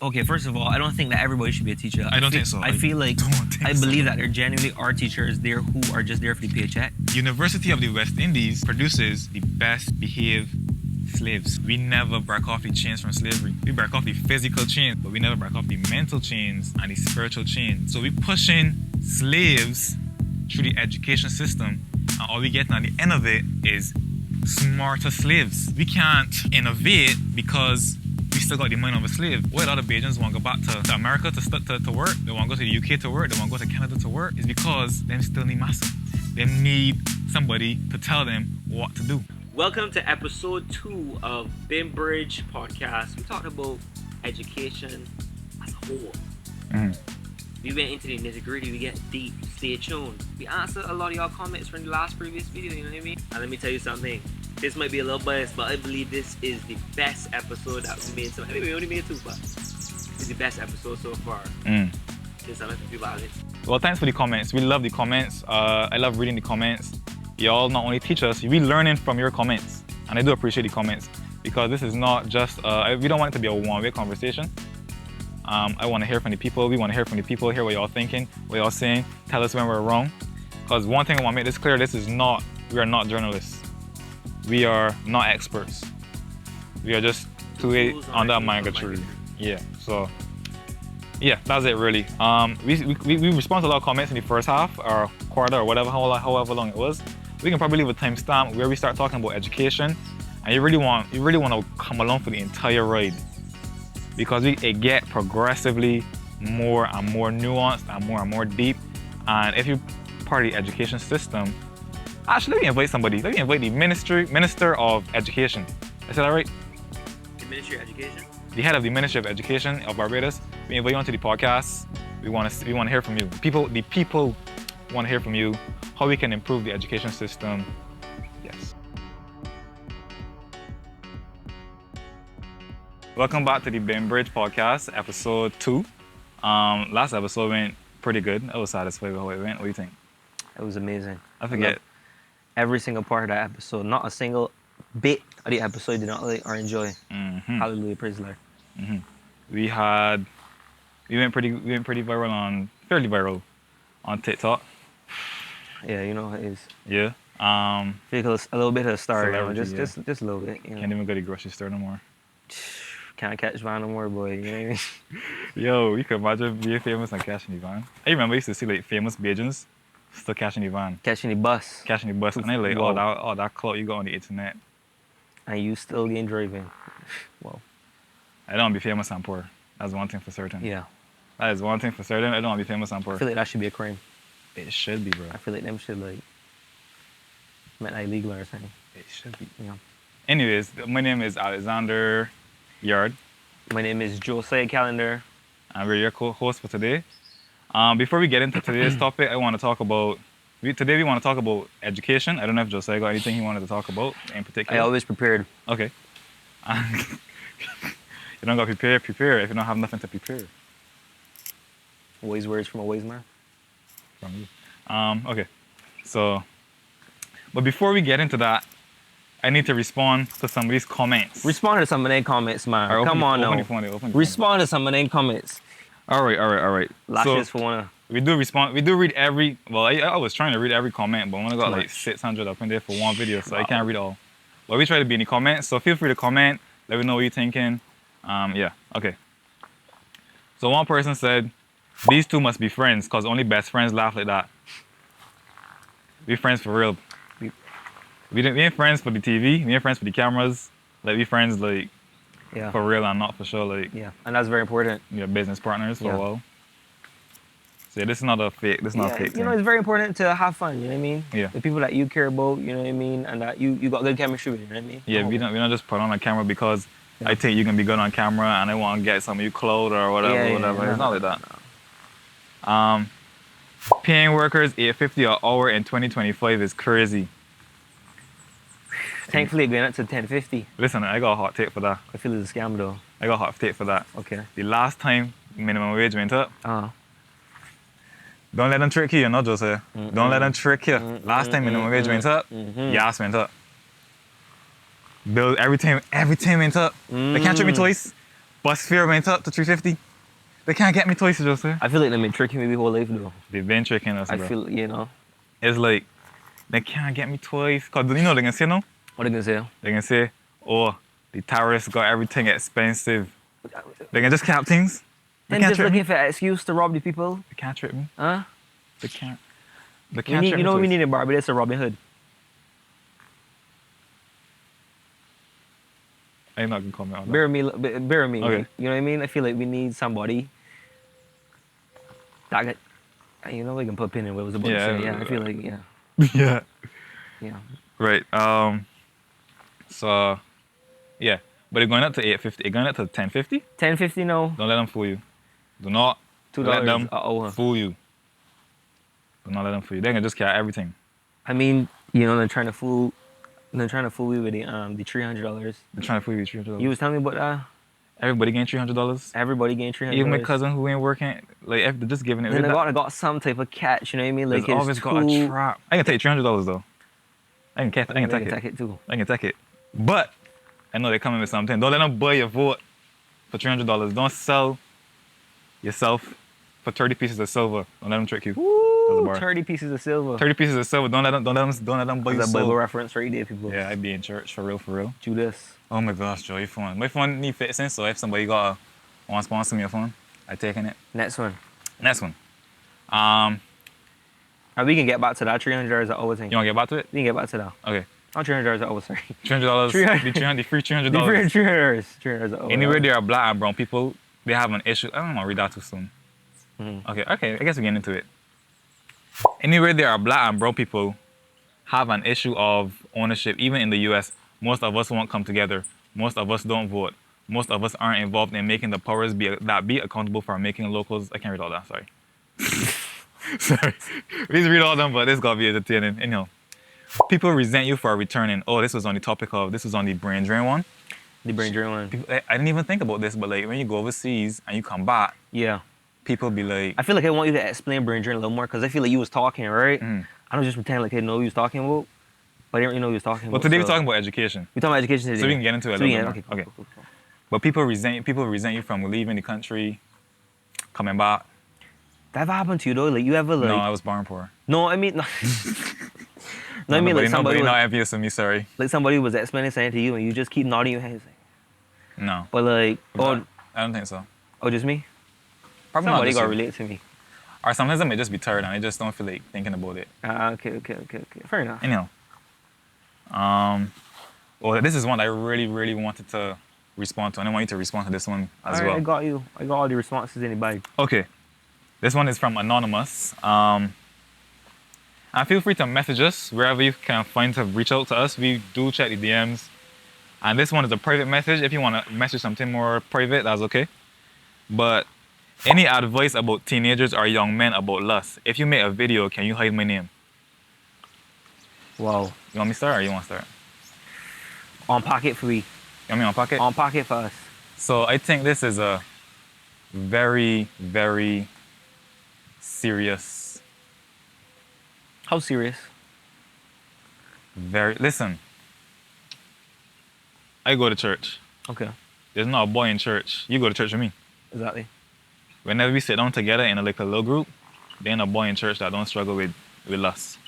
Okay, first of all, I don't think that everybody should be a teacher. I don't think so. I feel like I believe that there genuinely are teachers there who are just there for the paycheck. University of the West Indies produces the best behaved slaves. We never break off the chains from slavery. We break off the physical chains, but we never break off the mental chains and the spiritual chains. So we pushing slaves through the education system, and all we get at the end of it is smarter slaves. We can't innovate because we still got the mind of a slave. Why a lot of Bajans want to go back to America to work, they want to go to the UK to work, they want to go to Canada to work, is because them still need master. They need somebody to tell them what to do. Welcome to episode 2 of BimBridge podcast. We talked about education as a whole. We went into the nitty gritty, we get deep, stay tuned. We answered a lot of y'all comments from the previous video, you know what I mean? And let me tell you something. This might be a little biased, but I believe this is the best episode that we made. So I think we only made 2, but it's the best episode so far. Just let people out it. Well, thanks for the comments. We love the comments. I love reading the comments. Y'all not only teach us, we learning from your comments. And I do appreciate the comments because this is not just, we don't want it to be a one-way conversation. I want to hear from the people. We want to hear from the people, hear what y'all thinking, what y'all saying, tell us when we're wrong. Because one thing I want to make this clear, we are not journalists. We are not experts. We are just two under a manga tree. Yeah, so yeah, that's it really. We respond to a lot of comments in the first half or quarter or whatever, however long it was. We can probably leave a timestamp where we start talking about education, and you really want to come along for the entire ride because it get progressively more and more nuanced and more deep. And if you're part of the education system, actually, let me invite somebody. Let me invite the Minister of Education. Is that right? The Ministry of Education? The head of the Ministry of Education of Barbados. We invite you onto the podcast. We want to hear from you. The people want to hear from you. How we can improve the education system. Yes. Welcome back to the BimBridge podcast, episode 2. Last episode went pretty good. I was satisfied with how it went. What do you think? It was amazing. I forget. Every single part of that episode, not a single bit of the episode did not like or enjoy. Hallelujah, praise the Lord. We went pretty viral fairly viral on TikTok. Yeah, you know how it is. Yeah. Because a little bit of a star, you know, Celebrity, just a little bit. You know. Can't even go to the grocery store no more. Can't catch van no more, boy. You know what I mean? Yo, you can imagine being famous and catching the van. I remember I used to see like famous Bajans still catching the van. Catching the bus. And I like all that clout you got on the internet. And you still ain't driving. Well. I don't want to be famous and poor. That's one thing for certain. Yeah. That is one thing for certain. I don't want to be famous and poor. I feel like that should be a crime. It should be, bro. I feel like them should like make that illegal or something. It should be. Yeah. Anyways, my name is Alexander Yard. My name is Josiah Calendar. And we're your co-host for today. Before we get into today's topic, we want to talk about education. I don't know if Josiah got anything he wanted to talk about in particular. I always prepared. Okay. You don't got to prepare if you don't have nothing to prepare. Wise words from a wise man. From you. Okay. So, but before we get into that, I need to respond to some of these comments. Respond to some of them comments, man. Right, Come on now. Respond to some of them comments. All right. Lashes for one. We do read every, well, I was trying to read every comment, but I only got like 600 up in there for one video, so I can't read all. But we try to be in the comments, so feel free to comment. Let me know what you're thinking. Yeah, okay. So one person said, these two must be friends, because only best friends laugh like that. We friends for real. We ain't friends for the TV, we ain't friends for the cameras. Like, we friends like for real and not for sure. Like, yeah, and that's very important. We are business partners for a while. So yeah, this is not a fake thing. You know, it's very important to have fun, you know what I mean? Yeah. The people that you care about, you know what I mean? And that you got good chemistry with, you know what I mean? Yeah, we don't just put on a camera because I think you can be good on camera and I want to get some of you clothes or whatever. It's not like that. No. Paying workers $8.50 an hour in 2025 is crazy. Thankfully, going up to $10.50. Listen, I got a hot take for that. I feel it's a scam though. I got a hot take for that. Okay. The last time minimum wage went up, don't let them trick you, not Josiah. Don't let them trick you. Last time minimum wage went up, gas went up. Bills, everything went up. They can't trick me twice. Bus fare went up to 350. They can't get me twice, Joseph. I feel like they've been tricking me whole life though. They've been tricking us, I bro. feel, you know. It's like, they can't get me twice. Cause you know what they're gonna say no? What are they gonna say? They're gonna say, oh, the terrorists got everything expensive. They can just cap things. They Them can't just trip me. looking for an excuse to rob the people. They can't trip me. Huh? They can't. They We can't need, trip you me know what we twice. need in Barbados? A Robin Hood. I'm not gonna comment on that. Bear with me. Okay. Like, you know what I mean? I feel like we need somebody that got, you know, we can put a pin in what I was about to say. Yeah, I feel like, yeah. Yeah. Yeah. Right. So, yeah. But it's going up to 850. It's going up to 1050. 10.50 no. Don't let them fool you. Do not $2 let them an hour. fool you. Do not let them fool you. They can just carry everything. I mean, you know, they're trying to fool me with the $300. They're trying to fool you with $300. You was telling me about that. Everybody getting $300. Everybody getting $300. Even my cousin who ain't working, like they're just giving it. Then I got some type of catch. You know what I mean? Like There's always it's got a too. trap. I can take $300 though. I can take it. Too. I can take it. But I know they're coming with something. Don't let them buy your vote for $300. Don't sell yourself for 30 pieces of silver. Don't let them trick you. Woo, 30 pieces of silver. 30 pieces of silver. Don't let them buy your That's a Bible soul. reference right there, people. Yeah, I'd be in church for real. Judas. Oh my gosh, Joe, your phone. My phone need fixing, so if somebody want to sponsor me a phone, I taking it. Next one. Next one. And we can get back to that $300 an hour thing. You want to get back to it? We can get back to that. Okay. Not $300 an hour, sorry. $300. Free $300. $300 an hour. Anywhere there are black and brown people, they have an issue. I don't want to read that too soon. Mm-hmm. Okay. I guess we're getting into it. Anywhere there are black and brown people have an issue of ownership. Even in the US, most of us won't come together. Most of us don't vote. Most of us aren't involved in making the powers be accountable for making locals. I can't read all that, sorry. Sorry. Please read all them, but this got to be entertaining. Anyhow, people resent you for returning. Oh, this was on the brain drain one. The brain drain one. I didn't even think about this, but like when you go overseas and you come back, Yeah. people be like, I feel like I want you to explain brain drain a little more because I feel like you was talking, right? I don't just pretend like I know what you was talking about, but I didn't really know what you was talking well, about. today we're talking about education. We're talking about education today. So we can get into it a So we little can- bit more. Cool. But people resent you from leaving the country, coming back. That ever happened to you though? Like you ever like? No, I was born poor. No, I mean, no. No, I mean like somebody Nobody was, not envious of me, sorry. like somebody was explaining something to you and you just keep nodding your head. It's like- No. But like, I don't think so. just me? Probably Somebody not got just you. relate to me. Or sometimes I may just be tired and I just don't feel like thinking about it. Okay. Fair enough. Anyhow. Well, this is one I really wanted to respond to. And I want you to respond to this one as All right, well. I got you. I got all the responses in the bag. Okay. This one is from Anonymous. And feel free to message us wherever you can find to reach out to us. We do check the DMs. And this one is a private message. If you want to message something more private, that's okay. But any advice about teenagers or young men about lust? If you make a video, can you hide my name? Wow. You want me to start or you want to start? Unpack it for me. You want me to unpack it? Unpack it for us. So I think this is a very serious, How serious? listen. I go to church. Okay. There's not a boy in church. You go to church with me. Exactly. Whenever we sit down together in a little group, there ain't a boy in church that don't struggle with lust.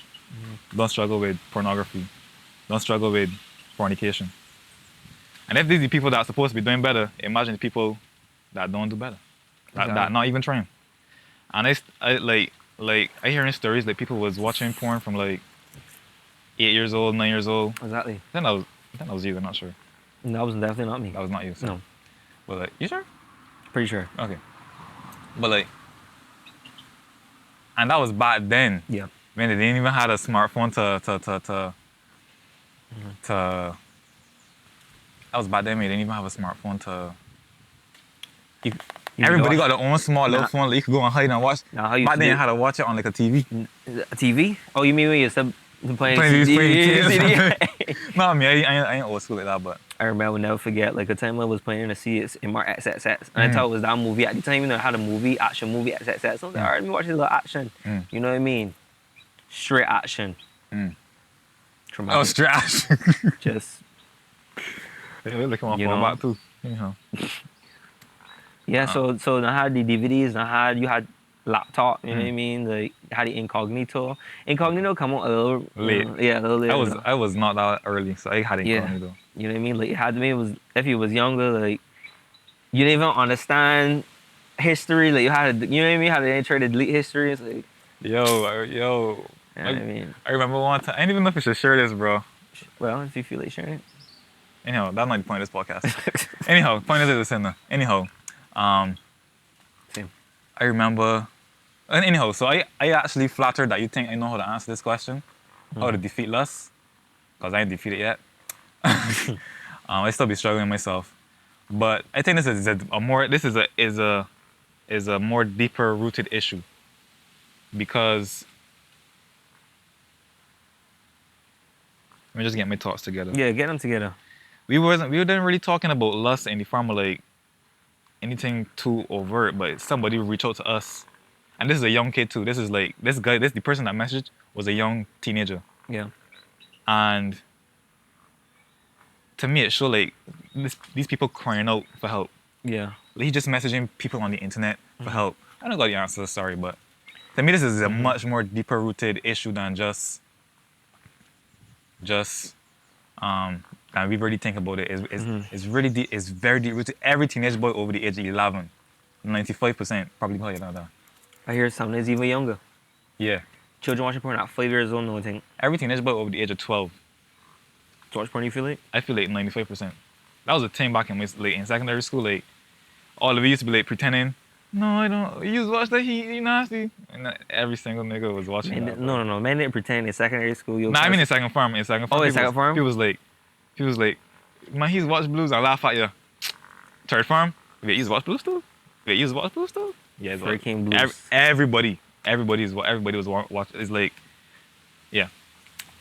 Don't struggle with pornography. Don't struggle with fornication. And if these are the people that are supposed to be doing better, imagine the people that don't do better. That not even trying. And I hearing stories like people was watching porn from like 8 years old, 9 years old. Exactly. I think that was you, I'm not sure. No, that was definitely not me. That was not you. So. No. But like, you sure? Pretty sure. Okay. But like, and that was back then. Yeah. Man, they didn't even have a smartphone that was back then, man. They didn't even have a smartphone to. Everybody got their own small little phone that you could go and hide and watch. Nah, how you Back used then, to you do- had to watch it on like a TV. A TV? Oh, you mean when you started playing Playing CD? CD. Not me, I ain't old school like that, but. I remember, I will never forget, like a time I was playing the CS in my XXX, and I thought it was that movie. At the time, you know, I had a movie, action movie, XXX. So I was like, all right, let me watch this little action. You know what I mean? Straight action. Traumatic. Oh, trash. Just, Yeah, look at my You phone know. back too. Anyhow. Yeah, so I had the DVDs, you had laptop, you know what I Mm. mean? Like had the incognito. Incognito come out a little Late. yeah, a little later. I was not that early, so I had Yeah. incognito. You know what I mean? Like it had to be it was if you was younger, like you didn't even understand history, like you had to, you know what I mean? How they try to delete history. It's like Yo, you know what I mean? I remember one time. I didn't even know if I should share this, bro. Well, if you feel like sharing Anyhow, that's not the point of this podcast. it. Anyhow, point is this. Anyhow, um, Same. I remember. And anyhow, so I actually flattered that you think I know how to answer this question, how to defeat lust, because I ain't defeated yet. I still be struggling myself, but I think this is a more deeper rooted issue, because let me just get my thoughts together. Yeah, get them together. We weren't really talking about lust in the form of like anything too overt, but somebody would reach out to us, and this is a young kid too. This is like the person that messaged was a young teenager, Yeah. and to me it showed like these people crying out for help. Yeah. Like, he's just messaging people on the internet for help. I don't got the answer, sorry, but to me this is a much more deeper rooted issue than just and we really think about it. It's really deep. It's very deep rooted. Every teenage boy over the age of 11, 95%, probably higher than that. I hear some is even younger. Yeah. Children watching porn at 5 years old, no thing. Every teenage boy over the age of 12, To watch porn, you feel like? I feel like 95%. That was a thing back in in secondary school. Like, all of us used to be like pretending, no, I don't. You just watch that, he nasty. And every single nigga was watching that. No. Man didn't pretend in secondary school. Nah, I mean in second form. In second form. Oh, in second form? He was like, man, he's watch blues. I laugh at you. Third form. Wait, he's watch blues too? Yeah, Freaking blues. Everybody was watching. It's like, yeah.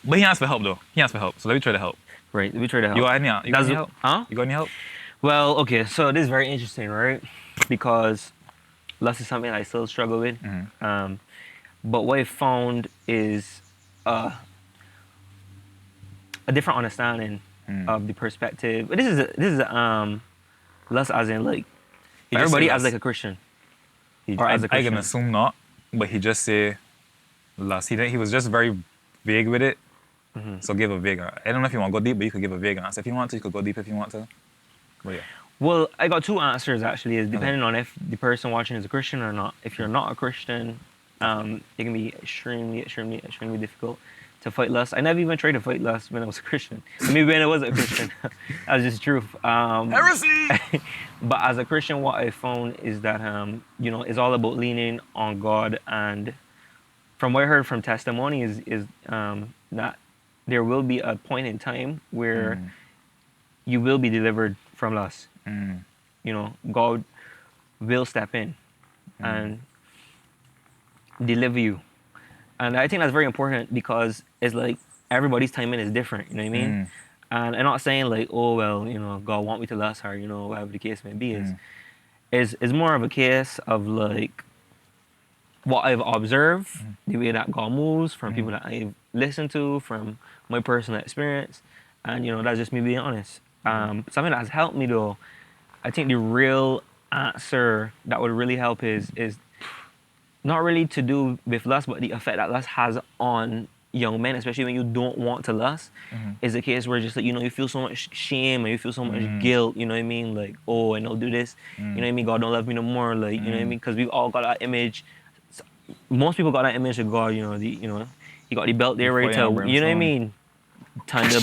But he asked for help though. So let me try to help. Right, we try to help. You got any help? Huh? You got any help? Well, okay, so this is very interesting, right? Because lust is something I still struggle with. But what I found is a different understanding of the perspective. This is lust as in like everybody as like a Christian. Or as a I Christian. can assume not, but he just say lust. He was just very vague with it. So give a vague. I don't know if you want to go deep, but you could give a vague answer. If you want to, you could go deep if you want to. But yeah. Well, I got two answers actually. Is depending on if the person watching is a Christian or not. If you're not a Christian, it can be extremely difficult to fight lust. I never even tried to fight lust when I was a Christian. Maybe when I wasn't a Christian. That's just truth. Heresy! But as a Christian, what I found is that it's all about leaning on God, and from what I heard from testimony is that there will be a point in time where you will be delivered from lust. God will step in and deliver you. And I think that's very important because it's like everybody's timing is different, you know what I mean? And I'm not saying like, oh, well, God want me to lust or, whatever the case may be. Is more of a case of like what I've observed, the way that God moves from people that I've listened to, from my personal experience. And, that's just me being honest. Something that has helped me though, I think the real answer that would really help is not really to do with lust, but the effect that lust has on young men, especially when you don't want to lust, is a case where just like, you feel so much shame and you feel so much guilt, you know what I mean? Like, oh, I don't do this, you know what I mean? God don't love me no more, like, you know what I mean? Because we've all got that image. Most people got that image of God, he got the belt there ready to, you know what I mean? Time to...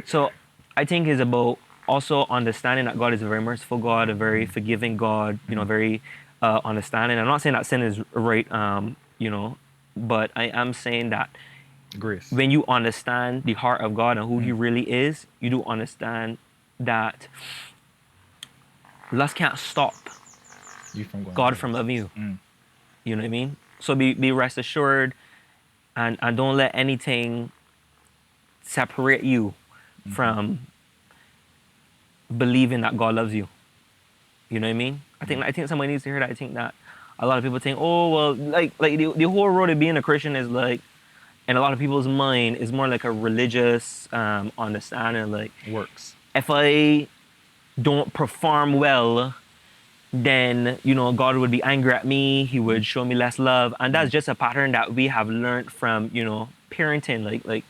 So I think it's about also understanding that God is a very merciful God, a very forgiving God, very understanding. I'm not saying that sin is right, but I am saying that Grace. when you understand the heart of God and who He really is, you do understand that lust can't stop God from loving you. You know what I mean? So be rest assured and don't let anything separate you from believing that God loves you. You know what I mean? I think somebody needs to hear that. I think that a lot of people think, oh, well, like the whole road of being a Christian is like, in a lot of people's mind, is more like a religious understanding. Like, works. if I don't perform well, then God would be angry at me. He would show me less love, and that's just a pattern that we have learned from parenting, like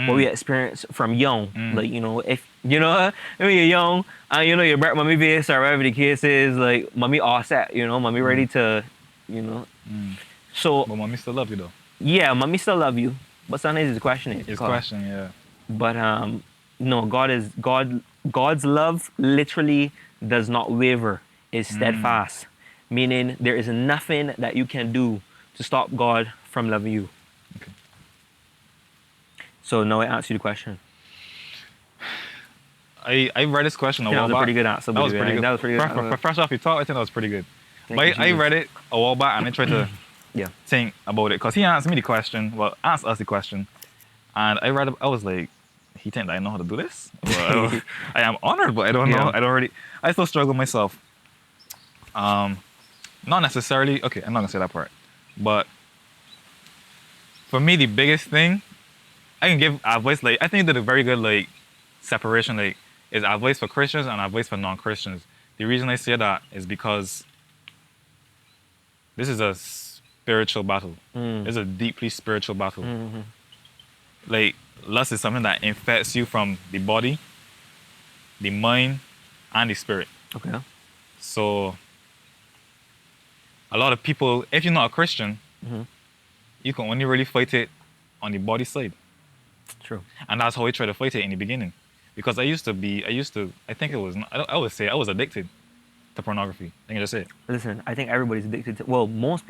what we experience from young. Like if when you're young and you break mommy face or whatever the case is, like mommy all set, mommy ready to, you know. So But mommy still love you though. yeah, mommy still love you, but sometimes it's questioning. It's question, yeah. But no, God's love literally does not waver. It's steadfast, meaning there is nothing that you can do to stop God from loving you. Okay. So now I answer you the question. I read this question a That while was a back. pretty good answer. That was pretty good. That was pretty good. Fresh off your talk, I think that was pretty good. Thank But you, I Jesus. read it a while back and I tried to Yeah. think about it because he asked me the question. Well, asked us the question, and I read it. I was like, he think that I know how to do this. Well, I am honored, but I don't know. Yeah. I don't really. I still struggle myself. Not necessarily. Okay, I'm not gonna say that part. But for me, the biggest thing I can give advice. Like I think you did a very good like separation. Like is advice for Christians and advice for non-Christians. The reason I say that is because this is a spiritual battle. It's a deeply spiritual battle. Like lust is something that infects you from the body, the mind, and the spirit. Okay. So a lot of people, if you're not a Christian, you can only really fight it on the body side. True. And that's how I tried to fight it in the beginning. Because I think it was, I would say I was addicted to pornography. I think I just say it. Listen, I think everybody's addicted to. Well, most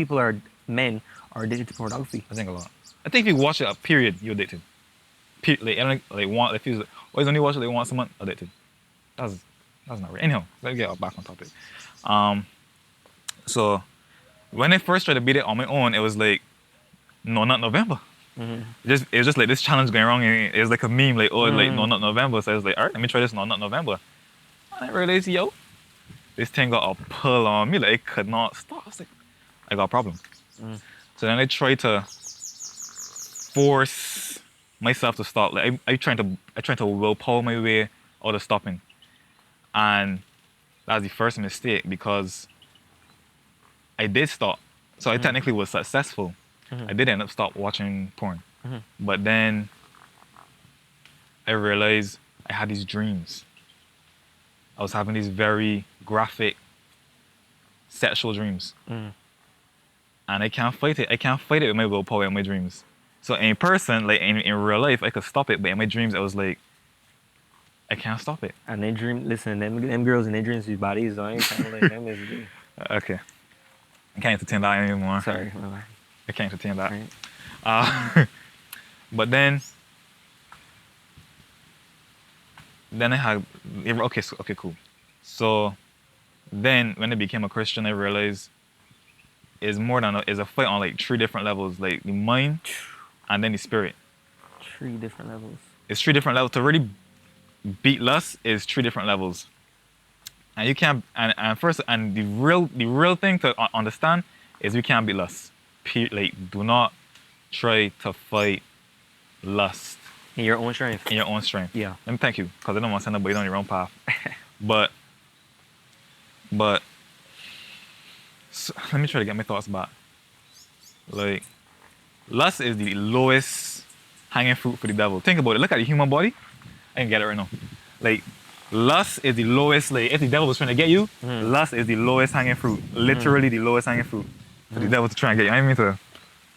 men are addicted to pornography. I think a lot. I think if you watch it a period, you're addicted. Like, I don't like want, if you always only watch it like once a month, addicted. That's not right. Anyhow, let's get back on topic. So when I first tried to beat it on my own, it was like, no, not November. It was just like this challenge going wrong, and it was like a meme, like, oh, like, no, not November. So I was like, all right, let me try this, no, not November. And I realized, yo, this thing got a pull on me, like, it could not stop. I was like, I got a problem. So then I tried to force myself to stop. Like, I tried to willpower my way out of stopping. And that was the first mistake because I did stop. So I technically was successful. I did end up stop watching porn. But then I realized I had these dreams. I was having these very graphic sexual dreams. And I can't fight it. I can't fight it with my willpower and my dreams. So in person, like in real life, I could stop it. But in my dreams, I was like, I can't stop it. And they dream. Listen, them girls and they dreams these bodies. So I ain't trying to like them. Okay. I can't entertain that anymore. Sorry. My bad. I can't entertain that. Right. But then I had, okay, cool. So then when I became a Christian, I realized it's more than it's a fight on like 3 different levels, like the mind and then the spirit. 3 different levels. It's 3 different levels. To really beat lust is 3 different levels. And you can't, and the real thing to understand is we can't beat lust. Like, do not try to fight lust. In your own strength. In your own strength. Yeah. Let me thank you, because I don't want to send nobody on your own path. but so, let me try to get my thoughts back. Like, lust is the lowest hanging fruit for the devil. Think about it. Look at the human body. I can get it right now. Like, lust is the lowest, like, if the devil was trying to get you, lust is the lowest hanging fruit. Literally the lowest hanging fruit for the devil to try and get you. I didn't mean to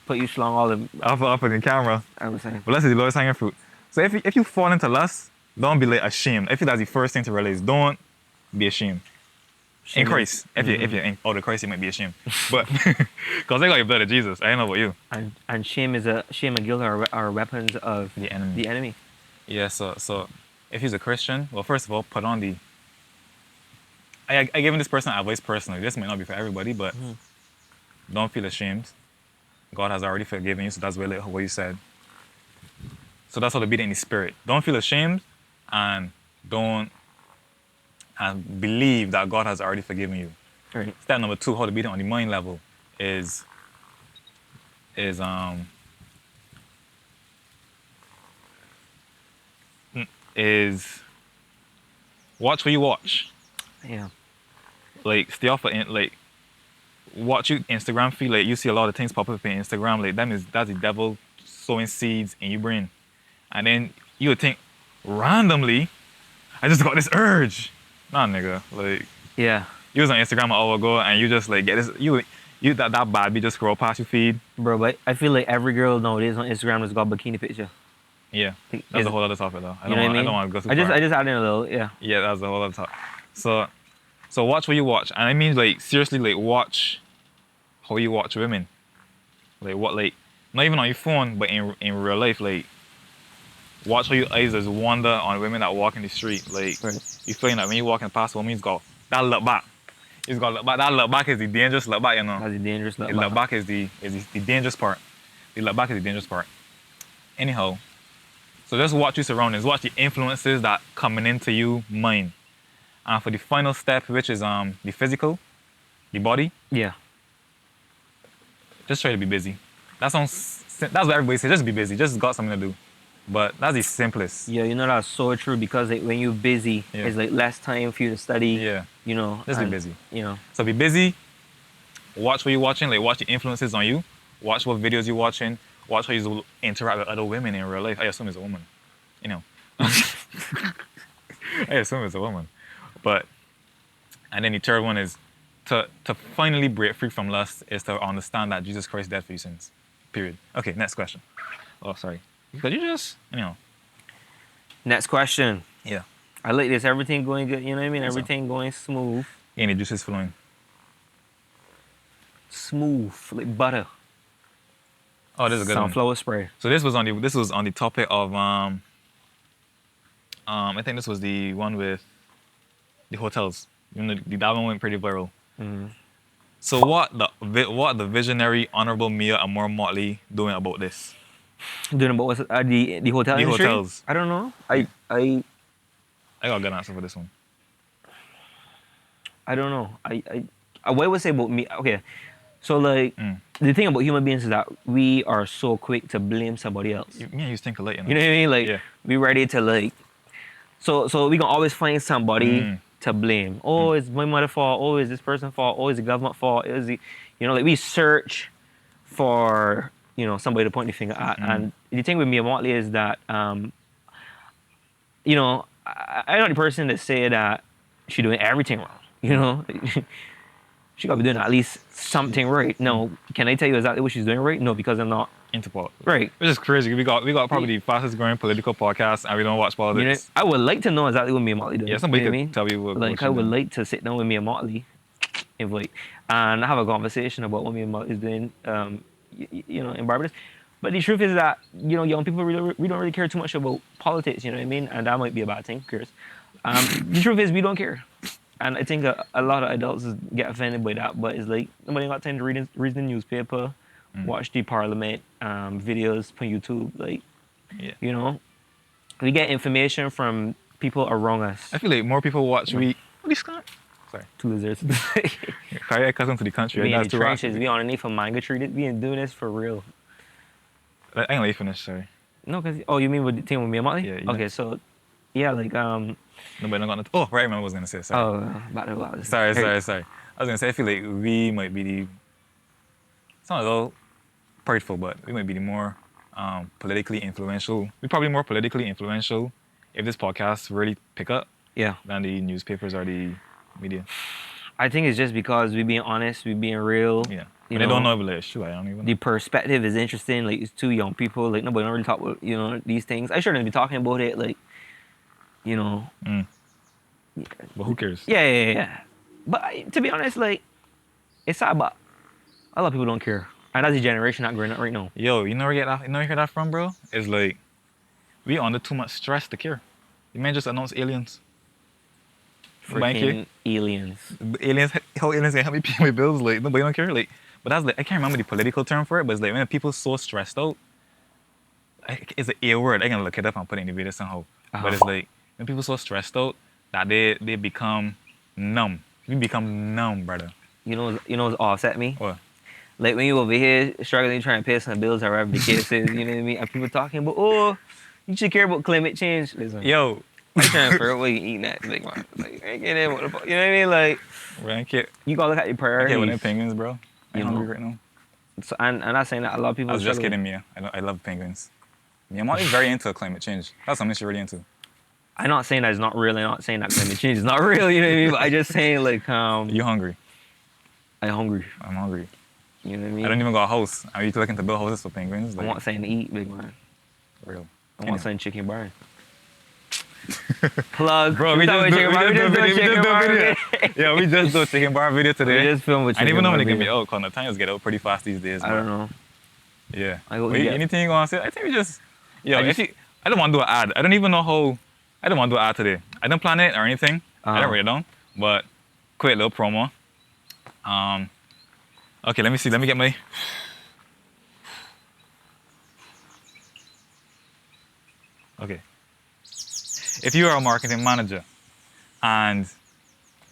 Put you slung all the. up in the camera. I was saying. But lust is the lowest hanging fruit. So if you fall into lust, don't be like ashamed. I feel that's the first thing to realize. Don't be ashamed. In Christ. If you're in the Christ, you might be ashamed. But because I got your blood of Jesus. I don't know about you. And shame and guilt are weapons of The enemy. The enemy. Yeah, so if he's a Christian, well, first of all, put on the... I given this person advice personally. This might not be for everybody, but don't feel ashamed. God has already forgiven you, so that's really what you said. So that's how to beat it in the spirit. Don't feel ashamed, and believe that God has already forgiven you. Right. Step number 2, how to beat it on the mind level is watch what you watch. Yeah. Like stay off of like watch your Instagram feed. Like you see a lot of things pop up in Instagram. Like that's the devil sowing seeds in your brain, and then you would think randomly, I just got this urge. Nah, nigga. Like Yeah. you was on Instagram an hour ago, and you just like get this. You that bad. You just scroll past your feed. Bro, but I feel like every girl nowadays on Instagram has got a bikini picture. Yeah, that's a whole other topic though. I You know what I mean? I don't want to go too far. I just added in a little, yeah. Yeah, that's a whole other topic. So watch what you watch, and I mean like seriously, like watch how you watch women. Like what, like not even on your phone, but in real life, like watch how your eyes just wander on women that walk in the street. Like you feeling that when you walking past a woman, he's got that look back. He's got look back. That look back is the dangerous look back, you know. That's the dangerous look The back. look back is the dangerous part. The look back is the dangerous part. Anyhow, so just watch your surroundings. Watch the influences that coming into you mind. And for the final step, which is the physical, the body, Yeah. just try to be busy. That's what everybody says. Just be busy. Just got something to do. But that's the simplest. Yeah, you know that's so true because like, when you're busy, Yeah. it's like less time for you to study. Yeah. You know. Just be busy. You know. So be busy. Watch what you're watching. Like watch the influences on you. Watch what videos you're watching. Watch how you interact with other women in real life. I assume it's a woman. You know. I assume it's a woman. But and then the third one is to finally break free from lust is to understand that Jesus Christ died for your sins. Period. Okay, next question. Oh, sorry. Could you just, Next question. Yeah. I like this. Everything going good. You know what I mean? Awesome. Everything going smooth. Any juices flowing? Smooth, like butter. Oh, this is a good one. Sunflower spray. So this was on the topic of I think this was the one with the hotels. That one went pretty viral. Mm-hmm. So what the visionary Honorable Mia Amor Motley doing about this? Doing about what's the hotel The industry? hotels. I don't know. I got a good answer for this one. I don't know. What I would say about me. Okay, so like the thing about human beings is that we are so quick to blame somebody else. Me and you think alike, You know what I mean? Like Yeah. we ready to like. So we can always find somebody to blame. Oh, it's my mother fault. Oh, it's this person's fault. Oh, it's the government fault. It's the, like we search for somebody to point the finger at. And the thing with me and Motley is that I'm not the person that say that she doing everything wrong. She got to be doing at least something right. No, can I tell you exactly what she's doing right? No, because I'm not. Interpol. Right. Which is crazy. We got probably the fastest growing political podcast, and we don't watch politics. I would like to know exactly what me and Motley do. Yeah, somebody you know could what I mean? tell you what. Like what I would you like to sit down with me and Motley, and have a conversation about what me and Motley is doing. In Barbados. But the truth is that young people we don't really care too much about politics. You know what I mean? And that might be a bad thing. Who cares? The truth is we don't care. And I think a lot of adults get offended by that, but it's like nobody got time to read the newspaper, watch the parliament videos on YouTube. Like, we get information from people around us. I feel like more people watch What is that? Sorry. Two lizards. Carry cousin to the country. We in That's the too trenches. We underneath a manga tree. We been doing this for real. I ain't let you finish. Sorry. No, you mean with the thing with me and Motley? Yeah. Okay, so yeah, like Nobody got. Oh, right. I remember what I was gonna say. Sorry. about to. Sorry. I was gonna say I feel like we might be the. It's not a little prideful, but we might be the more politically influential. We're probably more politically influential if this podcast really pick up. Yeah. Than the newspapers or the media. I think it's just because we being honest, we being real. Yeah. They don't know, like, shoot, I don't even know. The perspective is interesting. Like, it's two young people. Like, nobody don't really talk about, these things. I shouldn't be talking about it. Like, But who cares? Yeah. But to be honest, like, it's sad, but a lot of people don't care. And that's the generation not growing up right now. Yo, you know where you hear that from, bro? It's like, we under too much stress to care. The man just announced aliens. Freaking aliens. How aliens can help me pay my bills? Like, nobody don't care. Like, but that's like, I can't remember the political term for it, but it's like when people so stressed out, it's an A word. I can look it up and put it in the video somehow. But it's like, when people so stressed out that they become numb. We become numb, brother. You know what's offset me? What? Like when you over here struggling trying to pay some bills or whatever the case is, you know what I mean? And people talking about, oh, you should care about climate change. Listen. Yo, I trying to figure out what you eating at, big man. Like, I ain't getting in, what the fuck, you know what I mean? Like, Bro, I can't. you gotta look at your I priorities. can't with them penguins, bro. I'm You hungry know? right now. So, and I'm not saying that a lot of people I was just struggle. kidding, Mia. I love penguins. Mia Motley's very into climate change. That's something she's really into. I'm not saying that it's not real. I'm not saying that climate change is not real. You know what I mean? But I just saying like, You hungry? I'm hungry. I'm hungry. You know what I mean? I don't even got a house. Are you looking to build houses for penguins? I Like, want something to eat, big man. real. I want something chicken barn. Plug. Bro, we just do a video. Yeah, we just do a chicken bar video today. We just filmed with I chicken didn't even know when bar they get me video. out, because the times get out pretty fast these days. I don't know. Yeah. Yeah. Anything you want to say? I think we just... Yo, I just- I don't want to do an ad. I don't even know how... I don't want to do an ad today. I don't plan it or anything. I don't write it down. But quick little promo. Okay, let me see. Let me get my... Okay. If you are a marketing manager and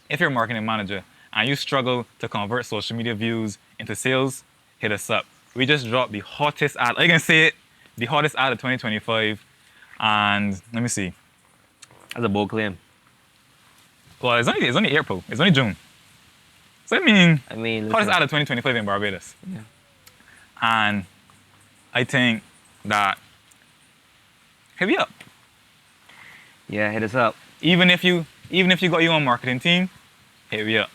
you struggle to convert social media views into sales, hit us up. We just dropped the hottest ad, I can say it, the hottest ad of 2025. And let me see. That's a bold claim. Well, it's only April. It's only June. So I mean, listen. hottest ad of 2025 in Barbados. Yeah. And I think that, hit me up. Yeah, hit us up. Even if you got your own marketing team, hit me up.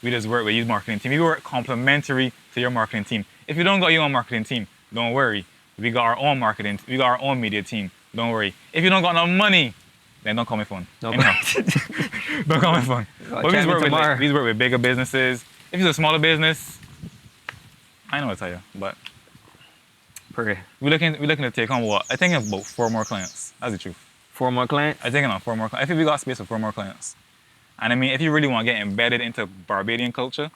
We just work with your marketing team. We work complementary to your marketing team. If you don't got your own marketing team, don't worry. We got our own marketing. We got our own media team. Don't worry. If you don't got no money, then don't call me phone. No, Anyhow, don't call me phone. But we work with bigger businesses. If it's a smaller business, I know what to tell you, but Pretty. we're looking to take on what? I think about 4 more clients. That's the truth. 4 more clients? I think on 4 more clients. I think we got space for 4 more clients. And I mean, if you really want to get embedded into Barbadian culture,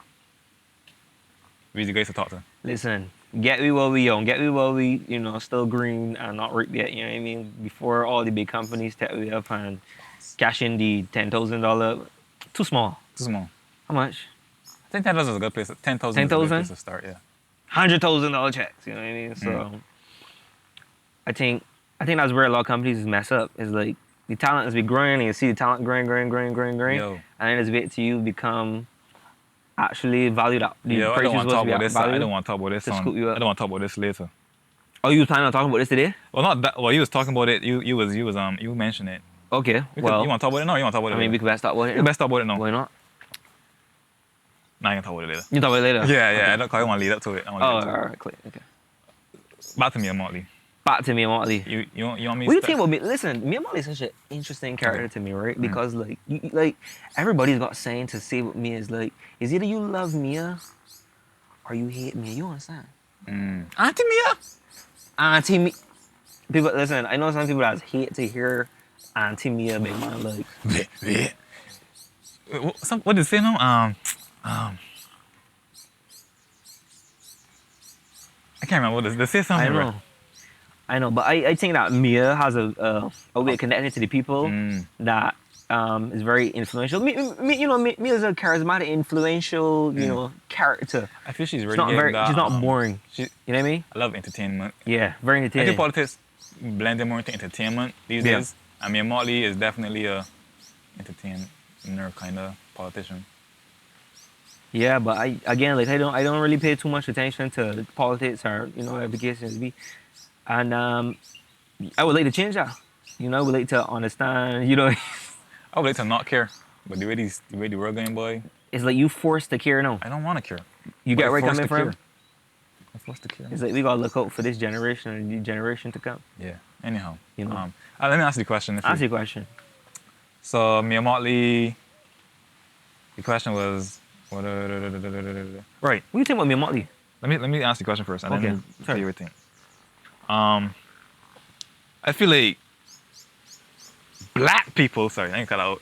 we're the guys to talk to. Listen, get me while we young. Get me while we, still green and not ripped yet. You know what I mean? Before all the big companies take we up and cash in the $10,000. Too small. Too small. How much? I think 10,000 is a good place. 10,000 is a good place to start, yeah. $100,000 checks. You know what I mean? So I think that's where a lot of companies mess up. Is like the talent is be growing, and you see the talent growing, Yo. and then it's wait till you become actually valued up. Yo, I don't want to talk about this. I don't want to talk about this. To scoop you up. I don't want to talk about this later. Oh, you was planning on talking about this today? Well, not that. Well, you was talking about it. You mentioned it. Okay. You want to talk about it? No, you want to talk about it? I mean, we could best talk about it. You best talk about it now. Why not? Nah, you can talk about it later. You talk about it later. Yeah. Okay. I don't want to lead up to it. Oh, all right, clear. Okay. Back to me and Motley. Back to me and Motley. You want me? What do you think about me? Listen, me and Motley is such an interesting character to me, right? Because like everybody's got saying to say with me is like, is either you love Mia or you hate Mia. You understand? Auntie Mia. Auntie Mia. People, listen. I know some people that hate to hear Auntie Mia, big man. Like, What did it say now? I can't remember what it is. They say something. I know, but I think that Mia has a way of connecting to the people that is very influential. Mia is a charismatic, influential, character. I feel she's really she's not boring. You know what I mean? I love entertainment. Yeah, very I entertaining. think politics blending more into entertainment these days. I mean, Motley is definitely a entertainer kind of politician. Yeah, but I don't really pay too much attention to politics or applications be, and I would like to change that. I would like to understand. I would like to not care, but the way the world going, boy. It's like you forced to care now. I don't want to care. You get where I'm coming from? I'm forced to care. It's like we gotta look out for this generation and the generation to come. Yeah. Anyhow, let me ask you a question. Ask you a question. So me and Motley, the question was right. What do you think about me and Motley? Let me ask you a question first, and then tell you what you think. I feel like black people. Sorry, I ain't cut out.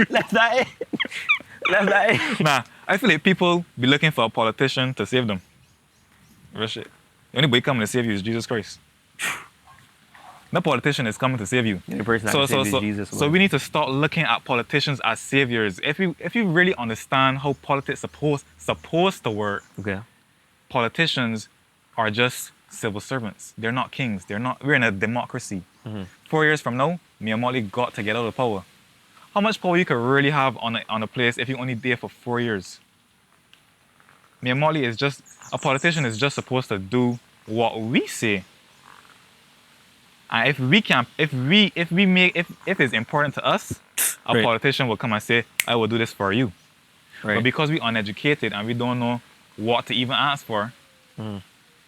Left that in. Nah, I feel like people be looking for a politician to save them. Real shit. The only way coming to save you is Jesus Christ. No politician is coming to save you. The person that can save you is Jesus. So we need to start looking at politicians as saviors. If you really understand how politics supposed to work, okay, politicians are just civil servants. They're not kings. We're in a democracy. 4 years from now, Mia Motley got to get out of power. How much power you could really have on a place if you only there for 4 years? Mia Motley is just, a politician is just supposed to do what we say. And if it's important to us, a Right. politician will come and say, I will do this for you. Right. But because we're uneducated and we don't know what to even ask for,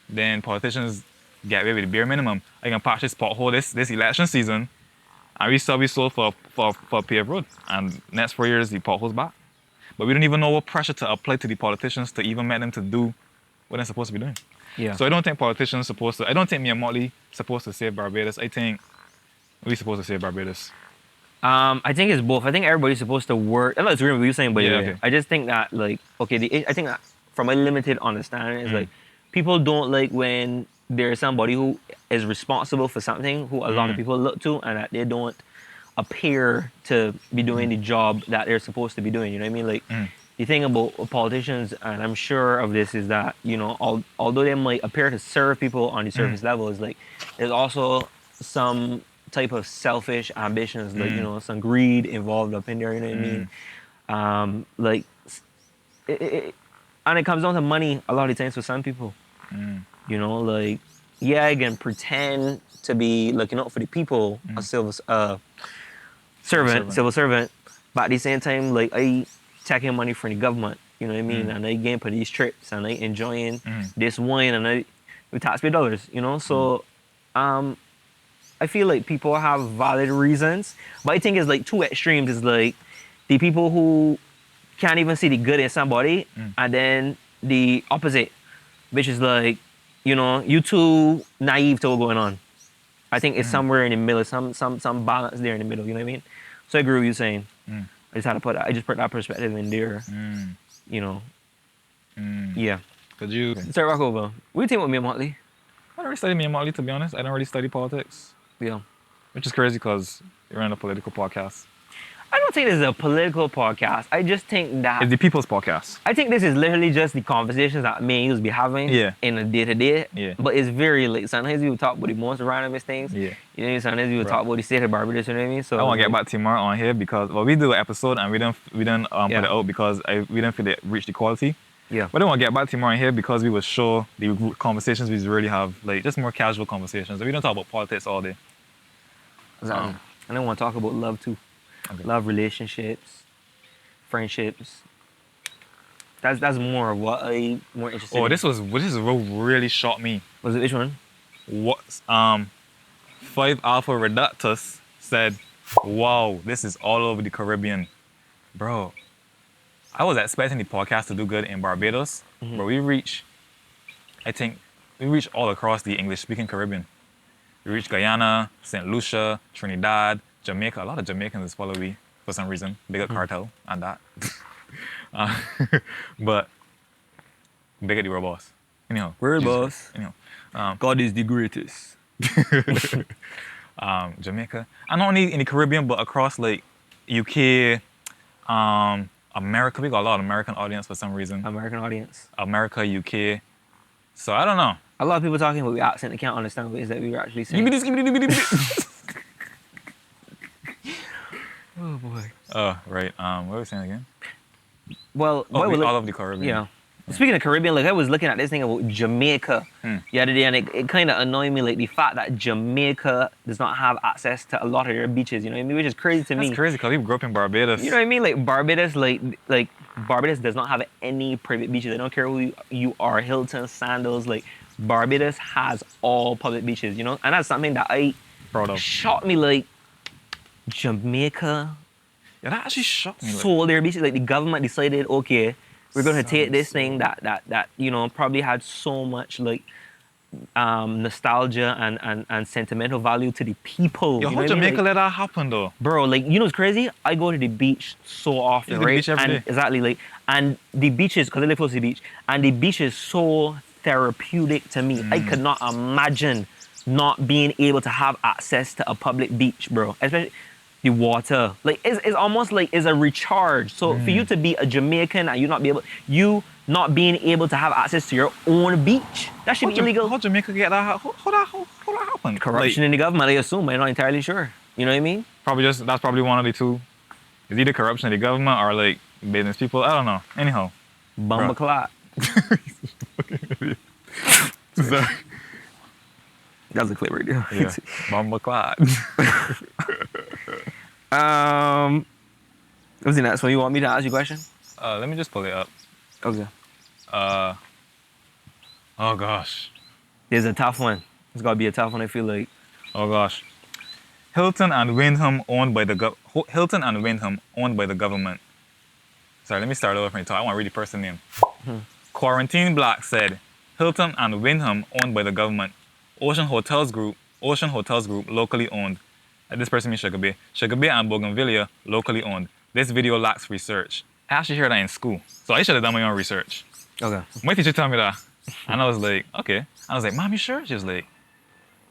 then politicians get away with the bare minimum. I can patch this pothole this election season, and we sold for a paved road. And next 4 years, the pothole's back. But we don't even know what pressure to apply to the politicians to even make them to do what they're supposed to be doing. Yeah. So I don't think politicians supposed to, I don't think Mia Motley supposed to save Barbados. I think we're supposed to save Barbados. I think it's both. I think everybody's supposed to work. I'm not agreeing with what you're saying, but Yeah, yeah, okay. I just think that like I think that from my limited understanding is like people don't like when there's somebody who is responsible for something who a lot of people look to and that they don't appear to be doing the job that they're supposed to be doing. You know what I mean? Like the thing about politicians, and I'm sure of this, is that you know although they might appear to serve people on the surface level, is like there's also some type of selfish ambitions, like you know, some greed involved up in there. You know what I mean? Like, and it comes down to money a lot of times for some people. You know, like yeah, I can pretend to be looking out for the people, a civil servant, but at the same time, like I taking money from the government. You know what I mean? And I getting for these trips, and I enjoying this wine, and I with taxpayer dollars. You know, so I feel like people have valid reasons, but I think it's like two extremes. It's like the people who can't even see the good in somebody, and then the opposite, which is like, you know, you too naive to what's going on. I think it's somewhere in the middle, some balance there in the middle. You know what I mean? So I agree with you saying. I just had to put that perspective in there. You know. Yeah. Could you? Start back over. What do you think about Mia Motley? I don't really study Mia Motley, to be honest. I don't really study politics, Yeah. which is crazy because you're in a political podcast. I don't think this is a political podcast. I just think that It's the people's podcast. I think this is literally just the conversations that me and you be having in a day-to-day. Yeah. But it's very like sometimes we will talk about the most randomest things. Yeah. You know, sometimes we will talk about the state of Barbados, you know what I mean? So I want to get back to tomorrow on here because, well, we do an episode and we didn't put it out because we didn't feel it reached the quality. Yeah. But I want to get back to tomorrow on here because we will show the conversations we really have, like just more casual conversations. We don't talk about politics all day. Exactly. And I want to talk about love too. Okay. Love, relationships, friendships. That's more of what I'm more interested in. This is what really shocked me. Was it which one? What 5 Alpha Reductus said, wow, this is all over the Caribbean. Bro, I was expecting the podcast to do good in Barbados, but we reach all across the English-speaking Caribbean. We reached Guyana, St. Lucia, Trinidad, Jamaica. A lot of Jamaicans is follow we for some reason. Big up Cartel and that. But big up the World Boss. Anyhow. World Boss. Anyhow. God is the greatest. Jamaica. And not only in the Caribbean, but across like UK, America. We got a lot of American audience for some reason. American audience. America, UK. So I don't know. A lot of people talking about the accent, they can't understand what it is that we were actually saying. Oh boy. Oh, right. What were we saying again? Well, all of the Caribbean. Yeah. Speaking of Caribbean, like I was looking at this thing about Jamaica the other day, and it kind of annoyed me, like the fact that Jamaica does not have access to a lot of their beaches. You know what I mean? Which is crazy to me. That's crazy because we grew up in Barbados. You know what I mean? Like Barbados, like Barbados does not have any private beaches. I don't care who you are, Hilton, Sandals. Like Barbados has all public beaches. You know, and that's something that Proud of. shocked me. Like Jamaica. Yeah, that actually shocked me. Sold their beaches. Like the government decided, okay, we're going to take this thing that you know probably had so much like nostalgia and sentimental value to the people. Yo, you know how what I mean? Jamaica Like, let that happen though? bro, like you know what's crazy? I go to the beach so often, You go to the right? beach every day? Exactly, like, and the beaches, because I live close to the beach, and the beach is so therapeutic to me. I could not imagine not being able to have access to a public beach, bro. Especially the water. Like, it's almost like it's a recharge. So for you to be a Jamaican and you not being able to have access to your own beach, that should be illegal. How Jamaica get that? How that happen? Corruption in the government, I assume. I'm not entirely sure. You know what I mean? That's probably one of the two. It's either corruption of the government or like business people. I don't know. Anyhow. Bumba clot. So, That's a clip right there. yeah. Bomba clot. What's the next one? You want me to ask you a question? Let me just pull it up. Okay. Oh gosh. There's a tough one. It's gotta be a tough one. I feel like. Oh gosh. Hilton and Wyndham owned by the government. Sorry, let me start over from the top. I want to read the person name. Quarantine Black said, Hilton and Wyndham owned by the government. Ocean Hotels Group, locally owned. This person means Sugar Bay. Sugar Bay and Bougainvillea, locally owned. This video lacks research. I actually heard that in school, so I should have done my own research. Okay. My teacher told me that, and I was like, okay. I was like, Mom, you sure? She was like,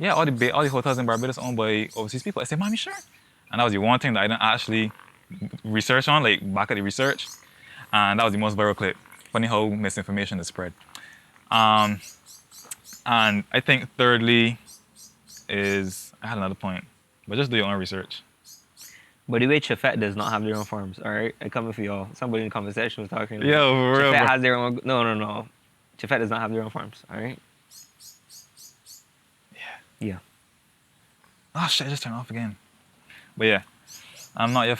yeah, all the hotels in Barbados owned by overseas people. I said, Mom, you sure? And that was the one thing that I didn't actually research on, like back at the research. And that was the most viral clip. Funny how misinformation is spread. And I think thirdly is, I had another point, but just do your own research. By the way, Chafet does not have their own farms, all right? I coming for y'all. Somebody in the comment section was talking. Yo, for real. Chafet has their own, no. Chafet does not have their own farms, all right? Yeah. Oh shit, I just turned off again. But yeah, I'm not your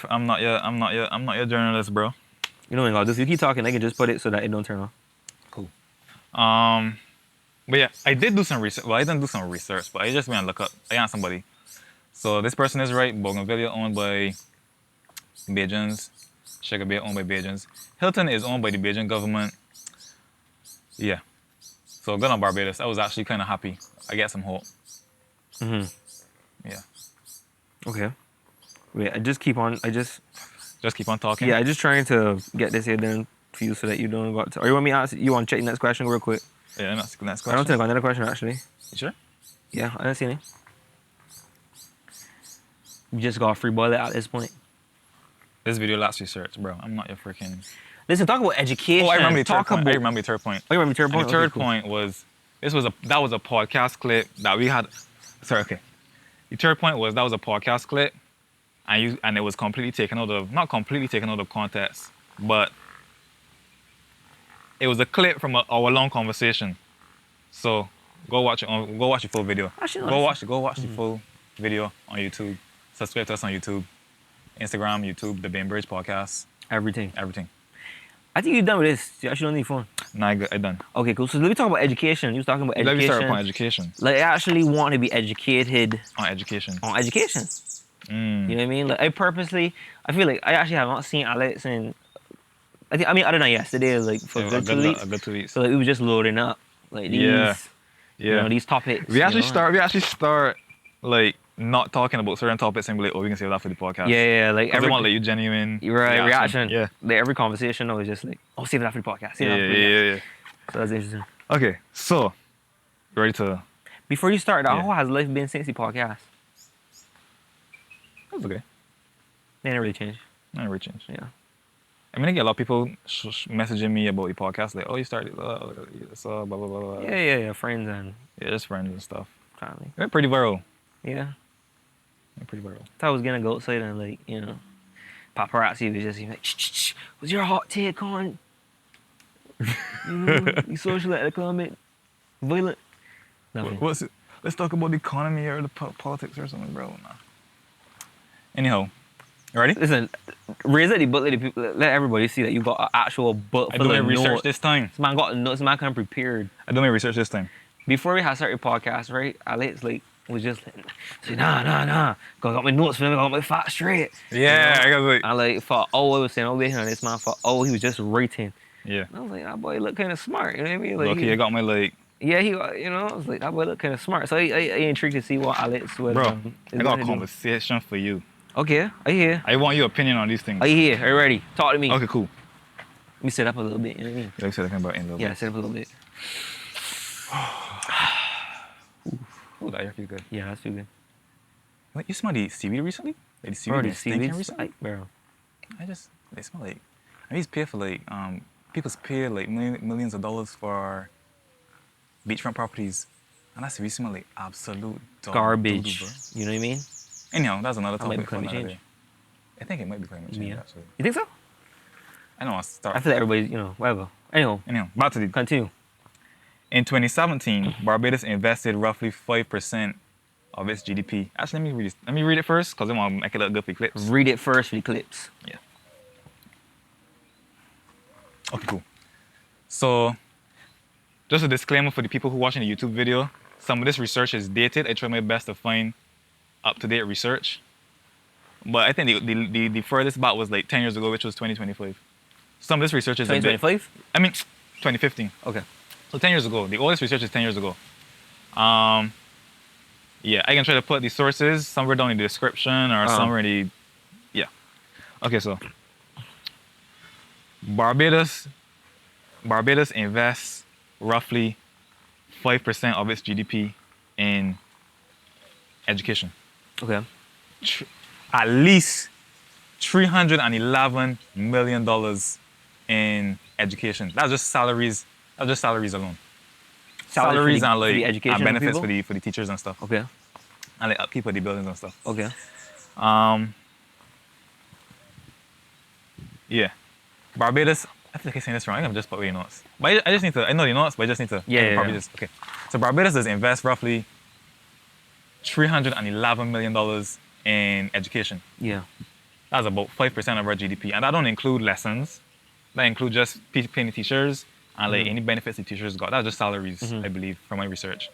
journalist, bro. You know what I'm If you keep talking, I can just put it so that it don't turn off. Cool. But yeah, I did do some research. Well, I didn't do some research, but I just went and look up. I asked somebody. So this person is right. Bougainvillea owned by Bajans. Sugar Bay owned by Bajans. Hilton is owned by the Bajan government. Yeah. So good on Barbados. I was actually kind of happy. I get some hope. Yeah. Okay. Wait, just keep on talking. Yeah, I'm just trying to get this here done for you so that you don't got to. Or you want me to ask? You want to check the next question real quick? Yeah, next question. I don't think I got another question actually. You sure? Yeah, I don't see any. You just got free boil it at this point. This video lacks research, bro. I'm not your freaking. Listen, talk about education. Oh, I remember the third point. I remember the third point. Oh, you remember the third point? And the third point was that was a podcast clip that we had. Sorry, okay. The third point was that was a podcast clip, and it was completely taken out of, not completely taken out of context, but it was a clip from our long conversation. So go watch it. Go watch the full video. Go watch the full video on YouTube. Subscribe to us on YouTube, Instagram, YouTube, the BimBridge podcast. Everything. I think you're done with this. You actually don't need phone. Nah, I done. Okay, cool. So let me talk about education. You was talking about education. Let me start on education. Like, I actually want to be educated. On education. You know what I mean? Like, I feel like I actually have not seen Alex in, I mean, other than yesterday, like, for a good 2 weeks. A good 2 weeks. So, like, we were just loading up. Like, these, you know, these topics. We actually start, like, not talking about certain topics and be like, oh, we can save that for the podcast. Yeah, like every want like you genuine reaction. Yeah. Like every conversation, I was just like, oh, save that for the podcast. Yeah. So that's interesting. Okay, so you ready to? Before you start, how has life been since the podcast? That's okay. They didn't really change. Yeah. I mean, I get a lot of people messaging me about the podcast, like, oh, you started, so blah blah blah. Yeah. Friends and just friends and stuff. Family. They're pretty viral. Yeah. Pretty viral. I thought I was gonna go outside and like, you know, paparazzi was just like, shh, what's your hot take on, you know, you social at the climate, violent, nothing. What's it? Let's talk about the economy or the politics or something, bro. Nah. Anyhow, you ready? Listen, raise it, but let everybody see that you got an actual book. I do my research this time. This man got notes. This man kind of prepared. I do my research this time. Before we had started podcast, right? Alex was just like, say, nah. I got my notes for him, I got my facts straight. Yeah, you know? I got like. I like for I was saying, oh, on this man for he was just rating. Yeah. And I was like, that boy look kind of smart. You know what I mean? Like, Lucky I got my like. Yeah, you know, I was like, that boy look kind of smart. So I intrigued to see what Alex would. Bro, I got a conversation for you. Okay, I hear. I want your opinion on these things. I hear. Are you ready? Talk to me. Okay, cool. Let me set up a little bit. You know what I mean? Like set up about in a little bit. Yeah, set up a little bit. Oh, that air feels good. Yeah, that feels good. Like, you smell the seaweed recently? Like the seaweed Bro, been stinking recently? Bro. They smell like, I used to pay for like, people pay like millions of dollars for beachfront properties. And that seaweed smell like absolute garbage. doo-doo, bro. You know what I mean? Anyhow, that's another That might be topic for climate another change. day. I think it might be climate change, Yeah. actually. You think so? I know I'll start. I feel like everybody's, whatever. Anyhow, Back to the... continue. In 2017, Barbados invested roughly 5% of its GDP. Actually, let me read this. Let me read it first, because I want to make it look good for clips. Read it first for the clips. Yeah. Okay, cool. So, just a disclaimer for the people who are watching the YouTube video. Some of this research is dated. I try my best to find up-to-date research. But I think the furthest back was like 10 years ago, which was 2025. Some of this research is 2025? 2015. Okay. So 10 years ago. The oldest research is 10 years ago. Yeah, I can try to put the sources somewhere down in the description or somewhere in the... Yeah. Okay, so Barbados invests roughly 5% of its GDP in education. Okay. At least $311 million in education. That's just salaries. That's just salaries alone. Salaries and like the education and benefits people? for the teachers and stuff. Okay. And like upkeep of the buildings and stuff. Okay. Yeah. Barbados, I feel like I'm saying this wrong. I think I'm just put away notes. But I just need to, I know the notes, but I just need to. Yeah. Okay. So Barbados does invest roughly $311 million in education. Yeah. That's about 5% of our GDP. And that don't include lessons. That includes just paying the teachers and like any benefits the teachers got. That's just salaries, I believe, from my research.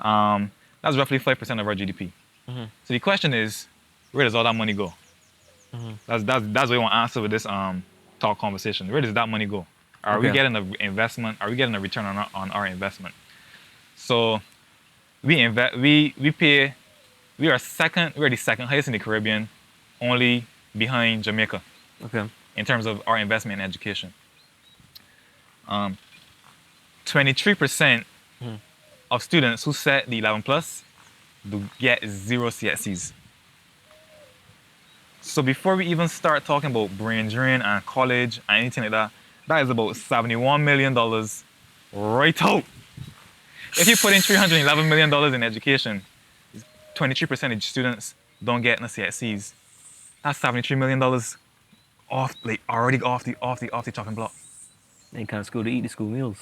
That's roughly 5% of our GDP. So the question is, where does all that money go? That's what we want to answer with this talk conversation. Where does that money go? Are we getting an investment? Are we getting a return on our investment? So we are the second highest in the Caribbean, only behind Jamaica. Okay. In terms of our investment in education. 23% of students who set the 11 plus do get 0 CSCs. So before we even start talking about brain drain and college and anything like that, that is about $71 million right out. If you put in $311 million in education, 23% of students don't get no CSCs. That's $73 million already off the chopping block. They come to school to eat the school meals.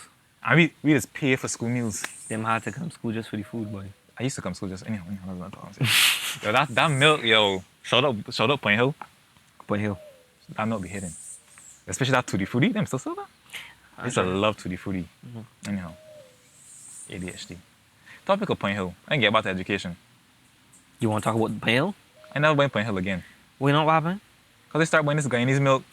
And we just pay for school meals. Them had to come to school just for the food, boy. I used to come to school just anyhow. Yo, that milk, yo, shout out Point Hill. Point Hill. That milk be hidden. Especially that Tutti Frutti. Them still sell that? I used to love Tutti Frutti. Anyhow. ADHD. Topic of Point Hill. I can get back to education. You want to talk about Point Hill? I never buy Point Hill again. Why not? What happened? Because they start buying this Guyanese milk.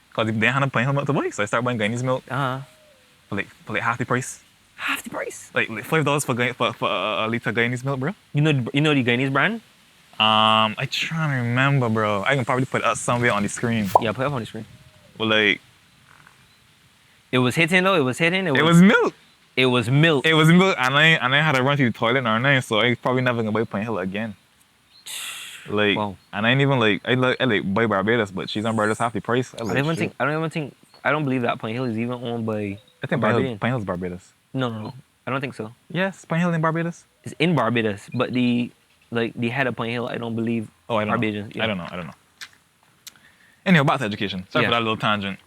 Because they didn't have no Point Hill milk to buy. So I start buying Guyanese milk for like half the price. Half the price? Like $5 for a liter Guyanese milk, bro. You know the Guyanese brand? I trying to remember, bro. I can probably put it up somewhere on the screen. Yeah, put it up on the screen. But like... It was hitting though? It was hitting? It was milk. It was milk. It was milk, and I had to run to the toilet and everything, so I probably never gonna buy Point Hill again. Like, wow. And I ain't even like, I buy Barbados, but she's on Barbados half the price. I don't believe that Point Hill is even owned by I think Point Hill's Barbados. No. I don't think so. Yes, Point Hill in Barbados? It's in Barbados, but the head of Point Hill, I don't believe Barbadians. Yeah. I don't know. Anyhow, back to education. Sorry for that little tangent.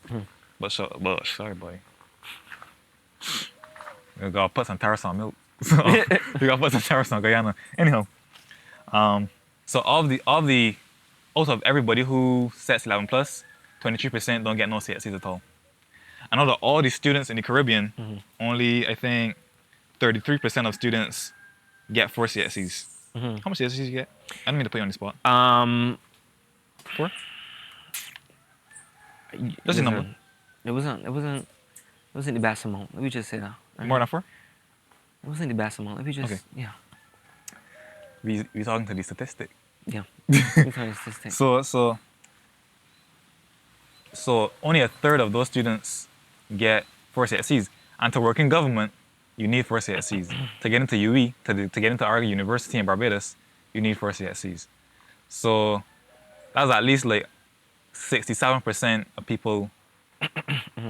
But sorry, boy. We gotta put some Terrace on milk. So we gotta put some Terrace on Guyana. Anyhow, so out of everybody who sets 11 plus, 23% don't get no CSCs at all. I know that all the students in the Caribbean, only I think 33% of students get 4 CSCs. How much CSCs you get? I don't mean to put you on the spot. 4? Just a number. It wasn't the best amount. Let me just say that. Right? More than 4? It wasn't the best amount. Let me just We talking to the statistic. Yeah. We talking to the statistic. So only a third of those students get 4 CSCs. And to work in government, you need 4 CSCs. To get into UE, to get into our university in Barbados, you need 4 CSCs. So that's at least like 67% of people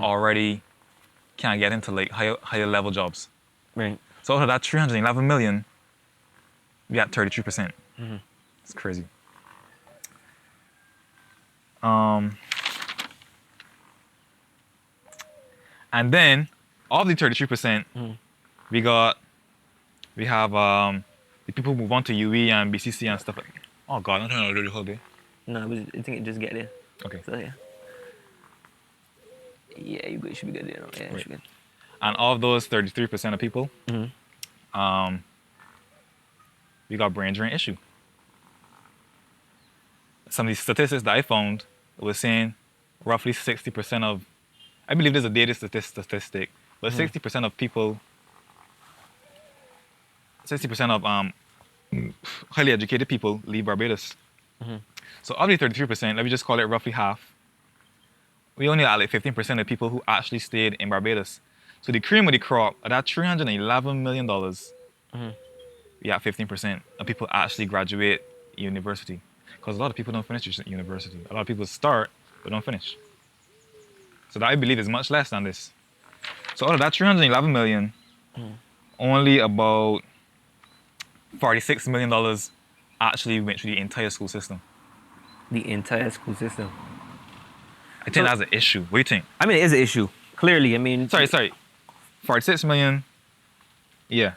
already can't get into like higher level jobs. Right. So out of that 311 million, we got 33%. It's crazy. And then of the 33%, we have the people who move on to UE and BCC and stuff like. Oh God, I'm trying to do the whole day. No, I think it just get there. Okay. So yeah. Yeah, you should be good. You know. Yeah, you should be good. And of those 33% of people, we got brain drain issue. Some of these statistics that I found was saying roughly 60% of, I believe there's a data statistic, but 60% of people, 60% of highly educated people leave Barbados. So of the 33%, let me just call it roughly half. We only had like 15% of people who actually stayed in Barbados. So the cream of the crop, of that $311 million, we have 15% of people actually graduate university. Because a lot of people don't finish university. A lot of people start, but don't finish. So that I believe is much less than this. So out of that 311 million, only about $46 million actually went through the entire school system. The entire school system. I think that's an issue. What do you think? I mean, it is an issue. Clearly, I mean. Sorry. 46 million. Yeah.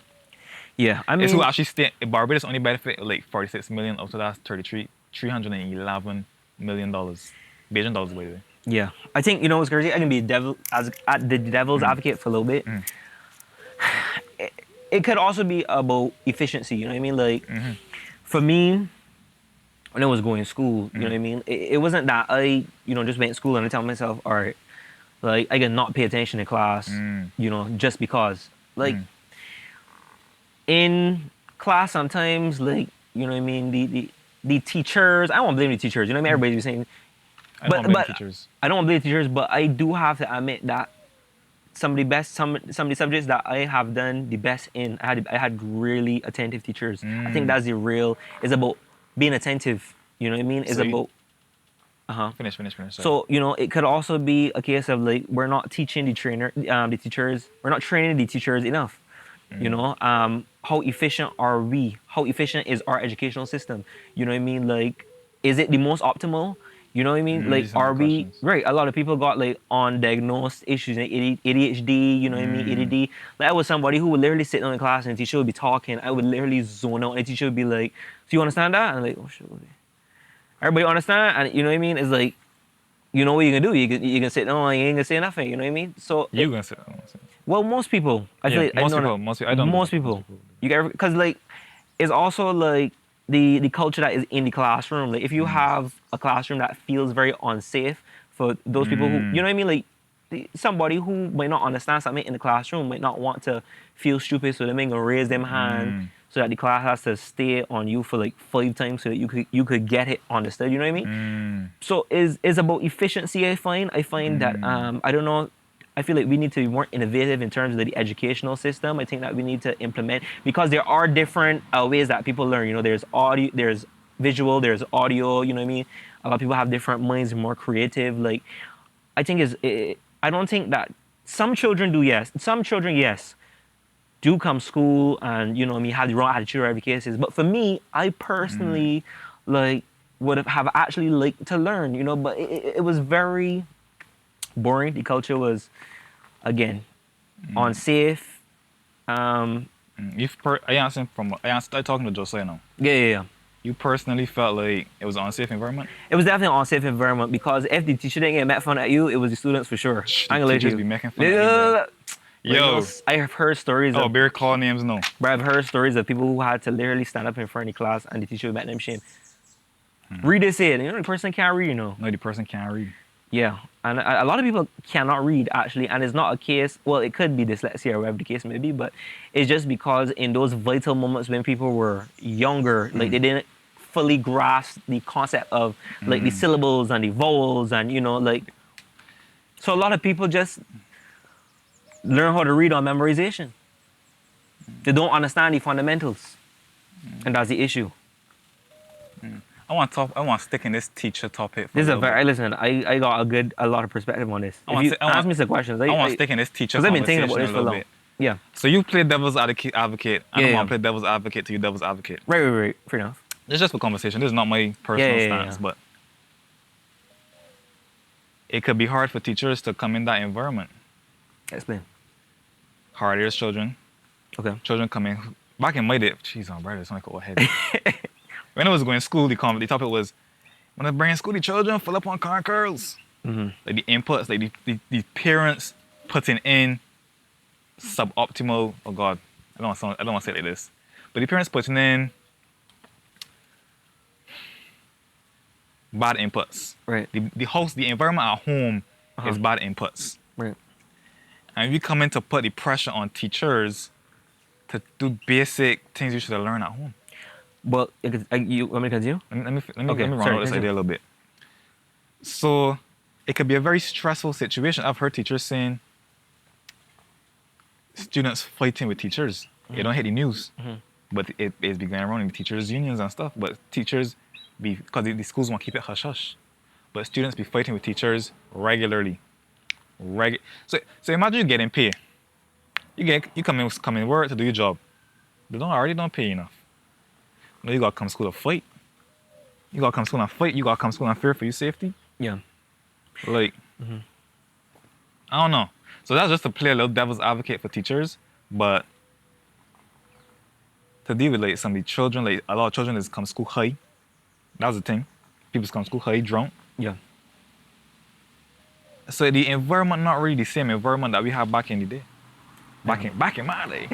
Yeah, I mean. It's who actually stay. Barbados only benefit like 46 million out of that 311 million dollars. Bajan dollars, by the way. Yeah, I think you know what's crazy. I can be the devil's advocate for a little bit. It could also be about efficiency. You know what I mean? Like, for me, when I was going to school, you know what I mean? It wasn't that I, just went to school and I tell myself, all right, like I can not pay attention in class, just because. Like, in class sometimes, like, you know what I mean? The teachers, I don't want to blame the teachers. You know what I mean? Everybody's saying. I don't blame teachers. I don't blame teachers, but I do have to admit that some of the subjects that I have done the best in, I had really attentive teachers. I think that's it's about being attentive. You know what I mean? It's about. Finish. Sorry. So, it could also be a case of like, we're not teaching the teachers, we're not training the teachers enough. How efficient are we? How efficient is our educational system? You know what I mean? Like, is it the most optimal? You know what I mean? Like, are we questions. right? A lot of people got like undiagnosed issues, like ADHD. You know what I mean? ADD. Like, I was somebody who would literally sit down in class and the teacher would be talking. I would literally zone out, and the teacher would be like, "Do you understand that?" And I'm like, "Oh shit." Everybody understand? And you know what I mean? It's like, you know what you can do? You can sit down and you ain't gonna say nothing. You know what I mean? So you gonna sit down? Well, most people. I feel like most people. You get because like it's also like the culture that is in the classroom. Like if you have a classroom that feels very unsafe for those people who, you know what I mean, like somebody who might not understand something in the classroom might not want to feel stupid, so they may gonna raise them hand so that the class has to stay on you for like 5 times so that you could get it understood. You know what I mean? So it's about efficiency. I find that I don't know. I feel like we need to be more innovative in terms of the educational system. I think that we need to implement, because there are different ways that people learn. There's audio, there's visual, there's audio. You know what I mean? A lot of people have different minds, more creative. Like, I think I don't think that some children do. Yes, some children, yes, do come school and you know what I mean, have the wrong attitude or whatever the case is. But for me, I personally like would have actually liked to learn. But it was very boring. The culture was, again, unsafe. I started talking to Josiah now. Yeah. You personally felt like it was an unsafe environment? It was definitely an unsafe environment, because if the teacher didn't get mad fun at you, it was the students for sure. I'm gonna let you. Be making fun of you, Yo, I have heard stories. Bear call names, no. But I've heard stories of people who had to literally stand up in front of the class and the teacher would make them shame. Read this here. The person can't read, No, the person can't read. Yeah, and a lot of people cannot read, actually, and it's not a case, well, it could be dyslexia or whatever the case may be, but it's just because in those vital moments when people were younger, like they didn't fully grasp the concept of like the syllables and the vowels and, so a lot of people just learn how to read on memorization. They don't understand the fundamentals, and that's the issue. I want to stick in this teacher topic. Listen, I got a lot of perspective on this. Ask me some questions. I want to stick in this teacher conversation. Because I've been thinking about this for long. Yeah. So you play devil's advocate. I don't want to play devil's advocate to you devil's advocate. Right. Fair enough. it's just for conversation. This is not my personal stance, but it could be hard for teachers to come in that environment. Explain. Hard ears children. Okay. Children come in. Back in my day, jeez, my brother, it's like old head. When I was going to school, the topic was, when I bring in school, the children fill up on car curls. Mm-hmm. Like the inputs, like the parents putting in suboptimal, oh God, I don't want to say it like this, but the parents putting in bad inputs. Right. The environment at home is bad inputs. Right. And we come in to put the pressure on teachers to do basic things you should have learned at home. Well, you want me to continue? Let me run over this idea a little bit. So it could be a very stressful situation. I've heard teachers saying students fighting with teachers. It don't hit the news, but it's been going around in teachers' unions and stuff. But teachers, because the schools want to keep it hush-hush, but students be fighting with teachers regularly. So imagine you getting paid. You come in work to do your job. They already don't pay you enough. Now you gotta come to school to fight. You gotta come to school and fight. You gotta come to school and fear for your safety. Yeah. Like, I don't know. So that's just to play a little devil's advocate for teachers, but to deal with like some of the children, like a lot of children is come to school high. That's the thing. People come to school high, drunk. Yeah. So the environment not really the same environment that we had back in the day. Back in my day.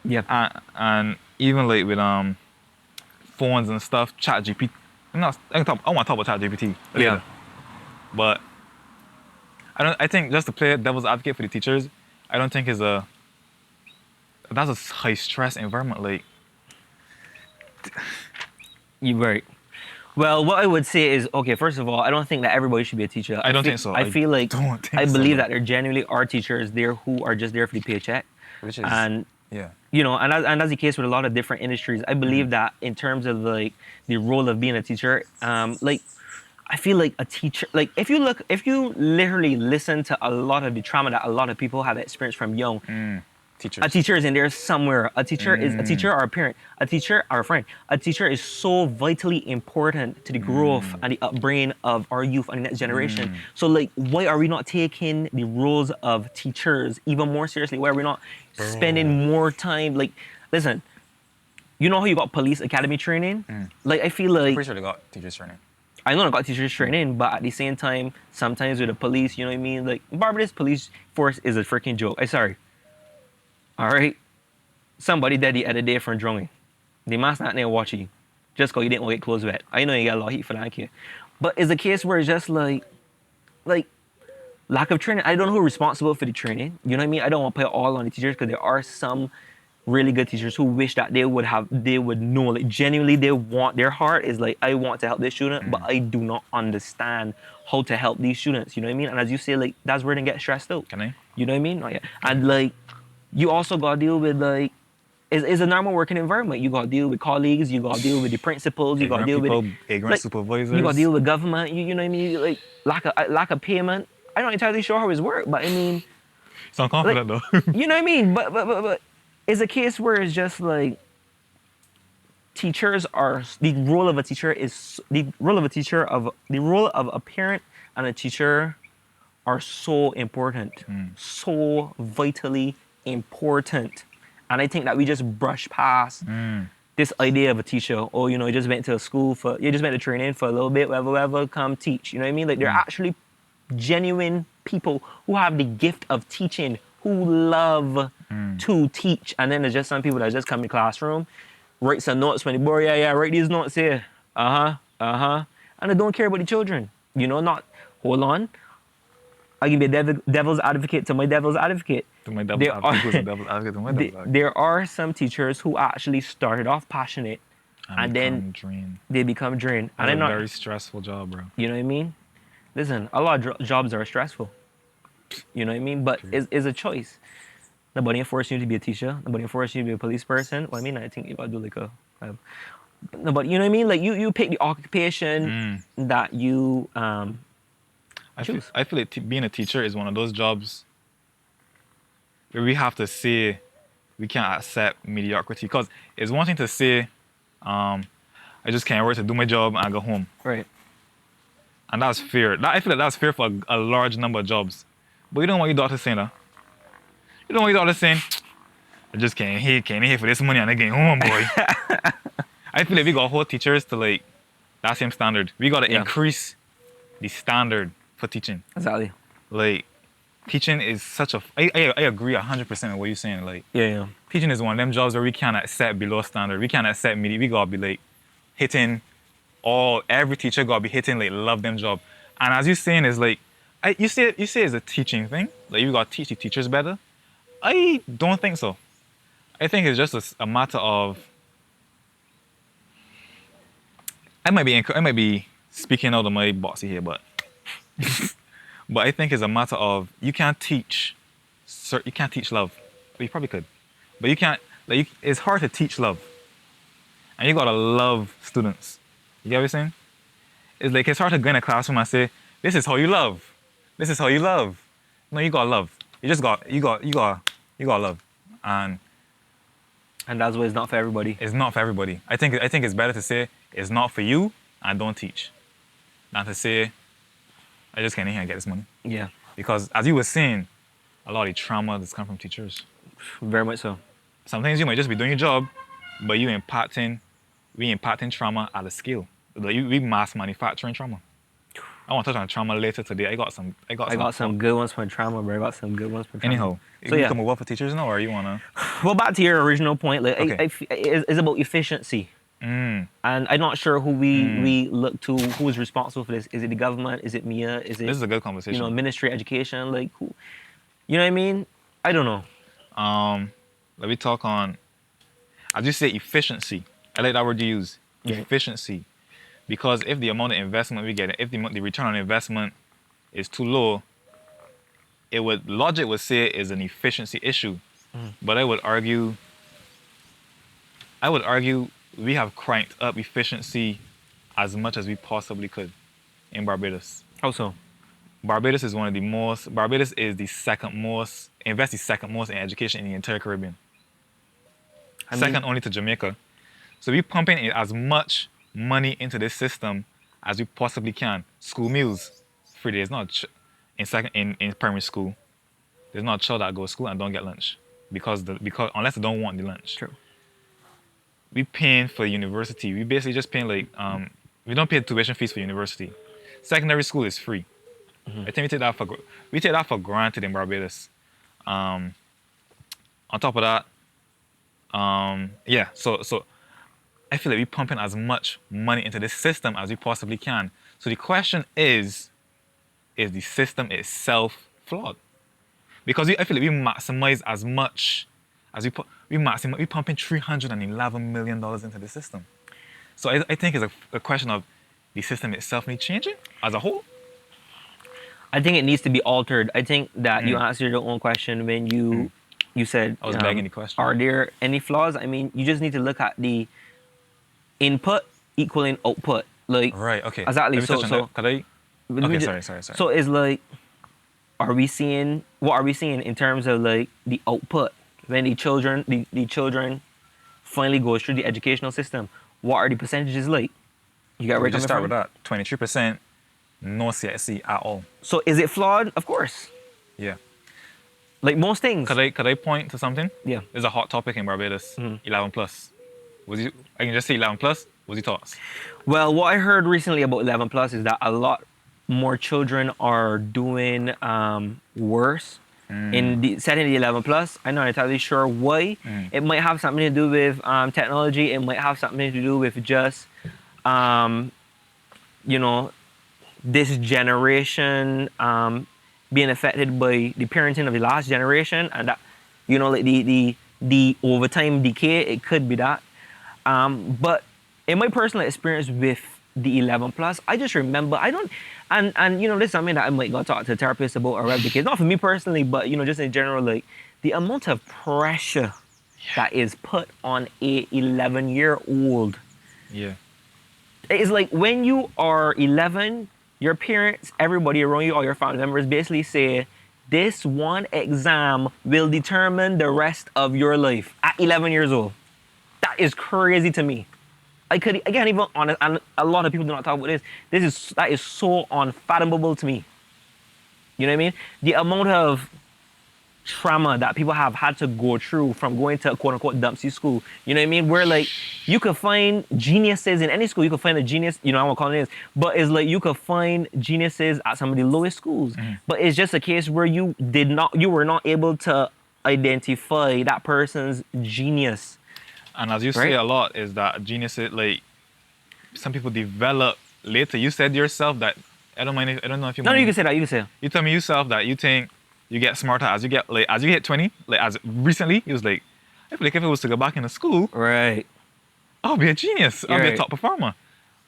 Yeah. And even like with phones and stuff, ChatGPT. I want to talk about ChatGPT later. Yeah. But I think just to play devil's advocate for the teachers, I don't think that's a high stress environment. Like, You're right. Well, what I would say is, okay, first of all, I don't think that everybody should be a teacher. I don't think so. I feel like, I so, believe that there genuinely are teachers there who are just there for the paycheck. Which is, and, yeah. you know, and that's the case with a lot of different industries. I believe that in terms of like the role of being a teacher, like, I feel like a teacher, like if you literally listen to a lot of the trauma that a lot of people have experienced from young, teachers. A teacher is in there somewhere. A teacher is a teacher or a parent. A teacher or a friend. A teacher is so vitally important to the growth and the upbringing of our youth and the next generation. So like, why are we not taking the roles of teachers even more seriously? Why are we not spending more time? Like, listen, you know how you got police academy training? Like, I feel like... I'm pretty sure they got teachers training. I know I got teachers training, but at the same time, sometimes with the police, you know what I mean? Like, Barbados police force is a freaking joke. I'm sorry. All right? Somebody dead the other day from drowning. They must not there watch you just because you didn't want to get clothes wet. I know you got a lot of heat for that kid. But it's a case where it's just like lack of training. I don't know who's responsible for the training. You know what I mean? I don't want to put it all on the teachers because there are some really good teachers who wish that they would know, like genuinely their heart is like, I want to help this student, but I do not understand how to help these students. You know what I mean? And as you say, like, that's where they get stressed out. Can I? You know what I mean? Like, and like, you also got to deal with like, it's a normal working environment. You got to deal with colleagues, you got to deal with the principals, you got to deal with ignorant supervisors. You got to deal with government. You know what I mean? Like lack of payment. I'm not entirely sure how it's work, but I mean, so I'm confident like, though. You know what I mean? But it's a case where it's just like teachers are the role of a parent and a teacher are so important, so vitally important. And I think that we just brush past this idea of a teacher. Oh, you know, you just went to training for a little bit, whatever, come teach. You know what I mean? Like, they're actually genuine people who have the gift of teaching, who love to teach. And then there's just some people that just come in the classroom, write some notes when the boy, write these notes here. And they don't care about the children. You know, hold on. I can be a devil's advocate to my devil's advocate. There are some teachers who actually started off passionate and then they become drained. That's a very stressful job, bro. You know what I mean? Listen, a lot of jobs are stressful. You know what I mean? But it's a choice. Nobody enforcing you to be a teacher. Nobody enforcing you to be a police person. Well, I mean, I think you gotta do like no, but you know what I mean? Like, you pick the occupation that you choose. I feel like being a teacher is one of those jobs where we have to say we can't accept mediocrity. Because it's one thing to say I just can't wait to do my job and go home. Right. And that's fair. I feel like that's fair for a large number of jobs. But you don't want your daughter saying that. You don't want your daughter saying, I just can't here for this money and I get home, boy. I feel like we got to hold teachers to like that same standard. We got to increase the standard for teaching. Exactly. Like, teaching is such a... I agree 100% with what you're saying. Like, Yeah. teaching is one of them jobs where we can't accept below standard. We can't accept midi. We got to be like hitting every teacher got to be hitting like love them job. And as you're saying is like, you say it's a teaching thing. Like, you got to teach the teachers better. I don't think so. I think it's just a matter of... I might be speaking out of my boxy here, but but I think it's a matter of you can't teach love. Well, you probably could, but you can't. Like, it's hard to teach love, and you gotta love students. You get what I'm saying? It's like it's hard to go in a classroom and say, "This is how you love. This is how you love." No, you gotta love. You gotta love, and that's why it's not for everybody. It's not for everybody. I think it's better to say it's not for you and don't teach, than to say I just can't in here and get this money. Yeah. Because as you were saying, a lot of the trauma that's come from teachers. Very much so. Sometimes you might just be doing your job, but we impacting trauma at a scale. Like, we mass manufacturing trauma. I want to touch on trauma later today. I got some good ones for trauma, bro. I got some good ones for trauma. Anyhow, so you can move up for teachers now, or you wanna? Well, back to your original point. Like, okay. It's about efficiency. And I'm not sure who we look to, who is responsible for this. Is it the government? Is it Mia? Is it, this is a good conversation. Ministry of Education? Like, who? You know what I mean? I don't know. Let me talk on, as you say, efficiency. I like that word you use, efficiency. Because if the amount of investment we get, if the return on investment is too low, logic would say it is an efficiency issue. But I would argue we have cranked up efficiency as much as we possibly could in Barbados. How so? Barbados is the second most in education in the entire Caribbean. Second only to Jamaica. So we're pumping in as much money into this system as we possibly can. School meals, free. There's not in primary school. There's not a child that goes to school and don't get lunch because unless they don't want the lunch. True. We paying for university. We basically just paying like we don't pay tuition fees for university. Secondary school is free. I think we take that for granted in Barbados. On top of that, so I feel like we're pumping as much money into this system as we possibly can. So the question is the system itself flawed? Because I feel like we maximize as much as we pumping $311 million into the system. So I think it's a question of the system itself need changing as a whole. I think it needs to be altered. I think that you answered your own question when you said, I was begging the question. Are there any flaws? I mean, you just need to look at the input equaling output. Like, right, okay. Exactly. Sorry. So it's like, what are we seeing in terms of like the output when the children finally goes through the educational system? What are the percentages like? You got to start with that. 23%, no CSC at all. So is it flawed? Of course. Yeah. Like most things. Could I point to something? Yeah. There's a hot topic in Barbados. 11 plus. I can just say 11 plus. What's your thoughts? Well, what I heard recently about 11 plus is that a lot more children are doing worse in setting the 11 plus. I'm not entirely sure why. It might have something to do with technology. It might have something to do with just this generation being affected by the parenting of the last generation, and that like the overtime decay. It could be that. But in my personal experience with the 11 plus, I just remember and this is something that I might go talk to a therapist about or the kids. Not for me personally, but just in general, like the amount of pressure that is put on a 11-year-old. Yeah. It's like when you are 11, your parents, everybody around you, all your family members basically say, this one exam will determine the rest of your life at 11 years old. That is crazy to me. I can't even honest, and a lot of people do not talk about this. That is so unfathomable to me. You know what I mean? The amount of trauma that people have had to go through from going to quote unquote dumpsy school. You know what I mean? Where like you could find geniuses in any school. You could find a genius, you know, I won't call it names, but it's like you could find geniuses at some of the lowest schools. But it's just a case where you were not able to identify that person's genius. And as you say a lot, is that geniuses, like, some people develop later. You said yourself that, I don't know if you No, mind. you can say that, you can say that. You tell me yourself that you think you get smarter as you hit 20, like as recently, he was like, I feel like if it was to go back into school, Right. I'll be a genius. I'll be a Right. top performer.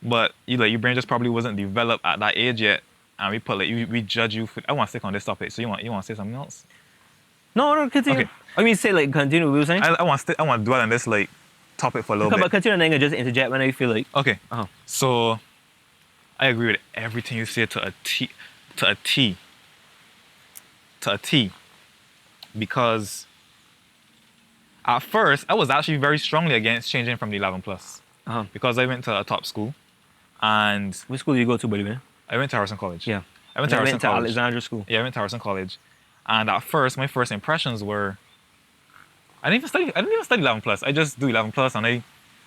But your brain just probably wasn't developed at that age yet. And we put we judge you for, I want to stick on this topic. So you want to say something else? No, continue. Okay. I mean, say like, continue what you were saying. I want to dwell on this like topic for a little But bit. continue and then just interject whenever you feel like. Okay. Uh-huh. So I agree with everything you said to a T. Because at first, I was actually very strongly against changing from the 11 plus. Uh-huh. Because I went to a top school and Which school do you go to, buddy, man? I went to Harrison College. Yeah. I went to Harrison College. Alexandra School. Yeah, I went to Harrison College. And at first, my first impressions were, I didn't even study 11 plus. I just do 11 plus and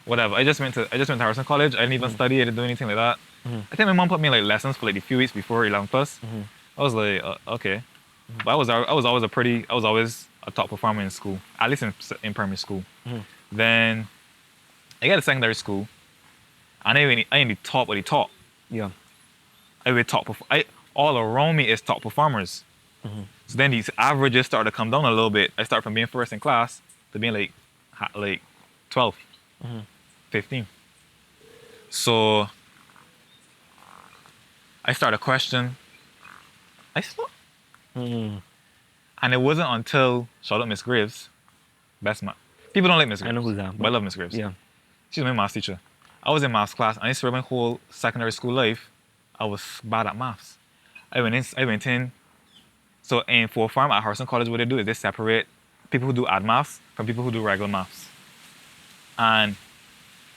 whatever. I just went to Harrison College. I didn't even study. I didn't do anything like that. I think my mom put me in like lessons for like a few weeks before 11 plus. I was like, okay. But I was always a top performer in school, at least in primary school. Then I got to secondary school, and I in the top of the top. Yeah. All around me is top performers. So then these averages started to come down a little bit. I started from being first in class to being like 12, 15. So I started to question. I stopped. And it wasn't until, shout out Miss Graves, best math. People don't like Miss Graves. I know who's that. But I love Miss Graves. Yeah. She's my maths teacher. I was in maths class, and I swear my whole secondary school life, I was bad at maths. I went in. So in for farm at Harrison College, what they do is they separate people who do ad maths from people who do regular maths. And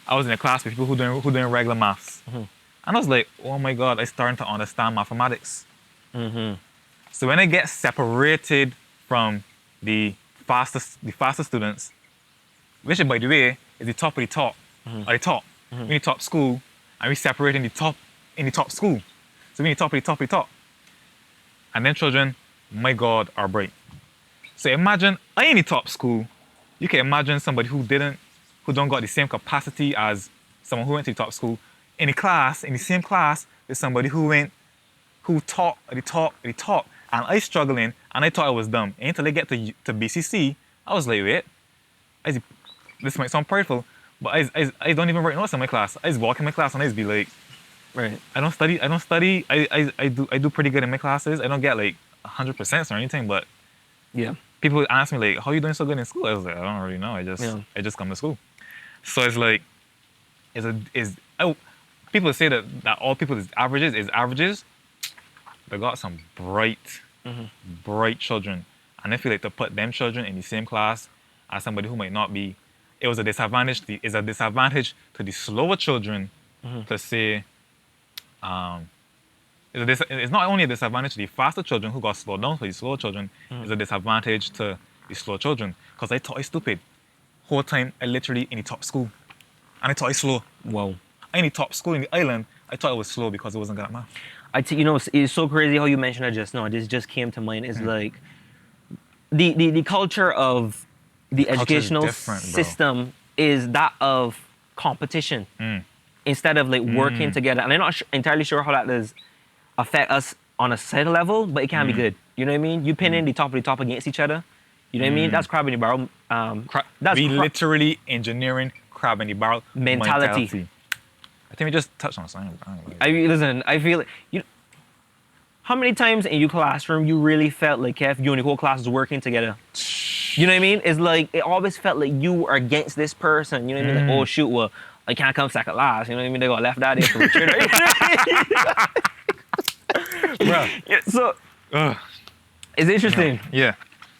I was in a class with people who doing regular maths. And I was like, oh my God, I starting to understand mathematics. So when I get separated from the fastest students, which by the way is the top of the top, or the top, we're in the top school, and we separate in the top school. So we're in the top of the top of the top. And then children, my God, are bright. So imagine I in the top school. You can imagine somebody who don't got the same capacity as someone who went to the top school in the same class with somebody who taught at the top. And I struggling, and I thought I was dumb. And until I get to BCC, I was like, wait, this might sound prideful, but I don't even write notes in my class. I just walk in my class and I just be like, Right. I don't study. I do pretty good in my classes. I don't get like 100% or anything, but Yeah. people ask me like, how are you doing so good in school? I was like, I don't really know. I just come to school. So it's like, people say that all people is averages. They got some bright children. And I feel like to put them children in the same class as somebody who might not be, it's a disadvantage to the slower children to say, it's not only a disadvantage to the faster children who got slowed down for the slower children, it's a disadvantage to the slow children. Because I thought I stupid. Whole time I literally in the top school. And I thought I slow. Wow. I in the top school in the island, I thought I was slow because I wasn't good at math. It's so crazy how you mentioned it just now. This just came to mind. It's like the culture of the educational system is that of competition instead of like working together. And I'm not entirely sure how that does affect us on a societal level, but it can be good. You know what I mean? You pin in the top of the top against each other. You know what I mean? That's crab in the barrel. Literally engineering crab in the barrel mentality. I think we just touched on something. I feel like, how many times in your classroom you really felt like if you and the whole class was working together? You know what I mean? It's like, it always felt like you were against this person. You know what I mean? Like, oh shoot, well, I can't come second last. You know what I mean? They got left out there for Richard. Bro. Yeah, so, it's interesting. Yeah.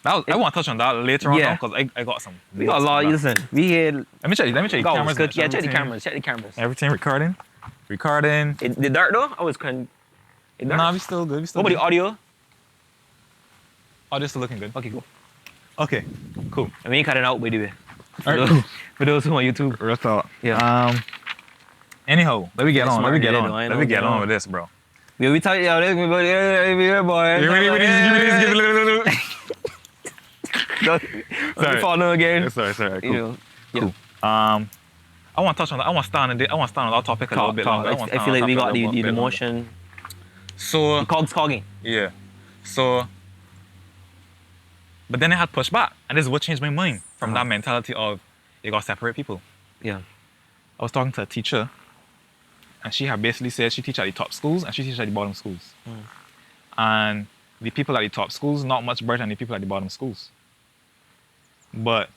I want to touch on that later on Yeah. because I got some. We got a lot. Listen, we had. Let me check the cameras. Good. Yeah, check the Everything- cameras. Check the cameras. Everything recording. Recording. The dark though, I was kind. It dark. Nah, we still good. We still What about the good. audio? Audio still looking good. Okay, cool. Okay, cool. I mean, cut it out, by the way. All right, cool. For those who on YouTube. Real talk. Yeah. Anyhow, let me get Yeah, on. Let smart me get idea, on. though. I Let know, me get get on on. with this, bro. Yeah, we talk. Yeah, everybody, boy. Give me this. Sorry. Follow again. Sorry. You Cool. know. Yeah. Cool. I want to touch on that. I want to stand on that topic a little bit longer. I feel like we got the emotion. So Cogs cogging. yeah. So, but then I had pushback, and this is what changed my mind from that mentality of you got to separate people. Yeah. I was talking to a teacher, and she had basically said she teaches at the top schools and she teaches at the bottom schools. And the people at the top schools not much better than the people at the bottom schools. But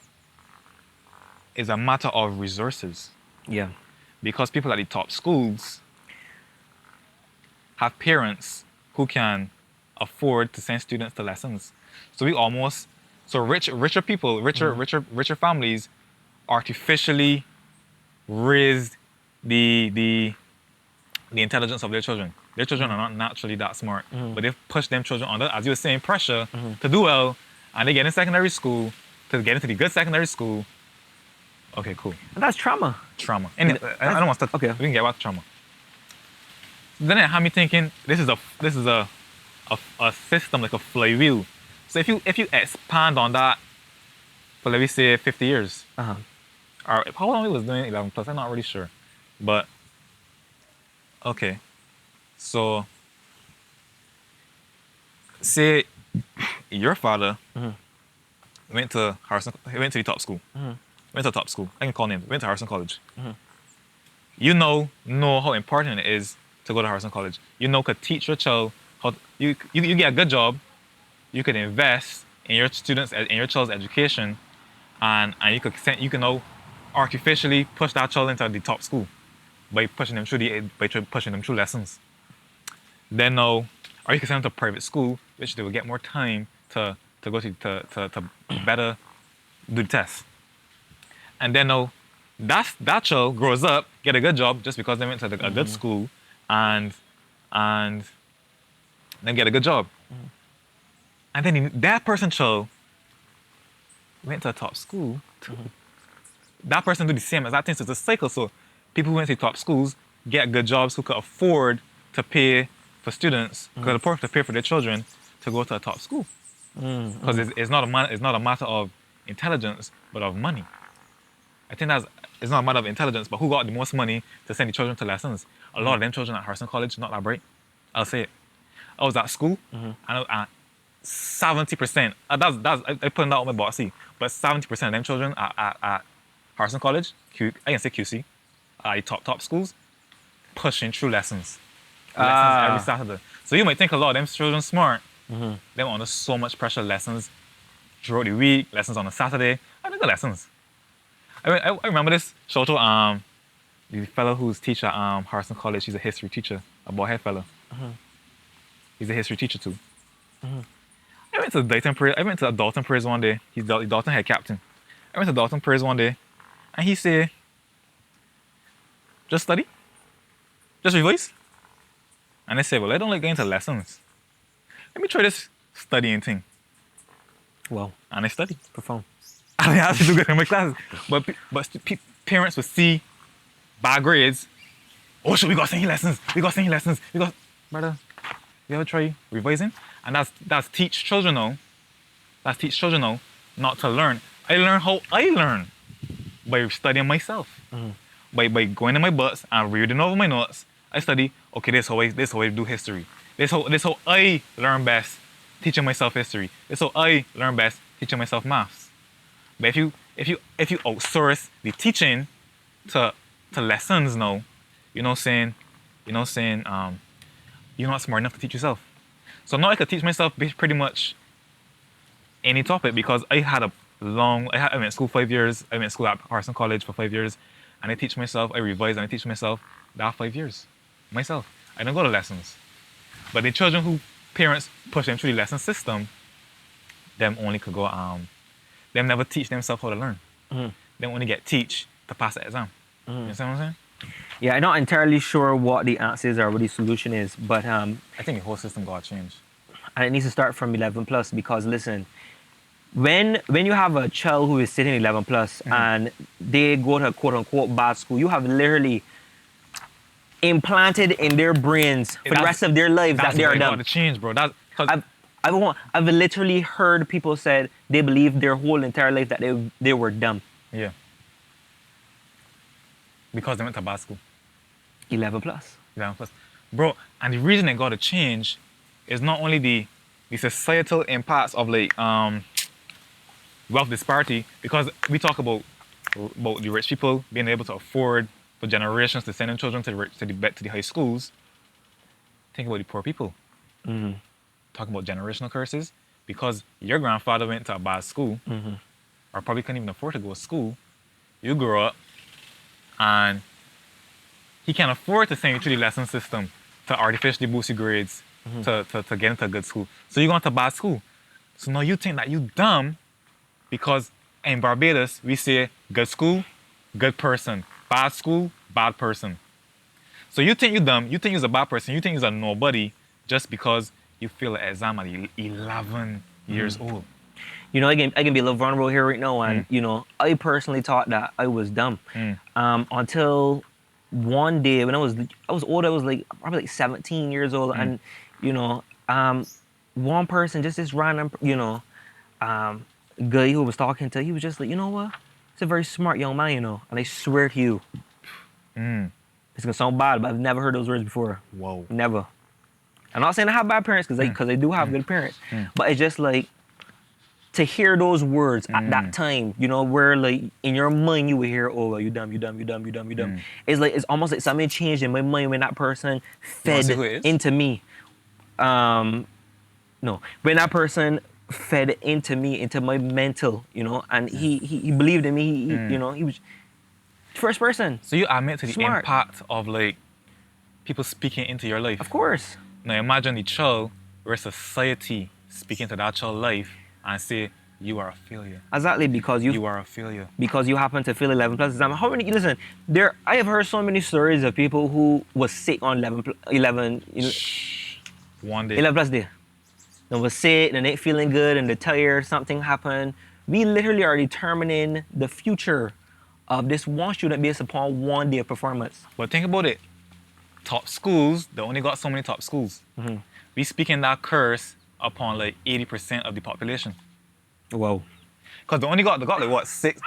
it's a matter of resources. Yeah. Because people at the top schools have parents who can afford to send students to lessons. So richer people, richer families artificially raised the intelligence of their children. Their children are not naturally that smart, but they've pushed them children under, as you were saying, pressure to do well, and they get in secondary school, to get into the good secondary school. Okay, cool. And that's trauma. Trauma. And I don't want to. Okay. We can get back to trauma. Then it had me thinking, this is a system like a flywheel. So if you expand on that for, let me say, 50 years, Uh-huh. or how long we was doing 11 plus, I'm not really sure, but okay. So say your father went to the top school. Went to the top school. I can call names. Went to Harrison College. You know how important it is to go to Harrison College. You know, could teach your child how you get a good job. You could invest in your child's education, and you can now artificially push that child into the top school by pushing them through lessons. Then now, or you can send them to private school, which they will get more time to go to better do the test. And then now, that child grows up, get a good job just because they went to a good school, and then get a good job. And then that person's child went to a top school. That person do the same as that thing. So it's a cycle. So people who went to top schools get good jobs, who could afford to pay for students, could afford to pay for their children to go to a top school. Because it's not a matter of intelligence, but of money. I think it's not a matter of intelligence, but who got the most money to send the children to lessons? A lot of them children at Harrison College, not that bright. I'll say it. I was at school, and 70%, I put that on my bossy, but 70% of them children at Harrison College, I can say QC, top schools, pushing through lessons every Saturday. So you might think a lot of them children smart, them under so much pressure, lessons throughout the week, lessons on a Saturday, I think the lessons. I remember this, shout out the fellow who's teacher at Harrison College, he's a history teacher, a bald head fellow. He's a history teacher too. I went to Dalton Prayers one day. He's the Dalton head captain. I went to Dalton Prayers one day, and he said, "Just study, just revise." And I said, "Well, I don't like going to lessons. Let me try this studying thing." Well, And I studied. profound. I had to do good in my classes, but parents would see bad grades. Oh, shit, we got singing lessons. Brother, you ever try revising? And that's teach children now. That's teach children now not to learn. I learn how I learn by studying myself. By going in my books and reading over my notes. I study. Okay, this is how I do history. This how I learn best, teaching myself history. This how I learn best, teaching myself maths. But if you outsource the teaching to lessons now, you're not smart enough to teach yourself. So now I could teach myself pretty much any topic because I went to school 5 years. I went to school at Harrison College for 5 years, and I teach myself. I revise and I teach myself that 5 years myself. I don't go to lessons, but the children who parents push them through the lesson system, them only could go, them never teach themselves how to learn. Mm-hmm. Them only get teach to pass the exam. You know what I'm saying? Yeah, I'm not entirely sure what the answer is or what the solution is, but I think the whole system got to change. and it needs to start from 11 plus because listen, when you have a child who is sitting 11 plus and they go to quote unquote bad school, you have literally implanted in their brains for the rest of their lives that they are dumb. That's got to change, bro. That's I've literally heard people said they believed their whole entire life that they were dumb. yeah. Because they went to bad school. 11 plus. 11 plus. Bro, and the reason it got to change is not only the societal impacts of like wealth disparity, because we talk about the rich people being able to afford for generations to send their children to the high schools. Think about the poor people. Talk about generational curses, because your grandfather went to a bad school, or probably couldn't even afford to go to school. You grow up, and he can't afford to send you through the lesson system to artificially boost your grades to get into a good school. So you're going to bad school. So now you think that you dumb because in Barbados, we say good school, good person. Bad school, bad person. So you think you're dumb, you think you're a bad person, you think you're a nobody just because you fail an exam at 11 years old. You know, I can be a little vulnerable here right now, and you know, I personally thought that I was dumb until one day when I was old. I was like probably like 17 years old, and you know, one person, just this random, you know, guy who was talking to, he was just like, you know what? He's a very smart young man, you know, and I swear to you, it's gonna sound bad, but I've never heard those words before. Whoa. Never. I'm not saying I have bad parents, because I do have good parents, but it's just like, to hear those words at that time, you know, where like in your mind you would hear, oh, well, you dumb. It's like, it's almost like something changed in my mind when that person fed into me. No, when that person fed into me, into my mental, you know, and he believed in me. You know, he was first person. So you admit to the Smart. impact of like people speaking into your life. Of course. Now imagine the child where society speaking to that child's life and say, you are a failure. Exactly, because You are a failure. because you happen to feel 11 plus exam. How many? Listen, I have heard so many stories of people who was sick on 11. You know, One day. 11 plus day. They was sick and they ain't feeling good and they're tired. Something happened. We literally are determining the future of this one student based upon one day of performance. But think about it. Top schools, they only got so many top schools. We speaking that curse upon like 80% of the population. Whoa. Because they only got like what, 6?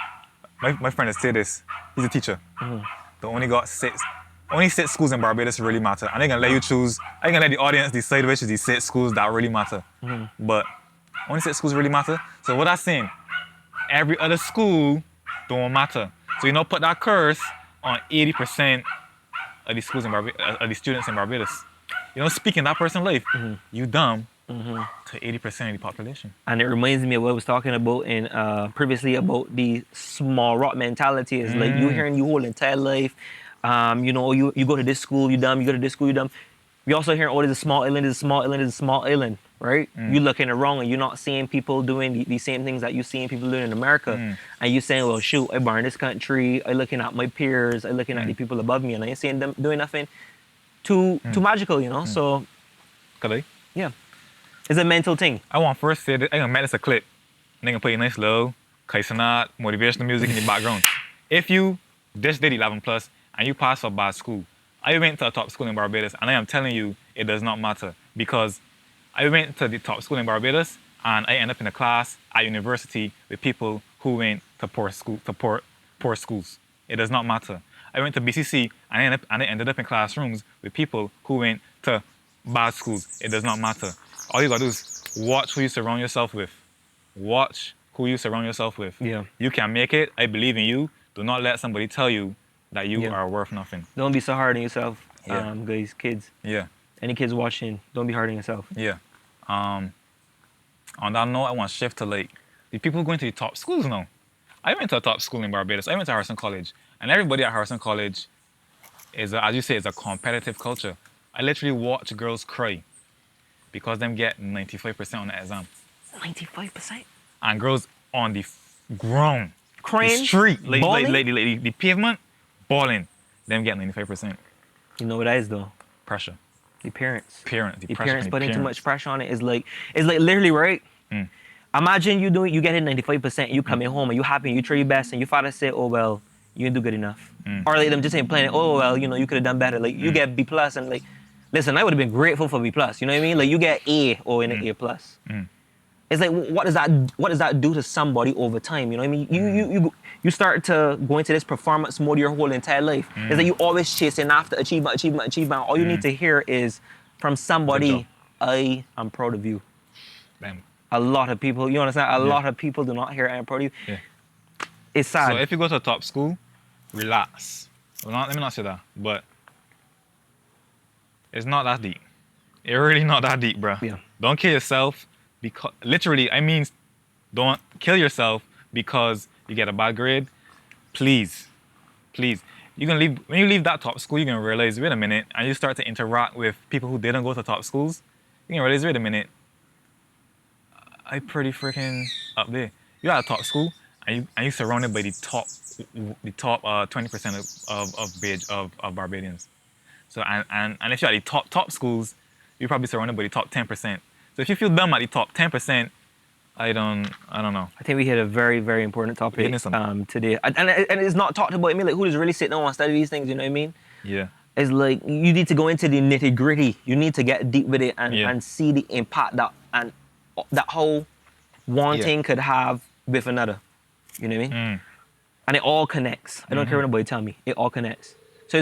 My friend has said this. He's a teacher. They only got 6. Only 6 schools in Barbados really matter. And they're gonna let you choose. I'm gonna let the audience decide which is the 6 schools that really matter. But only 6 schools really matter. So what that's saying, every other school don't matter. So you know, put that curse on 80% of the schools in Barbados, of the students in Barbados. You know, speaking that person's life, you dumb to 80% of the population. And it reminds me of what I was talking about in previously about the small rock mentality. It's like you hearing your whole entire life, you know, you go to this school, you dumb, you go to this school, you dumb. We also hear, oh, there's a small island, there's a small island, there's a small island, right? You looking around and you're not seeing people doing the same things that you're seeing people doing in America. And you saying, well, shoot, I born in this country, I looking at my peers, I looking at the people above me, and I ain't seeing them doing nothing too magical, you know? So, Could I? yeah. It's a mental thing. I want first say that I'm gonna make this a clip. And I'm gonna play a nice low, Kaisanat, motivational music in the background. If you just did 11 plus and you passed a bad school, I went to a top school in Barbados, and I am telling you, it does not matter, because I went to the top school in Barbados and I ended up in a class at university with people who went to poor schools. It does not matter. I went to BCC and I ended up in classrooms with people who went to bad schools. It does not matter. All you gotta do is watch who you surround yourself with. Watch who you surround yourself with. Yeah. You can make it. I believe in you. Do not let somebody tell you that you are worth nothing. Don't be so hard on yourself, Yeah. guys, kids. Yeah. Any kids watching, don't be hard on yourself. Yeah. On that note, I want to shift to like the people going to the top schools now. I went to a top school in Barbados. I went to Harrison College, and everybody at Harrison College is, as you say, is a competitive culture. I literally watch girls cry because them get 95% on the exam. 95%. And girls on the ground, Crying, the street, bawling? the pavement, balling. Them get 95%. You know what that is though? Pressure. The parents. The The pressure. parents and the putting too parents. much pressure on it. It's like literally right. Imagine you get it 95%, you coming home and you happy, and you try your best, and your father say, oh well, you didn't do good enough. Or like them just ain't playing, oh well, you know, you could have done better. Like you get B plus and like, listen, I would have been grateful for B plus. You know what I mean? Like you get A or an A plus. It's like what does that do to somebody over time? You know what I mean? You start to go into this performance mode your whole entire life. It's like you always chasing after achievement. All you need to hear is from somebody, I am proud of you. Them. A lot of people, you understand? A lot of people do not hear I am proud of you. Yeah. It's sad. So if you go to a top school, relax. Well, let me not say that, but it's not that deep. It's really not that deep, bro. Yeah. Don't kill yourself because literally, I mean, don't kill yourself because you get a bad grade. Please. You can leave when you leave that top school, you can realize, wait a minute, and you start to interact with people who didn't go to top schools. You can realize, wait a minute, I pretty freaking up there. You're at a top school and you surrounded by the top 20% of Barbadians. So and if you're at the top schools, you're probably surrounded by the top 10%. So if you feel dumb at the top 10%, I don't know. I think we hit a very, very important topic Hitting something. today. And it's not talked about. I mean, like, who's really sitting down and study these things, you know what I mean? Yeah. It's like, you need to go into the nitty gritty. You need to get deep with it and see the impact that whole one thing could have with another. You know what I mean? And it all connects. I don't care what anybody tell me. It all connects. So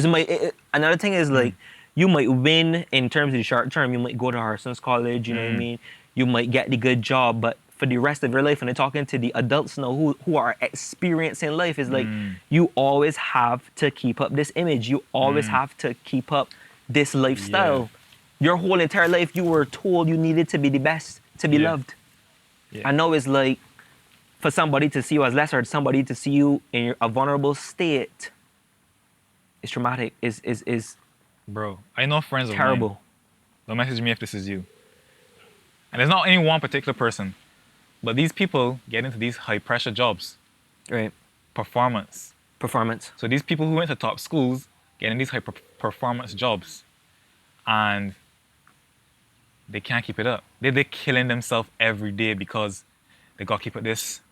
another thing is like, you might win in terms of the short term. You might go to Harson's College, you know what I mean? You might get the good job, but for the rest of your life, and they're talking to the adults now who are experiencing life, is like, you always have to keep up this image. You always have to keep up this lifestyle. Your whole entire life, you were told you needed to be the best, to be loved. I know it's like, for somebody to see you as lesser, somebody to see you in a vulnerable state, it's traumatic. Is Bro, I know friends of terrible. mine. Don't message me if this is you. And it's not any one particular person, but these people get into these high pressure jobs. Right. Performance. So these people who went to top schools get in these high performance jobs, and they can't keep it up. They're killing themselves every day because they got to keep up this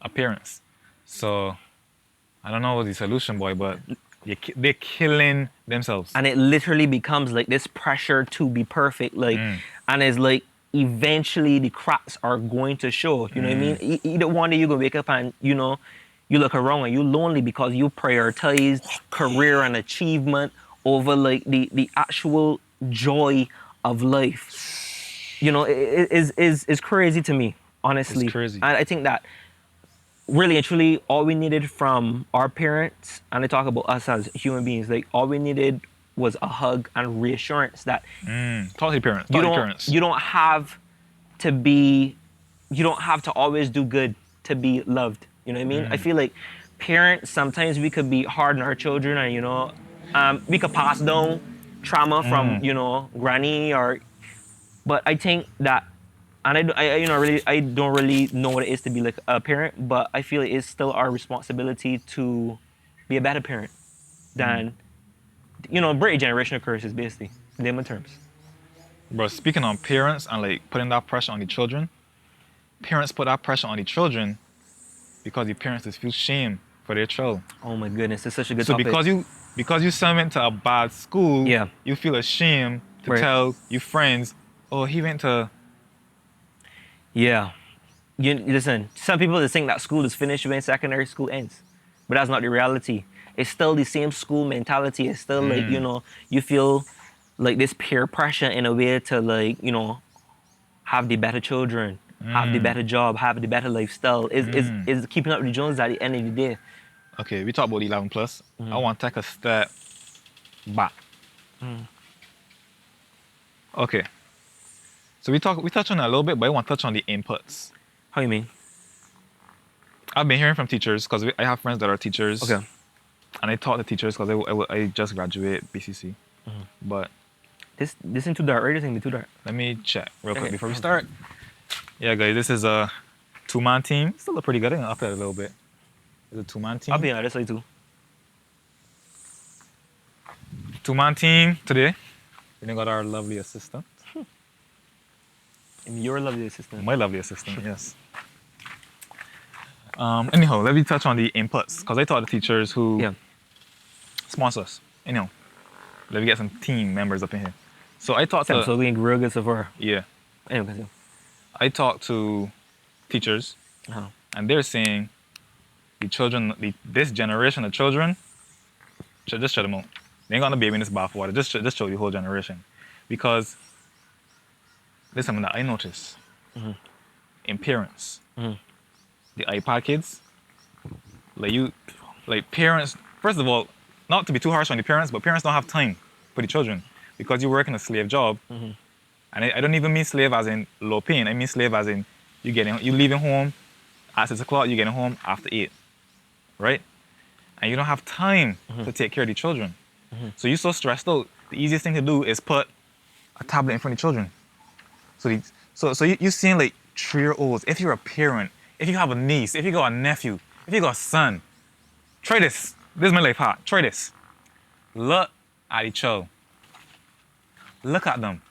appearance. So I don't know what's the solution, boy, but they're killing themselves. And it literally becomes like this pressure to be perfect, like, and it's like eventually the cracks are going to show. You know what I mean? Either one day you're gonna wake up and you look around and you're lonely because you prioritize career and achievement over like the actual joy of life. You know, it is crazy to me, honestly. It's crazy. And I think that really and truly, all we needed from our parents, and I talk about us as human beings, like all we needed was a hug and reassurance that Talk to your parents. you don't have to always do good to be loved. You know what I mean? I feel like parents, sometimes we could be hard on our children, and we could pass down trauma from granny, but I think that, and I don't really know what it is to be like a parent, but I feel it is still our responsibility to be a better parent than break generational curses, basically, in layman terms. Bro, speaking on parents and like putting that pressure on the children, parents put that pressure on the children because the parents just feel shame for their child. Oh my goodness, it's such a good so topic. because you sent him to a bad school, you feel ashamed to tell your friends, oh, he went to. Yeah. Listen, some people just think that school is finished when secondary school ends. But that's not the reality. It's still the same school mentality. It's still like, you feel like this peer pressure in a way to like, have the better children, have the better job, have the better lifestyle. Is keeping up with the Jones at the end of the day. Okay, we talked about 11 plus. I want to take a step back. Okay. So we touched on it a little bit, but I want to touch on the inputs. How you mean? I've been hearing from teachers because I have friends that are teachers. Okay. And I talk to teachers because I just graduated BCC. But this ain't too dark, right? This ain't too dark. let me check real quick before we start. Yeah, guys, this is a two-man team. Still look pretty good. I'm gonna up it a little bit. It's a two-man team. I'll be honest with you. Two-man team today. We got our lovely assistant. And your lovely assistant. My lovely assistant, yes. Anyhow, let me touch on the inputs, because I thought the teachers who Yeah. sponsor us. Anyhow, let me get some team members up in here. So I talked So to, we ain't real good so far. yeah, Anyway, continue. I talked to teachers, Uh-huh. and they're saying the children, this generation of children, just shut them out. They ain't got no baby in this bathwater. Just show the whole generation, because there's something that I noticed in parents. The iPad kids, like parents. First of all, not to be too harsh on the parents, but parents don't have time for the children because you work in a slave job. And I don't even mean slave as in low paying. I mean slave as in you leaving home at 6 o'clock, you getting home after 8, right? And you don't have time to take care of the children. So you're so stressed out. The easiest thing to do is put a tablet in front of the children. So you're seeing like 3-year-olds. If you're a parent, if you have a niece, if you got a nephew, if you got a son, try this. This is my life hack. Try this. Look at each child. Look at them.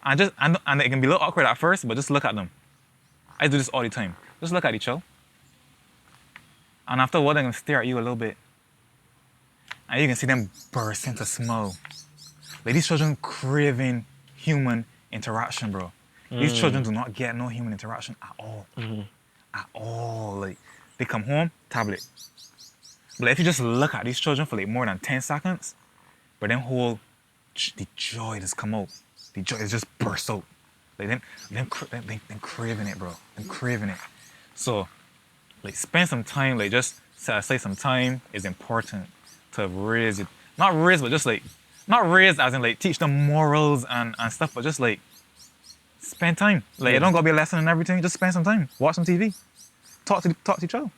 And it can be a little awkward at first, but just look at them. I do this all the time. Just look at each child. And after a while, they're gonna stare at you a little bit. And you can see them burst into smile. Like these children craving human interaction, bro. These children do not get no human interaction at all. At all. Like they come home, tablet. But if you just look at these children for like more than 10 seconds, but then the joy just come out. The joy is just burst out. Like them craving it, bro. Them craving it. So, like spend some time, like just set aside some time is important to raise it. Not raise, but just like, not raise as in like teach them morals and stuff, but just like spend time. Like it don't gotta be a lesson and everything. Just spend some time. Watch some TV. Talk to each other.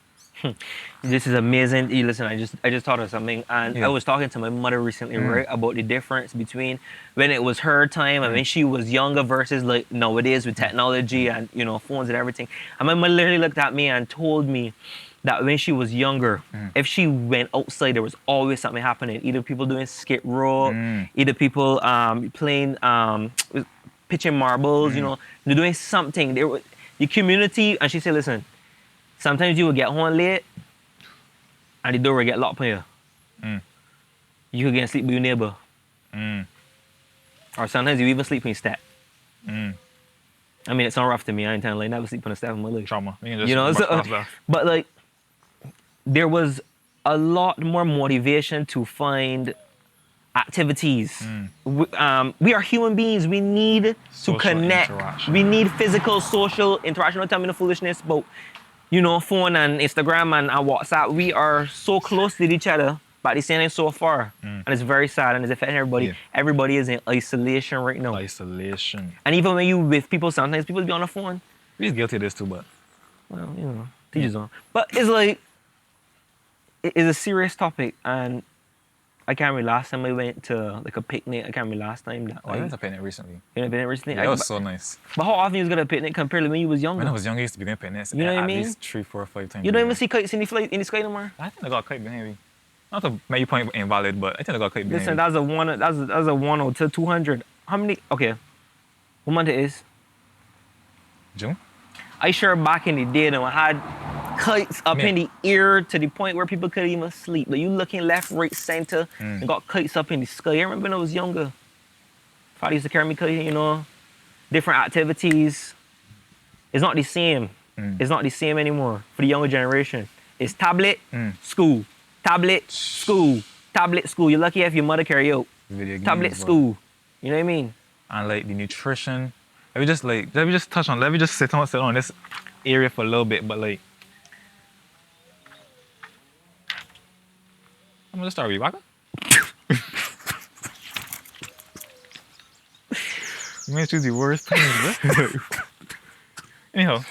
This is amazing. You listen, I just thought of something, and I was talking to my mother recently, right, about the difference between when it was her time and when she was younger versus like nowadays with technology and phones and everything. And my mother literally looked at me and told me that when she was younger, if she went outside, there was always something happening. Either people doing skid row, either people playing pitching marbles. They're doing something. The community, and she said, listen. Sometimes you will get home late and the door will get locked on you. You could get sleep with your neighbor. Or sometimes you even sleep in your step. I mean, it's not rough to me. I ain't telling you, I never sleep on a step in my life. Trauma. But like, there was a lot more motivation to find activities. We are human beings. We need Social to connect. interaction. We need physical, social interaction. Don't tell me the foolishness, but phone and Instagram and WhatsApp, we are so close to each other, but at the same time so far. And it's very sad and it's affecting everybody. Yeah. Everybody is in isolation right now. Isolation. And even when you with people, sometimes people be on the phone. We're guilty of this too, but Well, teachers on. But it's like, it's a serious topic, and I can't remember last time I went to like a picnic. I can't remember last time that I went to picnic recently. You know, been recently. Yeah, that was so nice. But how often you was going to picnic compared to when you was younger? When I was young, I used to be going to picnics You know what I at mean? least 3, 4, 5 times. You a don't year. even see kites in the sky no more. I think I got a kite behind me. Not to make your point invalid, but I think I got a kite behind Listen, me. that's a 1 to 200. How many? Okay, what month it is? June? I sure back in the day though, I had kites up in the air to the point where people couldn't even sleep. Like you looking left, right, center, and got kites up in the sky. I remember when I was younger. Father used to carry me kite, different activities. It's not the same. It's not the same anymore for the younger generation. It's tablet, school. Tablet, school. Tablet, school. You're lucky if your mother carry you out. Video games, Tablet, bro. school. You know what I mean? And like the nutrition. Let me just sit on this area for a little bit, but like I'm gonna start rewalking. You may choose the worst things, bro. Anyhow,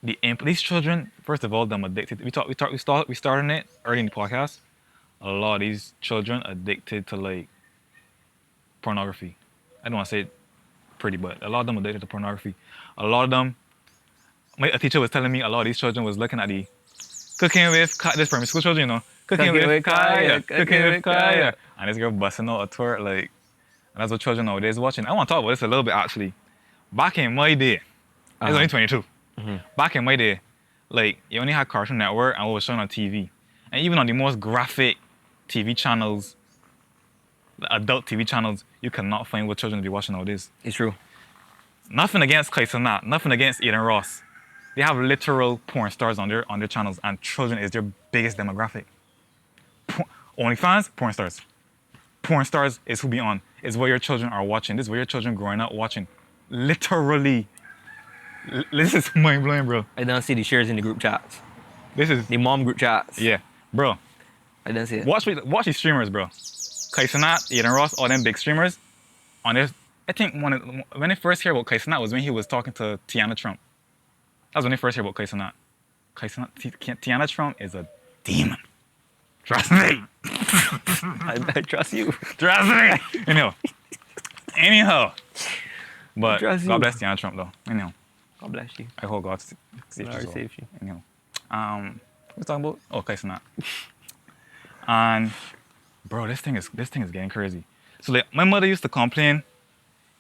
these children, first of all, them addicted. We started it early in the podcast. A lot of these children addicted to like pornography. I don't want to say pretty, but a lot of them are addicted to pornography. A lot of them, a teacher was telling me a lot of these children was looking at the cooking with this primary school children, you know, cooking with Kaya, cooking with Kaya. And this girl busting out a twerk, like, and that's what children nowadays watching. I want to talk about this a little bit, actually. Back in my day, I was only 22. Back in my day, like, you only had Cartoon Network and what was shown on TV. And even on the most graphic TV channels, the adult TV channels, you cannot find what children be watching nowadays. It's true. Nothing against Kaisana, nothing against Eden Ross. They have literal porn stars on their channels, and children is their biggest demographic. OnlyFans, porn stars. Porn stars is who be on. Is what your children are watching. This is what your children growing up watching. Literally. This is mind blowing, bro. I don't see the shares in the group chats. This is The mom group chats. yeah, bro. I don't see it. Watch these streamers, bro. Kaisanat, Eden Ross, all them big streamers. On this, I think when I first heard about Kaisanat was when he was talking to Tiana Trump. That was when I first heard about Kaisanat. Tiana Trump is a demon. Trust me. I trust you. Trust me. Anyhow. But Trust God you. bless Tiana Trump, though. Anyhow. God bless you. I hope God saves Lord you. save you. Anyhow. What we talking about? Oh, Kaisanat. And bro, this thing is getting crazy. So like, my mother used to complain,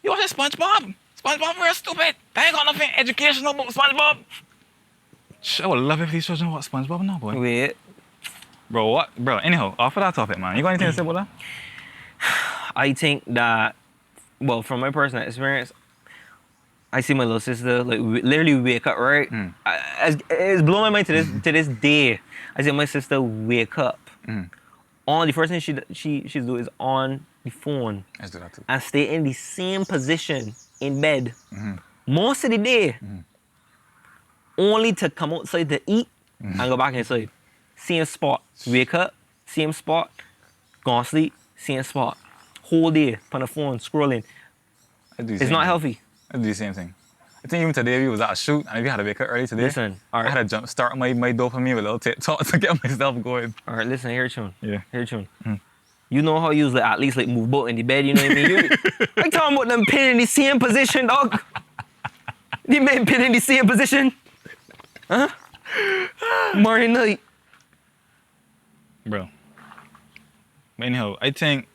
"You watch SpongeBob? SpongeBob real stupid. They ain't got nothing educational about SpongeBob." I would love if these children watch SpongeBob now, boy. Wait. Bro, what? Bro, anyhow, off of that topic, man. You got anything to say about that? I think that, well, from my personal experience, I see my little sister like literally wake up, right? It's blowing my mind to this day. I see my sister wake up. On the first thing she do is on the phone Let's do that too. and stay in the same position in bed most of the day, only to come outside to eat and go back inside. Same spot. Wake up, same spot. Go on sleep, same spot. Whole day on the phone scrolling. It's not healthy. I do the same thing. I think even today we was at a shoot and we had to wake up early today. Listen, all I had to start my dopamine with a little TikTok to get myself going. All right, listen, hear a tune. Yeah. Hear a tune. You know how you like, at least like move both in the bed, you know what I mean? I'm talking about them pin in the same position, dog. The men pin in the same position. Huh? Morning, night. Bro. But anyhow, I think,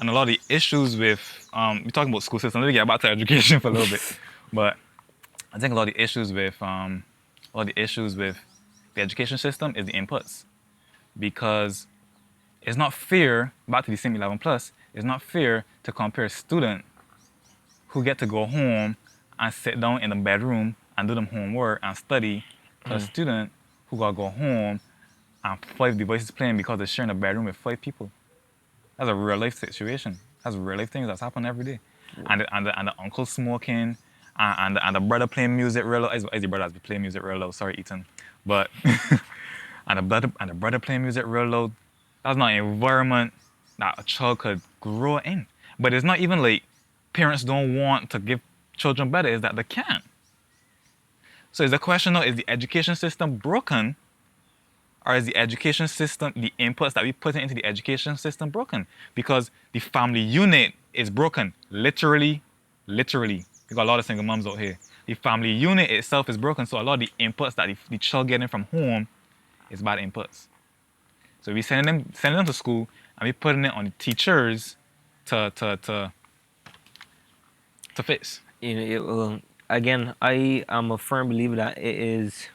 and a lot of the issues with, we're talking about school system, let me get back to education for a little bit. But I think a lot of the issues with, the education system is the inputs. Because it's not fair, back to the same 11 plus, it's not fair to compare a student who get to go home and sit down in the bedroom and do them homework and study to a student who got to go home and 5 devices playing because they're sharing a bedroom with 5 people. That's a real life situation. That's real life things that's happening every day. And the uncle smoking and the brother playing music real loud. As the brother has been playing music real loud, sorry Ethan. But and the brother playing music real loud. That's not an environment that a child could grow in. But it's not even like parents don't want to give children better, it's that they can't. So is the question now, is the education system broken? Or is the education system, the inputs that we put into the education system broken? Because the family unit is broken. Literally. We got a lot of single moms out here. The family unit itself is broken, so a lot of the inputs that the child getting from home is bad inputs. So we sending them to school and we putting it on the teachers to fix. You know, again, I am a firm believer that it is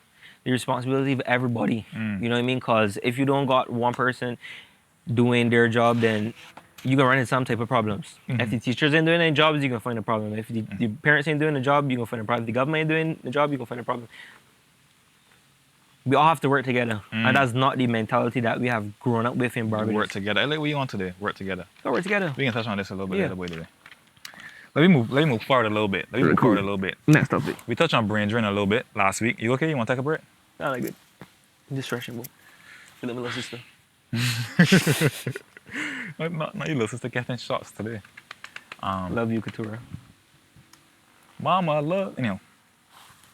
the responsibility of everybody. You know what I mean? Because if you don't got one person doing their job, then you're gonna run into some type of problems. If the teachers ain't doing their jobs, you're gonna find a problem. If the parents ain't doing the job, you're gonna find a problem. If the government ain't doing the job, you're gonna find a problem. We all have to work together. And that's not the mentality that we have grown up with in Barbados. Work together. I like what you want today. Work together. Gotta work together. We can touch on this a little bit later, boy, today. Let me move forward a little bit. Next topic. We touched on brain drain a little bit last week. You okay? You want to take a break? Not like good. Distraction, bro. Feel like my little sister. Not your little sister getting shots today. Love you, Katura. Mama, love. Anyhow,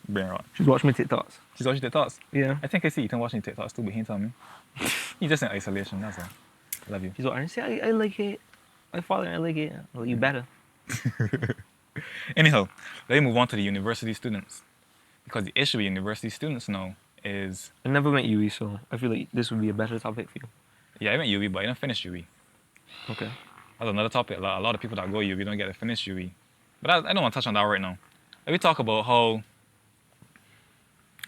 brain rot. She's watching my TikToks. She's watching TikToks. Yeah. I think I see Ethan watching TikToks too, but he didn't tell me. He's just in isolation, that's all. Love you. She's watching. See, I like it. I follow it. I like it. Well, you better. Anyhow, let me move on to the university students. Because the issue with university students now is, I never went UE, so I feel like this would be a better topic for you. yeah, I went UB, but I didn't finish UB. Okay. That's another topic. A lot of people that go UB don't get to finish UB. But I don't want to touch on that right now. Let me talk about how.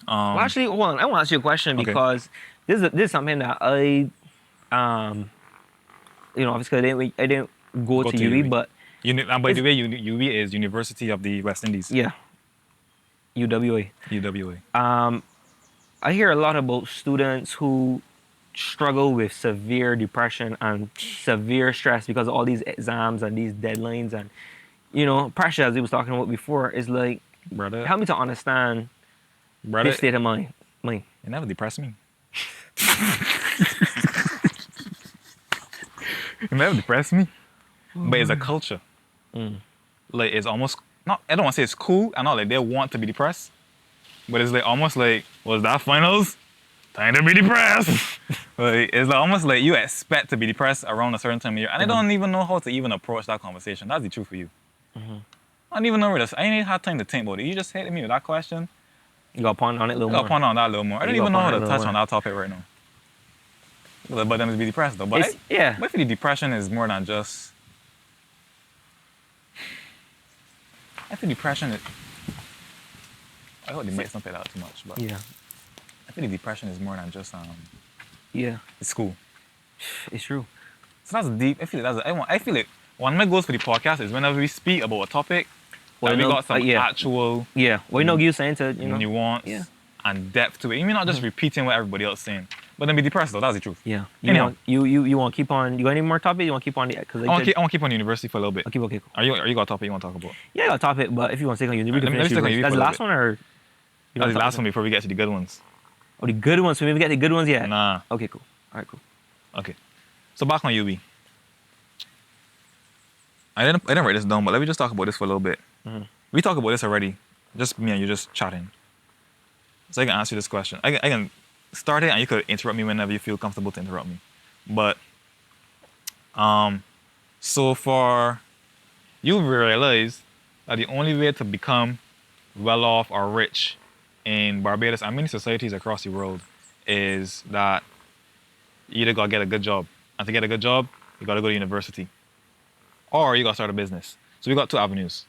Well, actually, hold on. I want to ask you a question Okay. because this is something that obviously I didn't go to UE, UB. but And by the way, UB is University of the West Indies. yeah, UWA. UWA. I hear a lot about students who struggle with severe depression and severe stress because of all these exams and these deadlines and pressure, as we was talking about before, is like, Brother, help me to understand brother, this state of mind. it never depressed me. It never depressed me. But it's a culture. Like, it's almost, not, I don't want to say it's cool. I know, like, they want to be depressed. But it's like, almost like, was that finals? Time to be depressed. Like, it's like, almost like you expect to be depressed around a certain time of year. And I don't even know how to even approach that conversation. That's the truth for you. I don't even know where this, I ain't had time to think about it. You just hit me with that question. You got to ponder on it a little I more. got to ponder on that a little more. I don't You even gotta know how ponder to a touch little on that topic right now. But them to be depressed though. But It's- yeah. But I feel depression is more than just. I feel depression is. I hope the mic's not play that too much, but Yeah. I feel depression is more than just Yeah. school. It's true. So that's deep. I feel like I feel like one of my goals for the podcast is whenever we speak about a topic, Well, that we no, got some yeah. actual Yeah. Well, you saying to, nuance Yeah. and depth to it. You mean not just repeating what everybody else is saying, but then be depressed though. That's the truth. Yeah. Anyhow. You want to keep on, you got any more topics? You want to keep on, because I want to keep on university for a little bit. okay, cool. Are you got a topic you want to talk about? Yeah, I got a topic, but if you want to take on, you Let me finish stick on yours. you That's for the a last one, or? That's the last one before we get to the good ones. Oh, the good ones. So we get the good ones yet? Nah. Okay, cool. All right, cool. Okay. So back on UB. I didn't write this down, but let me just talk about this for a little bit. We talked about this already. Just me and you just chatting. So I can answer this question. I can start it and you could interrupt me whenever you feel comfortable to interrupt me. But so far you realize that the only way to become well off or rich in Barbados and many societies across the world is that you either gotta get a good job. And to get a good job, you gotta go to university. Or you gotta start a business. So we got two avenues.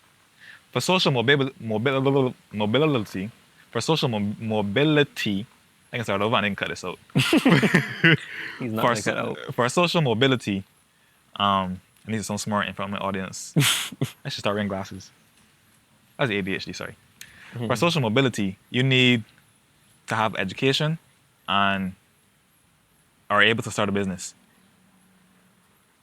For social mobility, I can start over and then cut this out. He's not For, gonna cut out. for social mobility, I need some smart in front of my audience. I should start wearing glasses. That's ADHD, sorry. For social mobility, you need to have education and are able to start a business.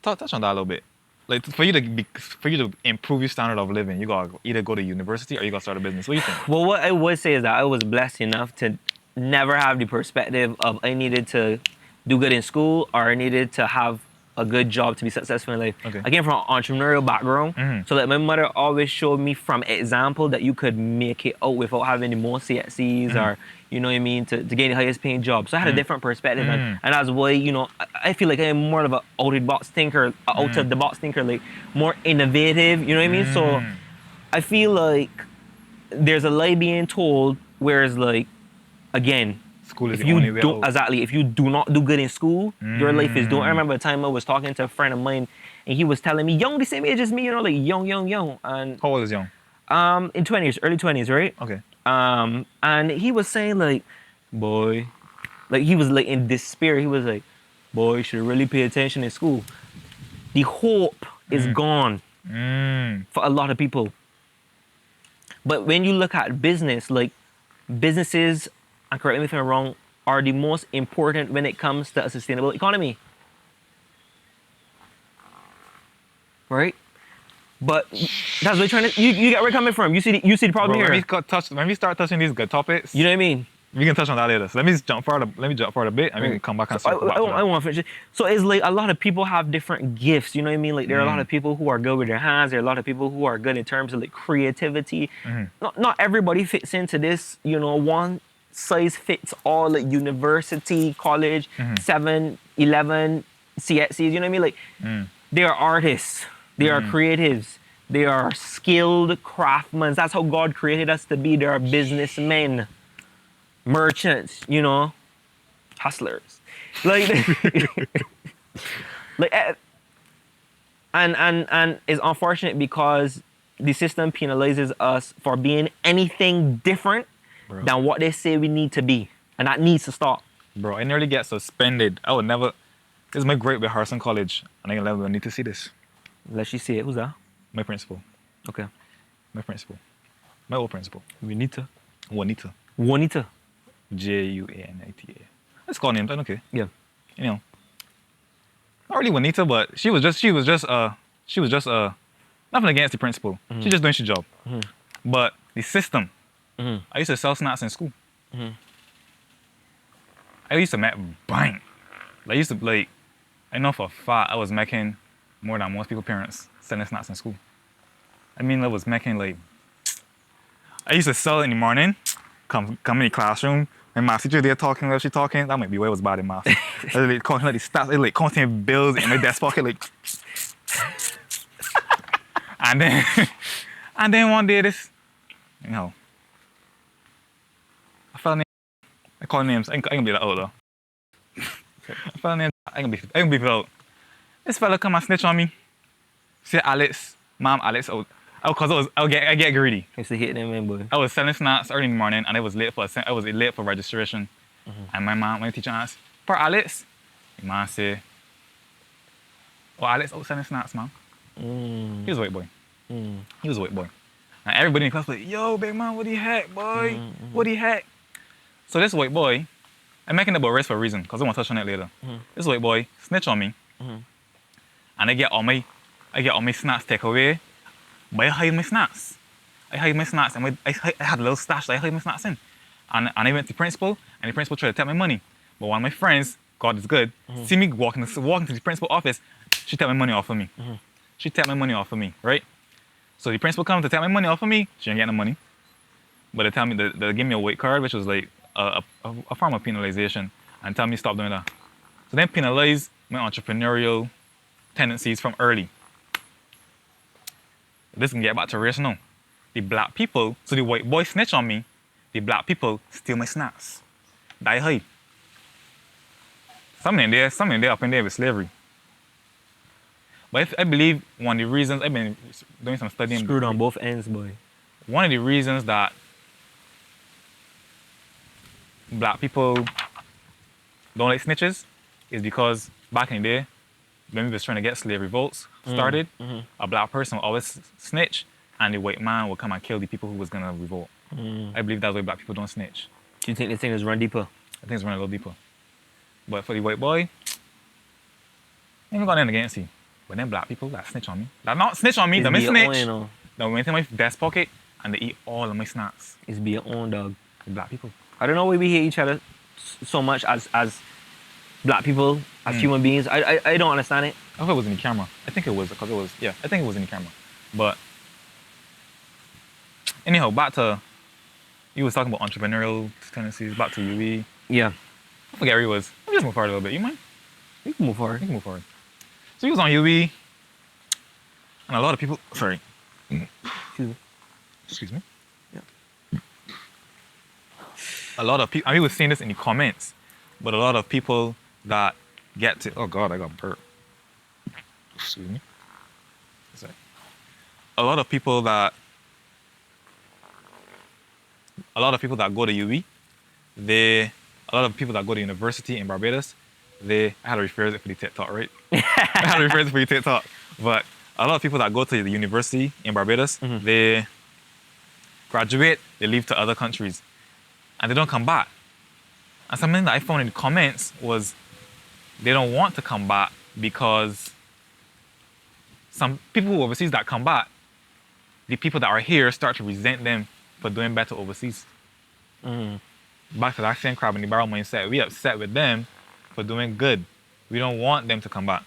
Touch on that a little bit. Like for you to improve your standard of living, you gotta either go to university or you gotta start a business. What do you think? Well, what I would say is that I was blessed enough to never have the perspective of I needed to do good in school or I needed to have a good job to be successful in life. Okay. I came from an entrepreneurial background, so that my mother always showed me from example that you could make it out without having the most CXCs or, you know what I mean, to gain the highest paying job. So I had a different perspective, and that's why, I feel like I'm more of an out of the box thinker, like more innovative, you know what I mean? So I feel like there's a lie being told, whereas like, again, School is if the only you way don't out. exactly, if you do not do good in school, your life is doomed. I remember a time I was talking to a friend of mine, and he was telling me, young, the same age as me, like young, and How old is young? in 20s, early 20s, right? Okay. And he was saying like, boy, like he was like in despair. He was like, boy, you should really pay attention in school. The hope is gone for a lot of people. But when you look at business, like businesses, and correct me if I'm wrong, are the most important when it comes to a sustainable economy. Right? But that's what you're trying to, you get where we're coming from. You see the problem Bro, here. when we start touching these good topics, You know what I mean? we can touch on that later. So let me jump forward a bit and we can come back and circle back to I that. want to finish it. So it's like a lot of people have different gifts. You know what I mean? Like there are a lot of people who are good with their hands. There are a lot of people who are good in terms of like creativity. Not everybody fits into this, one size fits all, like university, college, 7-11 CXCs. You know what I mean? Like they are artists. They are creatives. They are skilled craftsmen. That's how God created us to be. They are businessmen, merchants, you know, hustlers. Like, like, and it's unfortunate because the system penalizes us for being anything different Bro. than what they say we need to be, and that needs to stop. Bro, I nearly get suspended. I would never. This is my grade with Harrison College, and I never need to see this. Let's just say it. Who's that? My principal. Okay. My principal. My old principal. Juanita. Juanita. Juanita. Juanita. Let's call names. I don't care. Yeah. You know. Not really Juanita, but she was just nothing against the principal. She just doing her job. But the system. I used to sell snacks in school. I used to make bang. I know for a fact I was making more than most people's parents selling snacks in school. I mean, I was making I used to sell in the morning, come in the classroom, and my teacher there talking, while she talking, that might be why I was bad in math. I counting the stats, counting bills in my desk pocket, and then one day I fell name. I call names. I ain't gonna be that old though. I fell name. I ain't gonna be out. This fella come and snitch on me. Say Alex, mom, Alex. I get greedy. Used to hit them, man, boy. I was selling snacks early in the morning, and I was late for registration. And my teacher asked, "For Alex?" The man said, "Oh, Alex out selling snacks, man." He was a white boy. He was a white boy. And everybody in the class was like, "Yo, big man, what the heck, boy? What the heck?" So this white boy, I'm making about race for a reason, because I want to touch on it later. This white boy snitch on me, and I get all my snacks taken away, but I hide my snacks. I and I had a little stash that I hide my snacks in. And I went to the principal, and the principal tried to take my money. But one of my friends, God is good, see me walking to the principal office, she took my money off of me. She took my money off of me, right? So the principal comes to take my money off of me, she ain't getting the money. But they tell me, they give me a white card, which was like a form of penalization, and tell me stop doing that. So then penalize my entrepreneurial tendencies from early. This can get back to race now. The black people, so the white boy snitch on me, the black people steal my snacks. Die high. Something there up in there with slavery. But I believe one of the reasons, I've been doing some studying. Screwed on both ends, boy. One of the reasons that black people don't like snitches is because back in the day, when we was trying to get slave revolts started, a black person would always snitch, and the white man would come and kill the people who was gonna revolt. I believe that's why black people don't snitch. Do you think this thing is run deeper? I think it's running a little deeper. But for the white boy, I ain't got nothing against you. But then black people that snitch on me, that not snitch on me, they snitch. They went in my desk pocket and they eat all of my snacks. It's be your own, dog. The black people. I don't know why we hate each other so much as black people, as human beings. I don't understand it. I hope it was in the camera. I think it was, because it was, yeah, I think it was in the camera. But anyhow, back to, you was talking about entrepreneurial tendencies, back to UE. Yeah. I forget where he was. Let me just move forward a little bit. You mind? We can move forward. You can move forward. So he was on UE, and a lot of people, sorry. Excuse me. Yeah. A lot of people, I mean, we were seeing this in the comments, but a lot of people that get to, oh God, I got burnt. Excuse me. Sorry. A lot of people that go to UE, a lot of people that go to university in Barbados, I had to rephrase it for the TikTok, right? I had to rephrase it for the TikTok. But a lot of people that go to the university in Barbados, they graduate, they leave to other countries, and they don't come back. And something that I found in the comments was they don't want to come back because some people who overseas that come back, the people that are here start to resent them for doing better overseas. Back to that same crab in the barrel mindset. We upset with them for doing good. We don't want them to come back.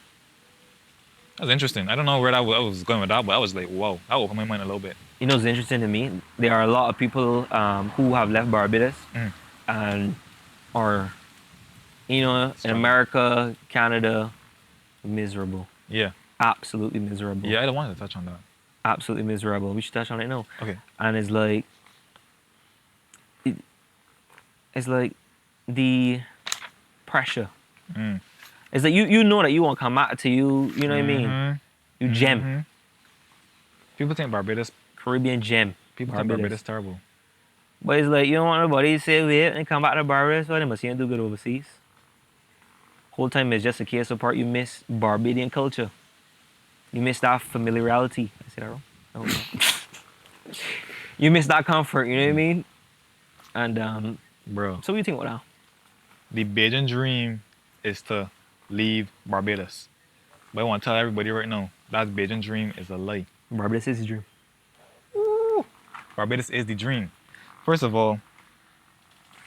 That was interesting. I don't know where I was going with that, but I was like, whoa, that opened my mind a little bit. You know what's interesting to me? There are a lot of people who have left Barbados and are, in America, Canada, miserable. Yeah. Absolutely miserable. Yeah, I don't want to touch on that. absolutely miserable. We should touch on it now. Okay. And it's like, it's like the pressure. Mm. It's like you know that you won't come back to you. You know what I mean? Mhm. You gem, Mhm. People think Barbados. Caribbean gem. People think Barbados terrible. But it's like you don't want nobody to say wait and come back to Barbados. Well, they must see you do good overseas. Whole time is just a case of part you miss Barbadian culture. You miss that familiarity. I say that wrong? I hope not. You miss that comfort. You know what I mean? And Bro, so what do you think about the Bajan dream is to leave Barbados. But I want to tell everybody right now, that Bajan dream is a lie. that? Barbados is his dream. Barbados is the dream. First of all,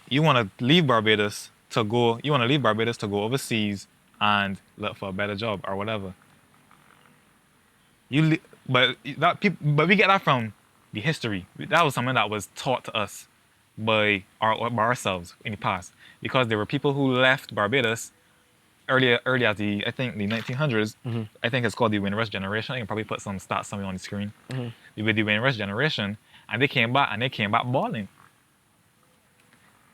you want to leave Barbados to go. You want to leave Barbados to go overseas and look for a better job or whatever. But but we get that from the history. That was something that was taught to us by ourselves in the past, because there were people who left Barbados early as I think the 1900s. Mm-hmm. I think it's called the Windrush generation. I can probably put some stats somewhere on the screen. Mm-hmm. With the Windrush generation, and they came back balling.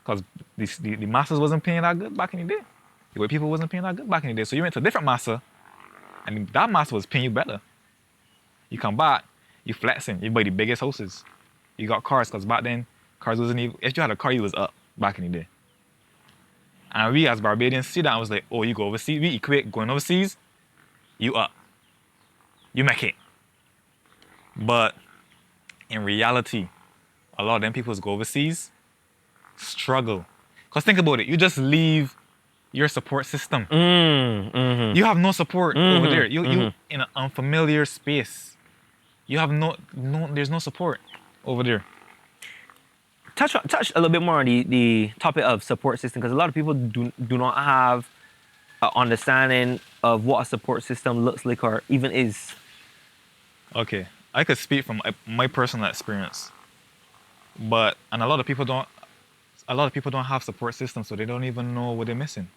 Because the masters wasn't paying that good back in the day. The way people wasn't paying that good back in the day. So you went to a different master, and that master was paying you better. You come back, you flexing, you buy the biggest houses. You got cars, because back then, cars wasn't even, if you had a car, you was up back in the day. And we as Barbadians see that and was like, oh, you go overseas, we equate going overseas, you up. You make it. But in reality, a lot of them people go overseas, struggle. Because think about it, you just leave your support system. Mm-hmm. You have no support over there. You in an unfamiliar space. You have there's no support over there. Touch a little bit more on the topic of support system, because a lot of people do not have an understanding of what a support system looks like or even is. Okay, I could speak from my personal experience, and a lot of people don't have support systems, so they don't even know what they're missing.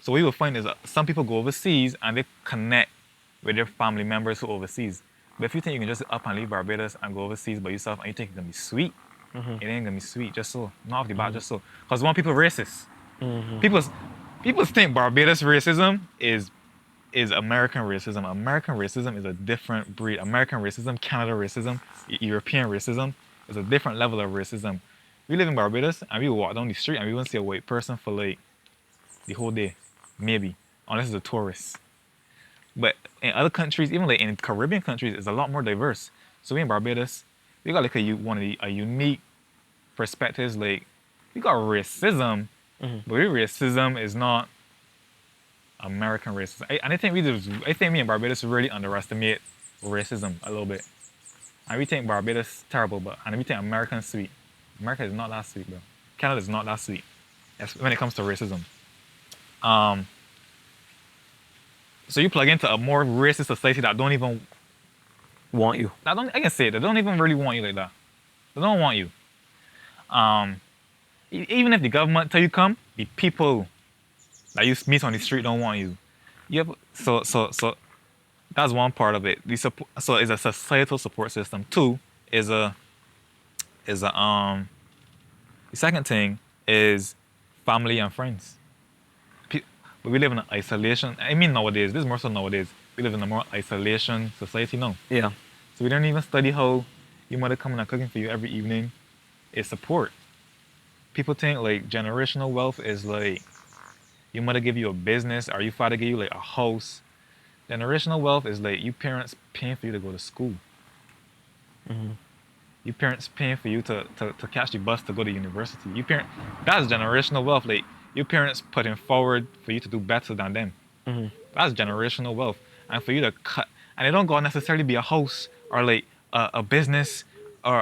So what you will find is that some people go overseas and they connect with their family members who are overseas. But if you think you can just up and leave Barbados and go overseas by yourself and you think it's gonna be sweet, it ain't gonna be sweet, just so. Not off the bat, just so. Because one, people racist. People think Barbados racism is American racism. American racism is a different breed. American racism, Canada racism, European racism is a different level of racism. We live in Barbados and we walk down the street and we won't see a white person for like the whole day, maybe, unless it's a tourist. But in other countries, even like in Caribbean countries, it's a lot more diverse. So we in Barbados, we got like a unique perspectives. Like we got racism, but racism is not American racism. I think me and Barbados really underestimate racism a little bit. And we think Barbados terrible, and we think American sweet. America is not that sweet, bro. Canada is not that sweet. When it comes to racism. So you plug into a more racist society that don't even Want you. I can say it. They don't even really want you like that. They don't want you. Even if the government tell you come, the people that you meet on the street don't want you. So that's one part of it. So it's a societal support system. Two the second thing is family and friends. But we live in an isolation. I mean nowadays, this is more so nowadays. We live in a more isolation society now. Yeah. So we don't even study how your mother coming and cooking for you every evening is support. People think like generational wealth is like your mother give you a business or your father give you like a house. Generational wealth is like your parents paying for you to go to school. Your parents paying for you to catch the bus to go to university. That's generational wealth. Like your parents putting forward for you to do better than them. That's generational wealth. And for you to cut, and it don't go necessarily be a house or like a business or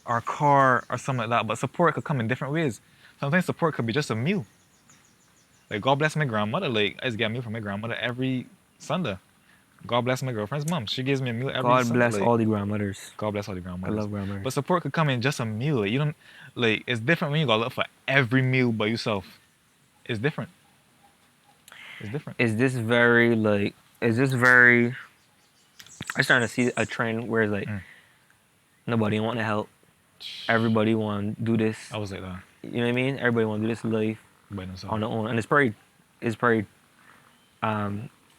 a car or something like that, but support could come in different ways. Sometimes support could be just a meal. Like God bless my grandmother, like I just get a meal from my grandmother every Sunday. God bless my girlfriend's mom. She gives me a meal every Sunday. God bless like, all the grandmothers. God bless all the grandmothers. I love grandmothers. But support could come in just a meal. Like, you don't like it's different when you gotta look for every meal by yourself. It's different. It's different. Is this very I'm starting to see a trend where it's like nobody want to help. Everybody want to do this. I was like that You know what I mean? Everybody want to do this life by themselves. on their own, and it's pretty.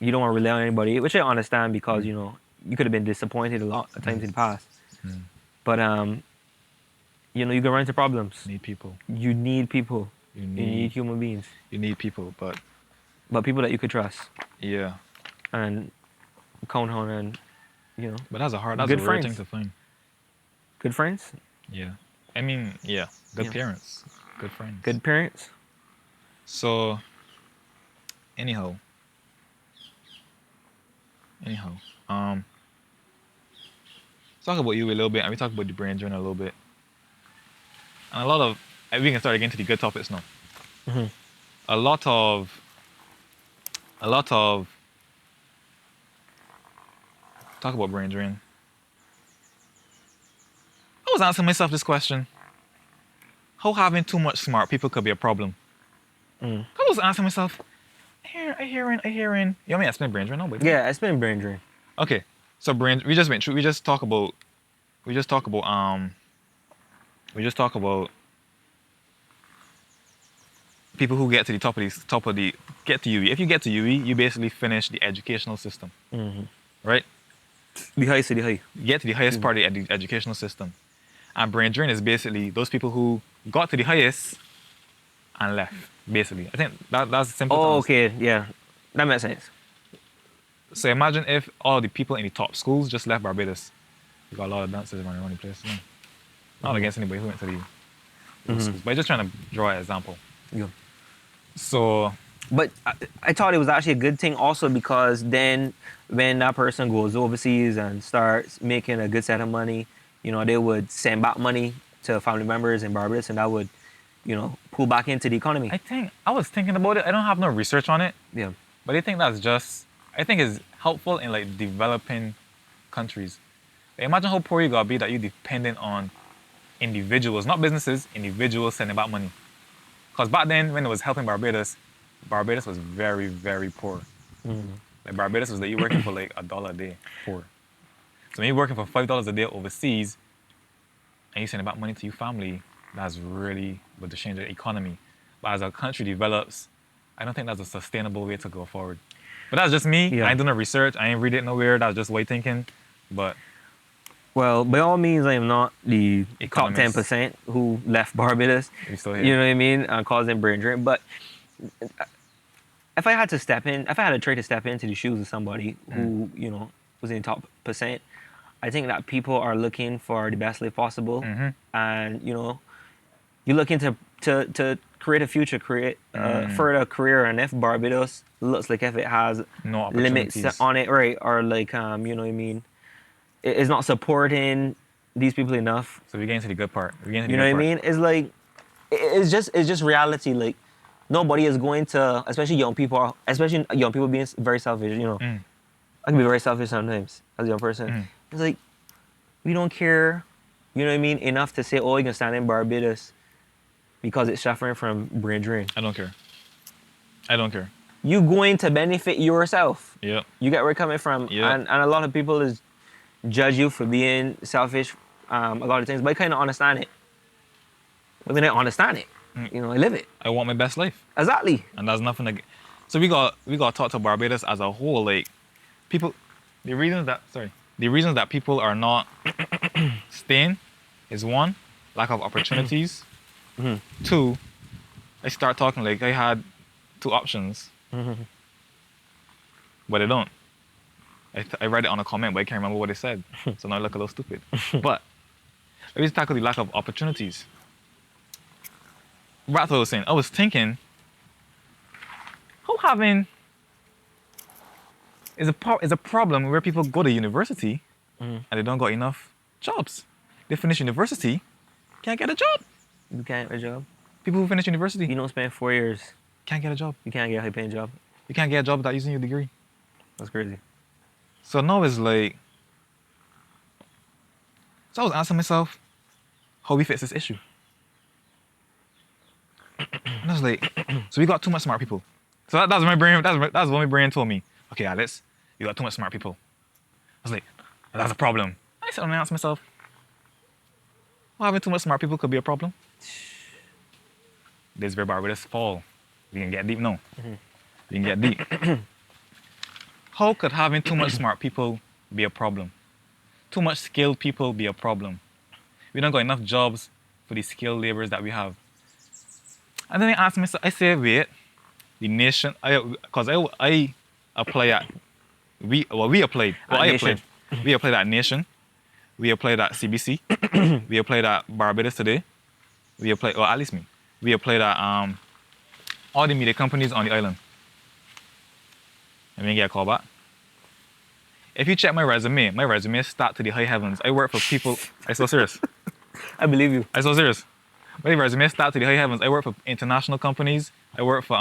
You don't want to rely on anybody, which I understand because you know you could have been disappointed a lot of times in the past. But you know you can run into problems. Need people. You need people. You You need human beings, people, but people that you could trust yeah. and count on, and you know, But that's a Good rare friends. thing to find. good friends, Yeah. I mean, yeah. Good Yeah. parents. Good friends. good parents. So, anyhow, let's talk about you a little bit, and we talk about the brain journal a little bit, and we can start again to the good topics now. A lot of talk about brain drain. I was asking myself this question: how having too much smart people could be a problem? I was asking myself, I hearing. You want me to explain brain drain now, baby? Yeah, it's been brain drain. Okay, so we just went through. We just talk about people who get to the get to UE. If you get to UE, you basically finish the educational system, right? The high city high. You get to the highest part of the educational system, and brain drain is basically those people who got to the highest and left. Basically, I think that's simple. Oh, terms. okay, yeah, that makes sense. So imagine if all the people in the top schools just left Barbados. We got a lot of dancers around the place. No. Not against anybody who went to the schools, but just trying to draw an example. Yeah. So, But I thought it was actually a good thing also because then when that person goes overseas and starts making a good set of money, you know, they would send back money to family members in Barbados and that would, you know, pull back into the economy. I was thinking about it. I don't have no research on it, Yeah. but I think I think it's helpful in like developing countries. Like, imagine how poor you gotta be that you're dependent on individuals, not businesses, individuals sending back money. Because back then, when it was helping Barbados was very, very poor. Like Barbados was like you're working for like $1 a day, poor. So when you're working for $5 a day overseas, and you sending back money to your family, that's really what the change the economy. But as a country develops, I don't think that's a sustainable way to go forward. But that's just me. Yeah. I ain't doing no research. I ain't read it nowhere. That's just way thinking. But Well, by all means, I am not the top Economist. 10% who left Barbados. we still here. You know what I mean? Causing brain drain. But if I had to try to step into the shoes of somebody who, you know, was in the top percent, I think that people are looking for the best life possible. And, you know, you're looking to create a future, further career. And if Barbados looks like if it has No limits opportunities. on it, right? Or like, you know what I mean? It's not supporting these people enough. So we're getting to the good part. We're getting to the You know good what I part. mean? It's like it's just reality. Like nobody is going to, especially young people being very selfish. You know, I can be very selfish sometimes as a young person. It's like we don't care. You know what I mean? Enough to say, oh, you can stand in Barbados because it's suffering from brain drain. I don't care. I don't care. You going to benefit yourself. Yep. You get where I'm coming from. Yeah. And a lot of people is judge you for being selfish, a lot of things, but I kind of understand it. I mean, I understand it. You know, I live it. I want my best life. Exactly. And there's nothing to get. So we got to talk to Barbados as a whole. Like, people, the reasons that people are not staying is one, lack of opportunities. Two, I start talking like I had two options, but I don't. I read it on a comment, but I can't remember what it said. So now I look a little stupid. But let me tackle the lack of opportunities. Back to what I was saying. I was thinking, how having is a problem where people go to university and they don't got enough jobs. They finish university, can't get a job. You can't get a job. People who finish university You don't spend 4 years. can't get a job. You can't get a high paying job. You can't get a job without using your degree. That's crazy. So now it's like, so I was asking myself, how we fix this issue? And I was like, so we got too much smart people. So that's my brain. That's what my brain told me. Okay, Alex, you got too much smart people. I was like, That's a problem. I said, I asked myself, well, having too much smart people could be a problem. This is where Barbados fall. We can get deep now. We can get deep. How could having too much smart people be a problem? Too much skilled people be a problem? We don't got enough jobs for the skilled laborers that we have. And then I asked myself, I say, wait, the nation, because I apply at, we applied. Well, I applied. We applied at Nation. We applied at CBC. We applied at Barbados Today. We applied, or at least me. We applied at all the media companies on the island. And we didn't get a call back. If you check my resume start to the high heavens. I work for people, I'm so serious. I believe you. I'm so serious. My resume start to the high heavens. I work for international companies. I work for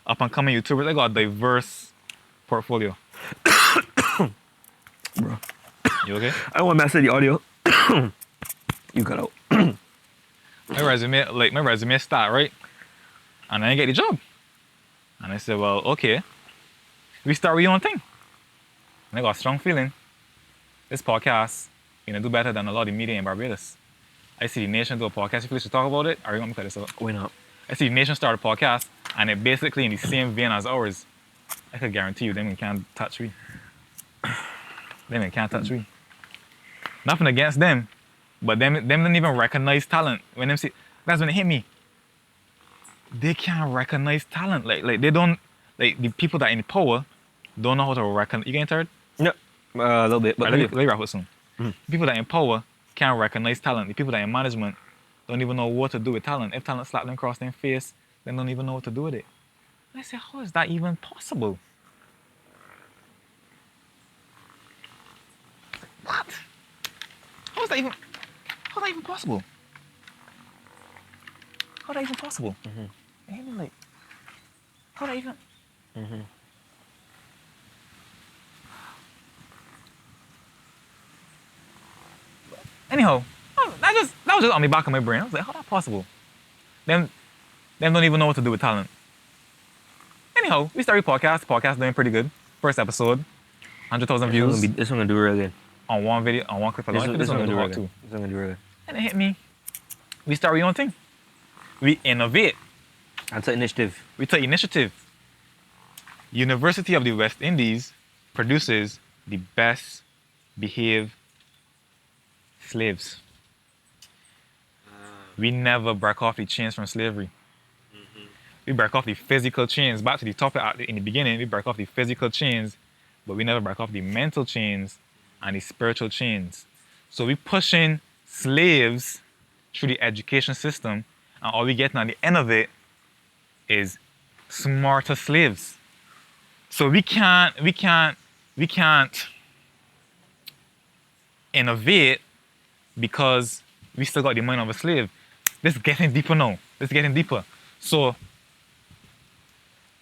up-and-coming YouTubers. I got a diverse portfolio. Bro. You okay? I want to mess with the audio. You cut out. My resume start, right? And I didn't get the job. And I said, well, okay. We start with your own thing. And I got a strong feeling. This podcast, do better than a lot of media in Barbados. I see the Nation do a podcast. If you should talk about it, are you going to cut this out? Why not? I see the Nation start a podcast, and it basically in the same vein as ours. I could guarantee you, them can't touch me. Them can't touch me. Nothing against them, but them don't even recognize talent. When them see, that's when it hit me. They can't recognize talent. Like they don't, like the people that are in power don't know how to recognize. You getting tired? No, a little bit. But let me wrap up soon. People that are in power can't recognize talent. The people that are in management don't even know what to do with talent. If talent slap them across their face, they don't even know what to do with it. And I say, how is that even possible? What? How is that even possible? How is that even possible? Even like, how that even? Anyhow, that was just on the back of my brain. I was like, how that possible? Them don't even know what to do with talent. Anyhow, we started podcast. Podcast doing pretty good. First episode, 100,000 views. This one gonna do real good. On one video, on one clip alone. This one gonna do real hot good. too. This one gonna do real good. And it hit me. We start our own thing. We innovate. That's an initiative. We take initiative. University of the West Indies produces the best behaved slaves. We never break off the chains from slavery. We break off the physical chains. Back to the topic in the beginning, we break off the physical chains, but we never break off the mental chains and the spiritual chains. So we pushing slaves through the education system, and all we getting at the end of it is smarter slaves. So we can't innovate because we still got the mind of a slave. This is getting deeper now. This is getting deeper. So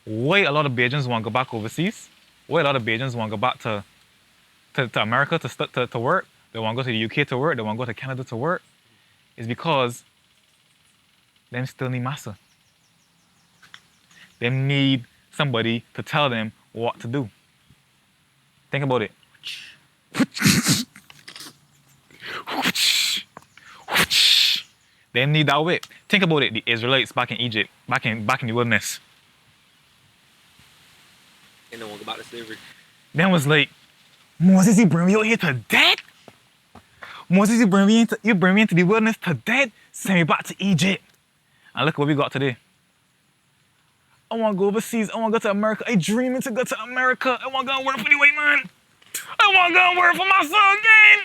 why a lot of Bajans want to go back overseas? Why a lot of Bajans want to go back to America to work? They want to go to the UK to work. They want to go to Canada to work. Is because them still need massa. They need somebody to tell them what to do. Think about it. They need that way. Think about it. The Israelites back in Egypt, back in the wilderness. And then we'll go back to slavery. Then was like, Moses, you bring me out here to death? Moses, you bring me into the wilderness to death? Send me back to Egypt. And look what we got today. I want to go overseas. I want to go to America. I dreaming to go to America. I want to go and work for the white man. I want to go and work for my son again.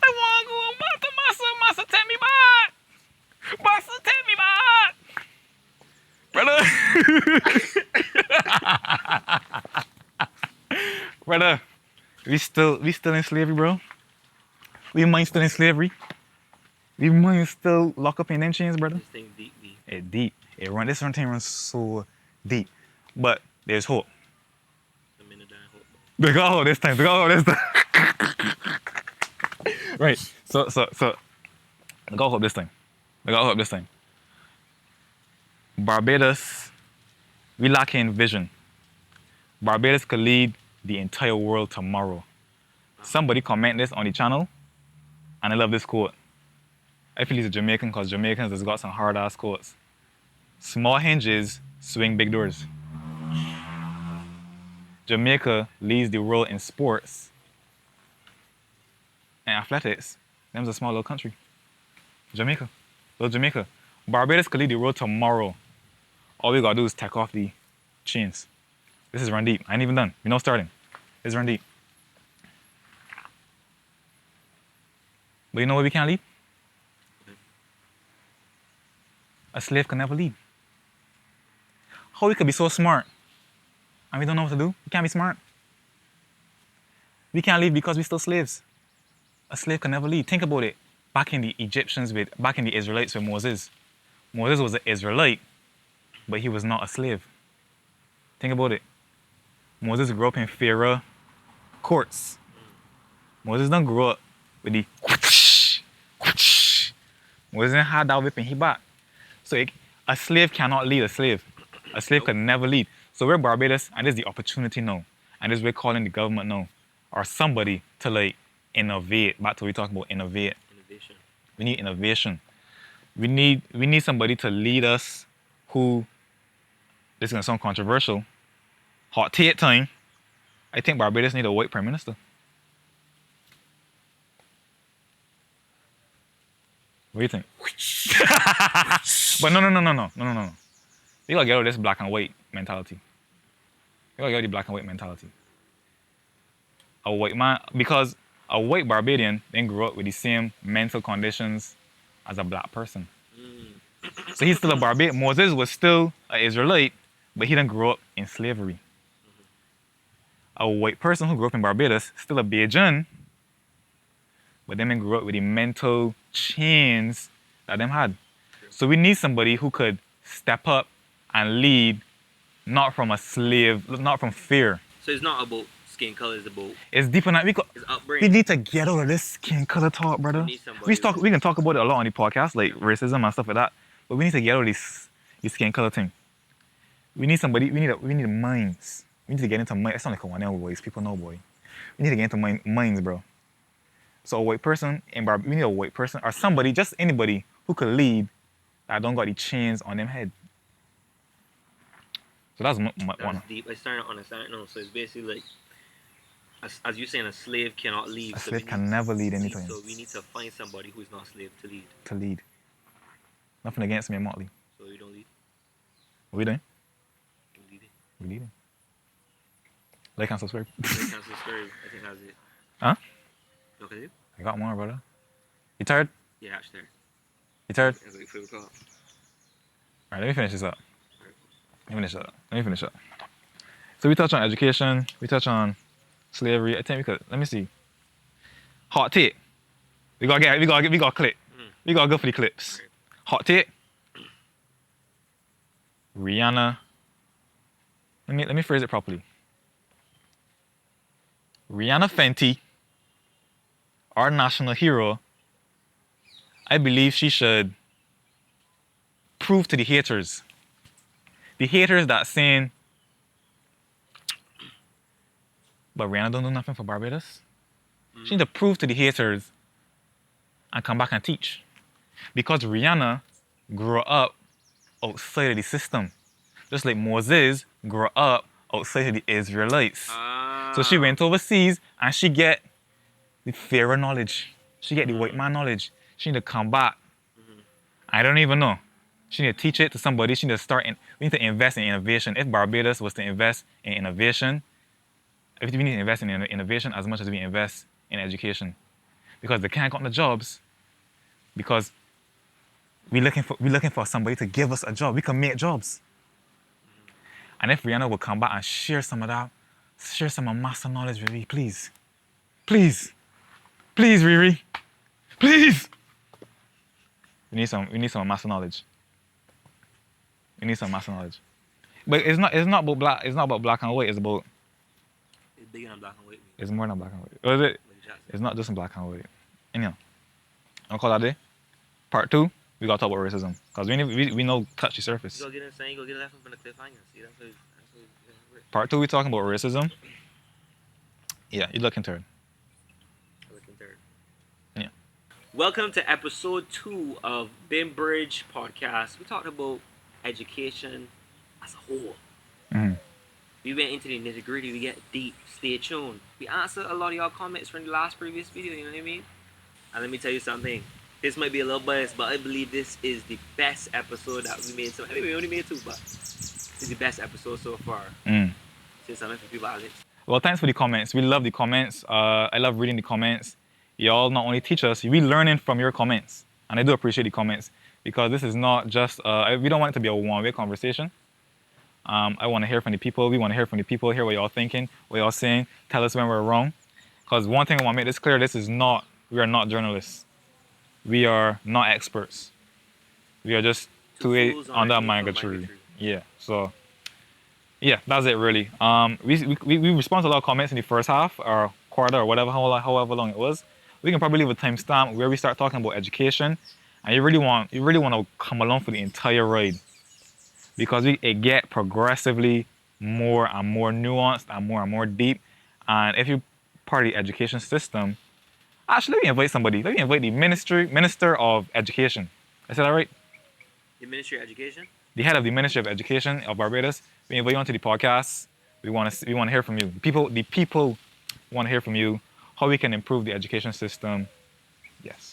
I want to go back to my son. Master, take me back. Master, take me back. Brother. Brother, we still in slavery, bro. We mind still in slavery. We mind still locked up in them chains, brother. This thing deep, deep. It deep. This thing runs so deep. But there's hope. The minute I hope. They got hope this time. Right. So they got hope this time. Barbados, we lacking vision. Barbados could lead the entire world tomorrow. Somebody comment this on the channel, and I love this quote. I feel he's a Jamaican because Jamaicans has got some hard ass quotes. Small hinges swing big doors. Jamaica leads the world in sports and athletics. Them's a small little country. Jamaica. Little Jamaica. Barbados could lead the world tomorrow. All we gotta do is take off the chains. This is run deep. I ain't even done. We're not starting. This is run deep. But you know what we can't lead? A slave can never lead. How we could be so smart and we don't know what to do? We can't be smart. We can't lead because we're still slaves. A slave can never lead. Think about it. Back in the Israelites with Moses. Moses was an Israelite, but he was not a slave. Think about it. Moses grew up in Pharaoh courts. Moses don't grow up with the whoosh, whoosh. Moses didn't have that whip in his back. So a slave cannot lead a slave. A slave can never lead. So we're Barbados, and there's the opportunity now. And this we're calling the government now. Or somebody to like innovate. Back to what we talk about innovate. Innovation. We need innovation. We need somebody to lead us who, this is gonna sound controversial, hot take time. I think Barbados need a white prime minister. What do you think? But no. You gotta get out of this black and white mentality. You gotta get out of the black and white mentality. A white man, because a white Barbadian then grew up with the same mental conditions as a black person. So he's still a Barbadian. Moses was still an Israelite, but he didn't grow up in slavery. A white person who grew up in Barbados, still a Bajan, but them grew up with the mental chains that them had. So we need somebody who could step up and lead, not from a slave, not from fear. So it's not about skin color, it's about It's deeper than that. it's upbringing. We need to get out of this skin color talk, brother. We can talk about it a lot on the podcast, like racism and stuff like that. But we need to get out of this skin color thing. We need somebody. We need minds. We need to get into minds. It's not like a 1L voice. People know, boy. We need to get into minds, bro. So a white person we need a white person or somebody, just anybody who could lead that don't got the chains on them head. So that's one. That's deep. I started to understand it now. So it's basically like, as you're saying, a slave cannot lead. A slave can never lead anything. So we need to find somebody who's not a slave to lead. To lead. Nothing against me and Motley. So you don't lead. What we doing? You lead it. We leading. Like and subscribe. Like and subscribe. I think that's it. Huh? Okay. I got more, brother. You tired? Yeah, actually. You tired? It's like 5 o'clock. Alright, let me finish this up. Let me finish up. So we touch on education, we touch on slavery. I think we could, let me see. Hot take. We gotta clip. We gotta go for the clips. Right. Hot take. Rihanna. Let me phrase it properly. Rihanna Fenty, our national hero, I believe she should prove to the haters that saying, but Rihanna don't do nothing for Barbados. She need to prove to the haters and come back and teach. Because Rihanna grew up outside of the system. Just like Moses grew up outside of the Israelites. So she went overseas and she get the Pharaoh knowledge. She get the white man knowledge. She need to come back. I don't even know. She need to teach it to somebody. She need to we need to invest in innovation. If Barbados was to invest in innovation, we need to invest in innovation as much as we invest in education. Because they can't get the jobs. Because we're looking for somebody to give us a job. We can make jobs. And if Rihanna would come back and share some of that, share some of master knowledge with me, please. Please. Please, Riri. Please. We need some master knowledge. We need some master knowledge. But it's not about black and white, it's about It's bigger than black and white. it's more than black and white. Or is it? It's not just in black and white. Anyhow. I'll call that day. Part 2, we gotta talk about racism. Because we know touch the surface. You go get insane, you go get left from the cliffhanger. See, that's what Part 2, we talking about racism. Yeah, you're looking to it. Welcome to episode 2 of BimBridge podcast. We talked about education as a whole. Mhm. We went into the nitty gritty. We get deep. Stay tuned. We answered a lot of y'all comments from the last previous video. You know what I mean? And let me tell you something. This might be a little biased, but I believe this is the best episode that we made. So I mean, we only made 2, but it's the best episode so far. Say something for people, Alex. Well, thanks for the comments. We love the comments. I love reading the comments. Y'all not only teach us, we learning from your comments. And I do appreciate the comments because this is not just, we don't want it to be a one-way conversation. I want to hear from the people. We want to hear from the people, hear what y'all thinking, what y'all saying. Tell us when we're wrong. Because one thing I want to make this clear, we are not journalists. We are not experts. We are just Fools on that migratory. Yeah, so yeah, that's it really. We respond to a lot of comments in the first half or quarter or whatever, however long it was. We can probably leave a timestamp where we start talking about education, and you really want to come along for the entire ride because it get progressively more and more nuanced and more deep. And if you're part of the education system, actually let me invite somebody. Let me invite the Minister of Education. I said that right? The Ministry of Education? The head of the Ministry of Education of Barbados. We invite you onto the podcast. We want to hear from you. The people want to hear from you how we can improve the education system. Yes.